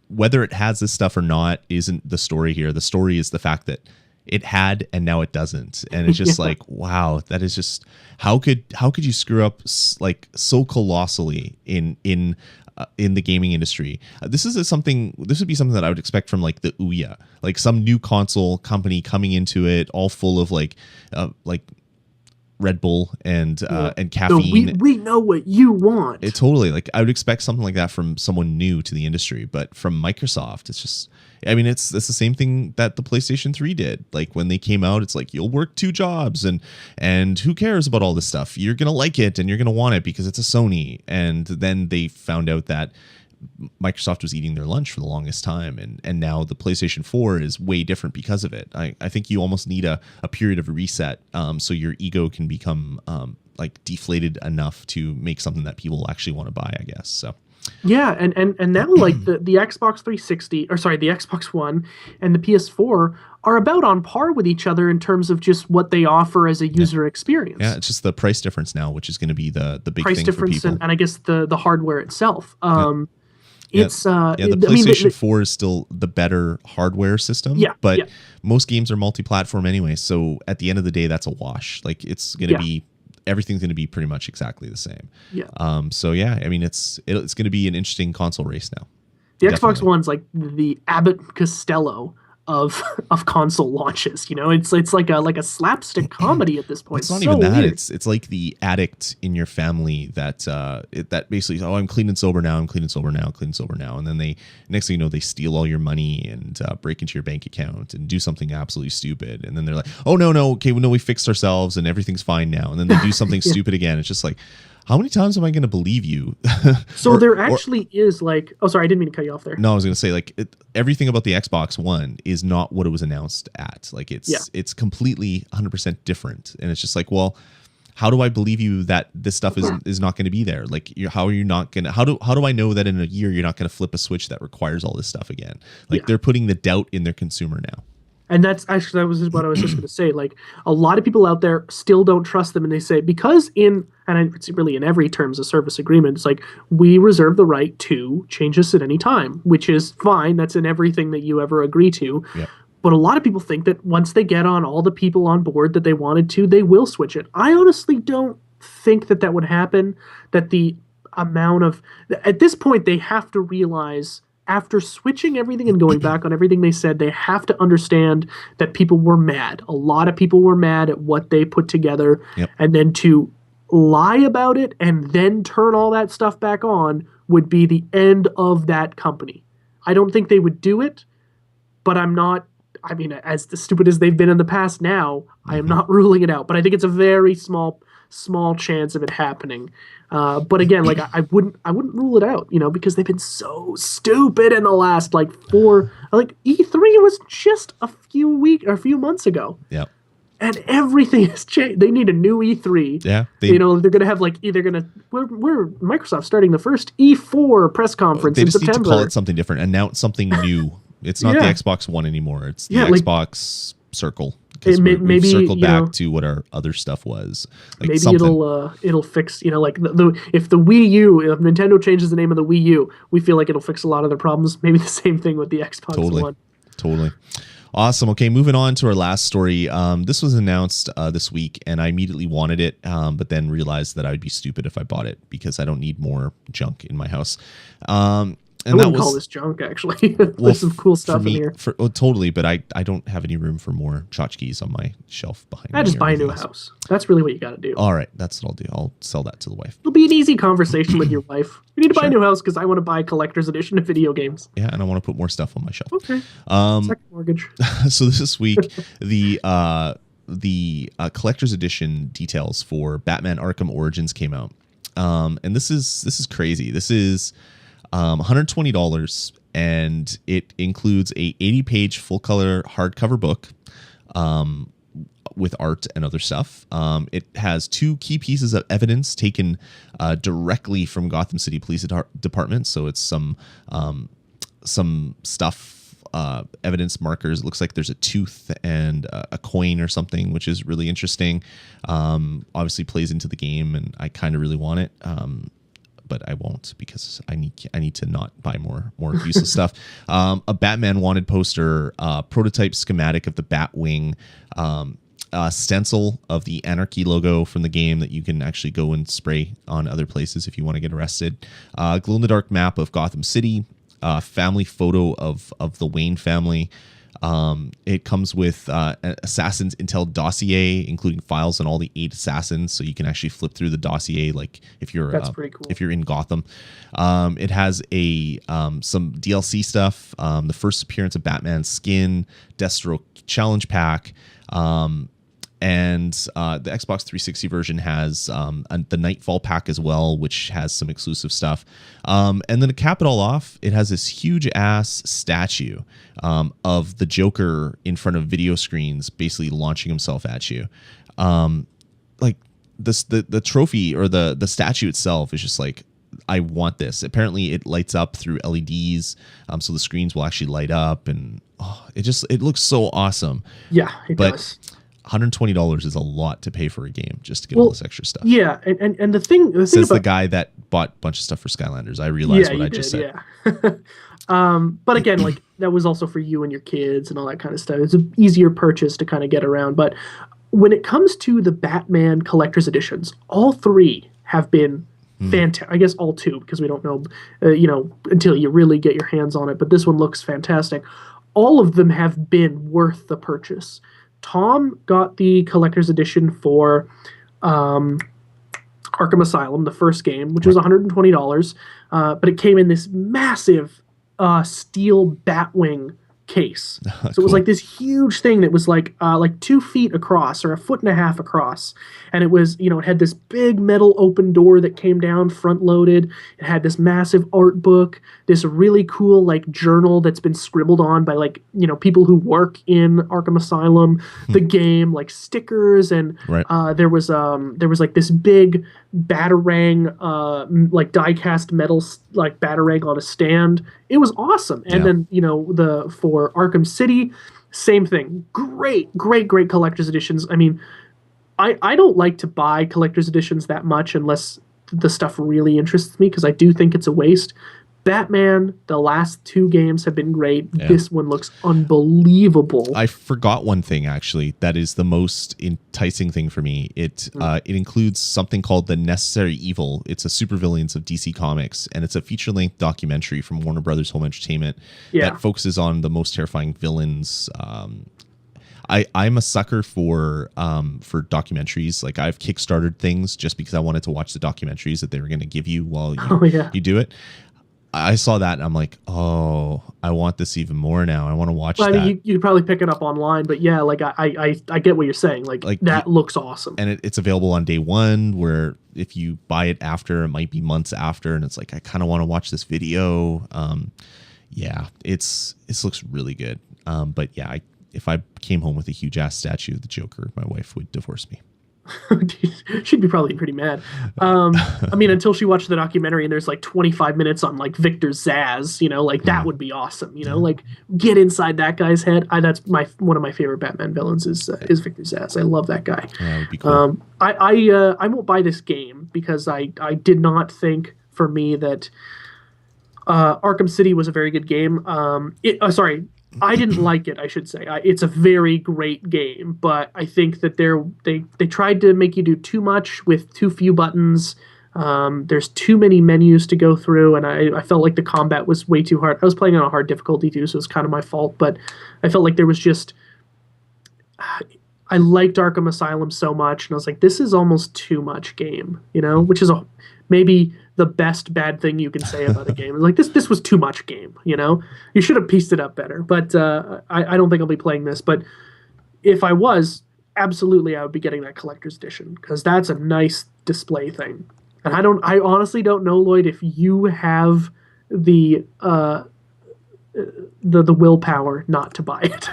whether it has this stuff or not isn't the story here. The story is the fact that it had and now it doesn't, and it's just like, wow, that is just how could you screw up like so colossally in the gaming industry. This would be something that I would expect from like the Ouya, like some new console company coming into it all full of like Red Bull and caffeine. So we know what you want. It totally, like I would expect something like that from someone new to the industry, but from Microsoft, it's just, I mean, it's the same thing that the PlayStation 3 did. Like when they came out, it's like, you'll work 2 jobs and who cares about all this stuff? You're going to like it and you're going to want it because it's a Sony. And then they found out that Microsoft was eating their lunch for the longest time, and now the PlayStation 4 is way different because of it. I think you almost need a period of reset, so your ego can become like deflated enough to make something that people actually want to buy, I guess. So yeah, and now like the Xbox 360, or sorry, the Xbox One and the PS4 are about on par with each other in terms of just what they offer as a user experience. Yeah, it's just the price difference now, which is going to be the big price thing difference for people. and I guess the hardware itself. It's the PlayStation 4 is still the better hardware system, but most games are multi-platform anyway, so at the end of the day that's a wash. Like it's going to be, everything's going to be pretty much exactly the same. So yeah, I mean it's going to be an interesting console race now. The Xbox One's like the Abbott Costello of console launches. You know, it's like a slapstick comedy at this point. It's not even that. Weird. It's like the addict in your family that that basically, oh, I'm clean and sober now. I'm clean and sober now. Clean and sober now. And then they, next thing you know, they steal all your money and break into your bank account and do something absolutely stupid. And then they're like, oh no, okay, well, no, we fixed ourselves and everything's fine now. And then they do something stupid again. It's just like, how many times am I going to believe you? So there actually is like, oh, sorry, I didn't mean to cut you off there. No, I was going to say like everything about the Xbox One is not what it was announced at. Like it's completely 100% different. And it's just like, well, how do I believe you that this stuff is not going to be there? Like how are you not going to, how do I know that in a year you're not going to flip a switch that requires all this stuff again? Like they're putting the doubt in their consumer now. And that was what I was just going to say. Like a lot of people out there still don't trust them, and they say because it's really in every terms of service agreement, it's like we reserve the right to change this at any time, which is fine. That's in everything that you ever agree to. Yeah. But a lot of people think that once they get on all the people on board that they wanted to, they will switch it. I honestly don't think that would happen. That the amount of at this point they have to realize. After switching everything and going back on everything they said, they have to understand that people were mad. A lot of people were mad at what they put together. Yep. And then to lie about it and then turn all that stuff back on would be the end of that company. I don't think they would do it, but as stupid as they've been in the past now, I am not ruling it out. But I think it's a very small chance of it happening. But again, like I wouldn't rule it out, because they've been so stupid in the last like E3 was just a few months ago. Yeah. And everything has changed. They need a new E3. Yeah. They're going to have we're Microsoft starting the first E4 press conference in September. They just need to call it something different, announce something new. It's not the Xbox One anymore. It's the Xbox Circle. Maybe circled back to what our other stuff was. Like maybe something. it'll fix like if the Wii U, if Nintendo changes the name of the Wii U, we feel like it'll fix a lot of their problems. Maybe the same thing with the Xbox One. Totally. Awesome. Okay, moving on to our last story. This was announced this week, and I immediately wanted it, but then realized that I would be stupid if I bought it because I don't need more junk in my house. I wouldn't call this junk, actually. There's some cool stuff in here. Totally, but I don't have any room for more tchotchkes on my shelf behind me. Just buy a new house. That's really what you got to do. All right, that's what I'll do. I'll sell that to the wife. It'll be an easy conversation with your wife. We need to buy a new house because I want to buy a collector's edition of video games. Yeah, and I want to put more stuff on my shelf. Okay. Second mortgage. So this week, the collector's edition details for Batman Arkham Origins came out, and this is crazy. This is $120, and it includes a 80-page full-color hardcover book with art and other stuff. It has 2 key pieces of evidence taken directly from Gotham City Police Department. So it's some stuff, evidence markers. It looks like there's a tooth and a coin or something, which is really interesting. Obviously plays into the game, and I kind of really want it. but I won't because I need to not buy more useless stuff. A Batman wanted poster, prototype schematic of the Batwing, stencil of the Anarchy logo from the game that you can actually go and spray on other places if you want to get arrested. Glow in the dark map of Gotham City, family photo of the Wayne family. It comes with an Assassin's Intel dossier, including files on all the 8 assassins, so you can actually flip through the dossier, like if you're That's pretty cool. if you're in Gotham. It has some DLC stuff, the first appearance of Batman's skin, Deathstroke challenge pack, and the Xbox 360 version has the Nightfall pack as well, which has some exclusive stuff. And then to cap it all off, it has this huge ass statue of the Joker in front of video screens, basically launching himself at you. Like the trophy or the statue itself is just like, I want this. Apparently, it lights up through LEDs, so the screens will actually light up, and it looks so awesome. Yeah, it does. $120 is a lot to pay for a game just to get all this extra stuff. Yeah, and the thing says about the guy that bought a bunch of stuff for Skylanders. I realized what I just said. Yeah. But again, like that was also for you and your kids and all that kind of stuff. It's an easier purchase to kind of get around. But when it comes to the Batman collector's editions, all 3 have been fantastic. I guess all 2 because we don't know, until you really get your hands on it. But this one looks fantastic. All of them have been worth the purchase. Tom got the collector's edition for Arkham Asylum, the first game, which was $120, but it came in this massive steel Batwing case. So it was like this huge thing that was like 2 feet across or 1.5 feet across, and it was, it had this big metal open door that came down front loaded. It had this massive art book, this really cool like journal that's been scribbled on by people who work in Arkham Asylum, the game, like stickers, and there was like this big Batarang like die-cast metal like Batarang on a stand. It was awesome. And then for Arkham City, same thing. Great collector's editions. I mean, I don't like to buy collector's editions that much unless the stuff really interests me, because I do think it's a waste. Batman, the last 2 games have been great. Yeah. This one looks unbelievable. I forgot one thing, actually, that is the most enticing thing for me. It includes something called The Necessary Evil. It's a supervillains of DC Comics, and it's a feature-length documentary from Warner Brothers Home Entertainment that focuses on the most terrifying villains. I'm a sucker for documentaries. Like, I've kickstarted things just because I wanted to watch the documentaries that they were going to give you while you do it. I saw that and I'm like, oh, I want this even more now. I want to watch that. I mean, you could probably pick it up online, but yeah, like I get what you're saying. Like that looks awesome. And it's available on day one, where if you buy it after, it might be months after, and it's like, I kind of want to watch this video. It looks really good. But yeah, if I came home with a huge ass statue of the Joker, my wife would divorce me. She'd be probably pretty mad. I mean, until she watched the documentary and there's like 25 minutes on like Victor Zsasz, like that would be awesome. Like get inside that guy's head. That's one of my favorite Batman villains is Victor Zsasz. I love that guy. Yeah, that would be cool. I won't buy this game because I did not think for me that Arkham City was a very good game. I didn't like it, I should say. It's a very great game, but I think that they tried to make you do too much with too few buttons. There's too many menus to go through, and I felt like the combat was way too hard. I was playing on a hard difficulty too, so it's kind of my fault, but I felt like there was just... I liked Arkham Asylum so much, and I was like, this is almost too much game, which is maybe the best bad thing you can say about a game. Like this was too much game, You should have pieced it up better. But I don't think I'll be playing this. But if I was, absolutely I would be getting that collector's edition, because that's a nice display thing. And I honestly don't know, Lloyd, if you have the willpower not to buy it.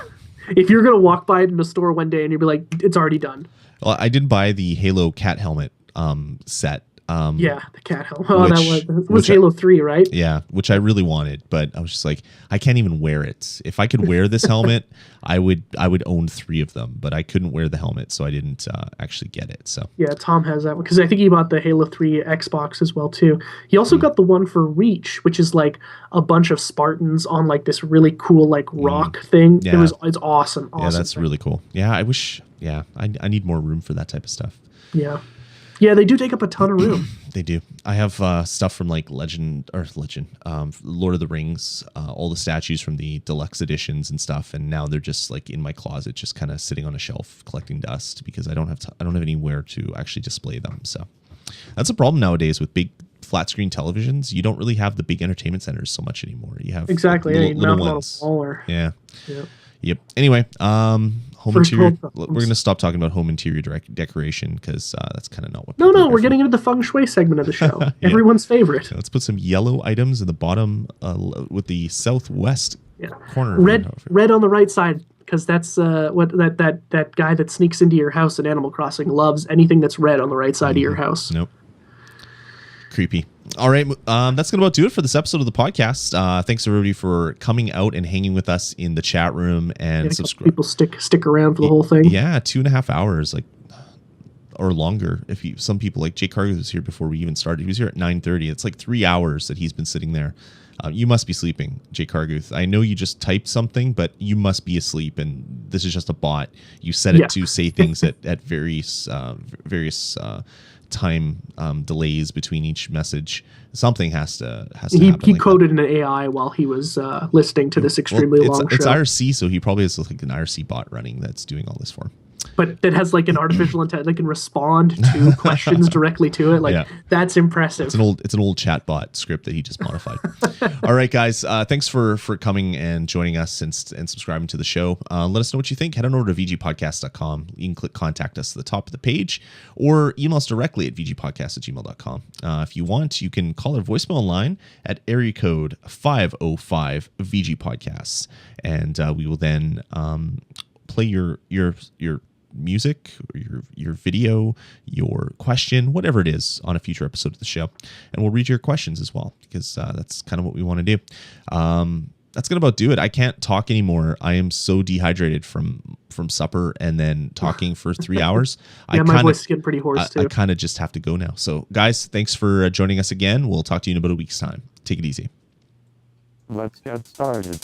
If you're gonna walk by it in a store one day and you'll be like, it's already done. Well, I did buy the Halo cat helmet set Yeah, the cat helmet. Oh, that was which Halo 3, right? Yeah, which I really wanted, but I was just like, I can't even wear it. If I could wear this helmet, I would own 3 of them, but I couldn't wear the helmet, so I didn't actually get it. So Yeah, Tom has that one because I think he bought the Halo 3 Xbox as well too. He also got the one for Reach, which is like a bunch of Spartans on like this really cool like rock thing. Yeah. It's awesome. yeah, that's really cool. Yeah, I wish. Yeah, I need more room for that type of stuff. Yeah. Yeah, they do take up a ton of room. They do. I have stuff from like Lord of the Rings, all the statues from the deluxe editions and stuff, and now they're just like in my closet, just kind of sitting on a shelf collecting dust because I don't have anywhere to actually display them. So that's a problem nowadays with big flat screen televisions. You don't really have the big entertainment centers so much anymore. You have exactly little ones. Yeah. Yep. Anyway, home First interior. world problems. We're going to stop talking about home interior decoration because that's kind of not what. No, we're getting into the feng shui segment of the show. Yeah. Everyone's favorite. Let's put some yellow items in the bottom with the southwest corner. Red on the right side because that's what that guy that sneaks into your house in Animal Crossing loves anything that's red on the right side of your house. Nope. Creepy. All right, that's going to about do it for this episode of the podcast. Thanks everybody for coming out and hanging with us in the chat room and subscribe. People stick around for the whole thing. Yeah, 2.5 hours, like or longer. Some people like Jake Carter was here before we even started. He was here at 9:30. It's like 3 hours that he's been sitting there. You must be sleeping, Jake Carguth. I know you just typed something, but you must be asleep, and this is just a bot. You set it to say things at various time delays between each message. Something has to happen. He coded an AI while he was listening to this extremely long show. It's IRC, so he probably has like an IRC bot running that's doing all this for him. But that has like an artificial intelligence that can respond to questions directly to it. Like that's impressive. It's an old chat bot script that he just modified. All right, guys. Thanks for coming and joining us and subscribing to the show. Let us know what you think. Head on over to vgpodcast.com. You can click contact us at the top of the page or email us directly at vgpodcast@gmail.com. If you want, you can call our voicemail line at area code 505 VG and we will then play your music or your video, your question, whatever it is, on a future episode of the show, and we'll read your questions as well because that's kind of what we want to do. That's gonna about do it. I can't talk anymore. I am so dehydrated from supper and then talking for 3 hours. My voice is getting pretty hoarse too. I kind of just have to go now. So guys, thanks for joining us again. We'll talk to you in about a week's time. Take it easy. Let's get started.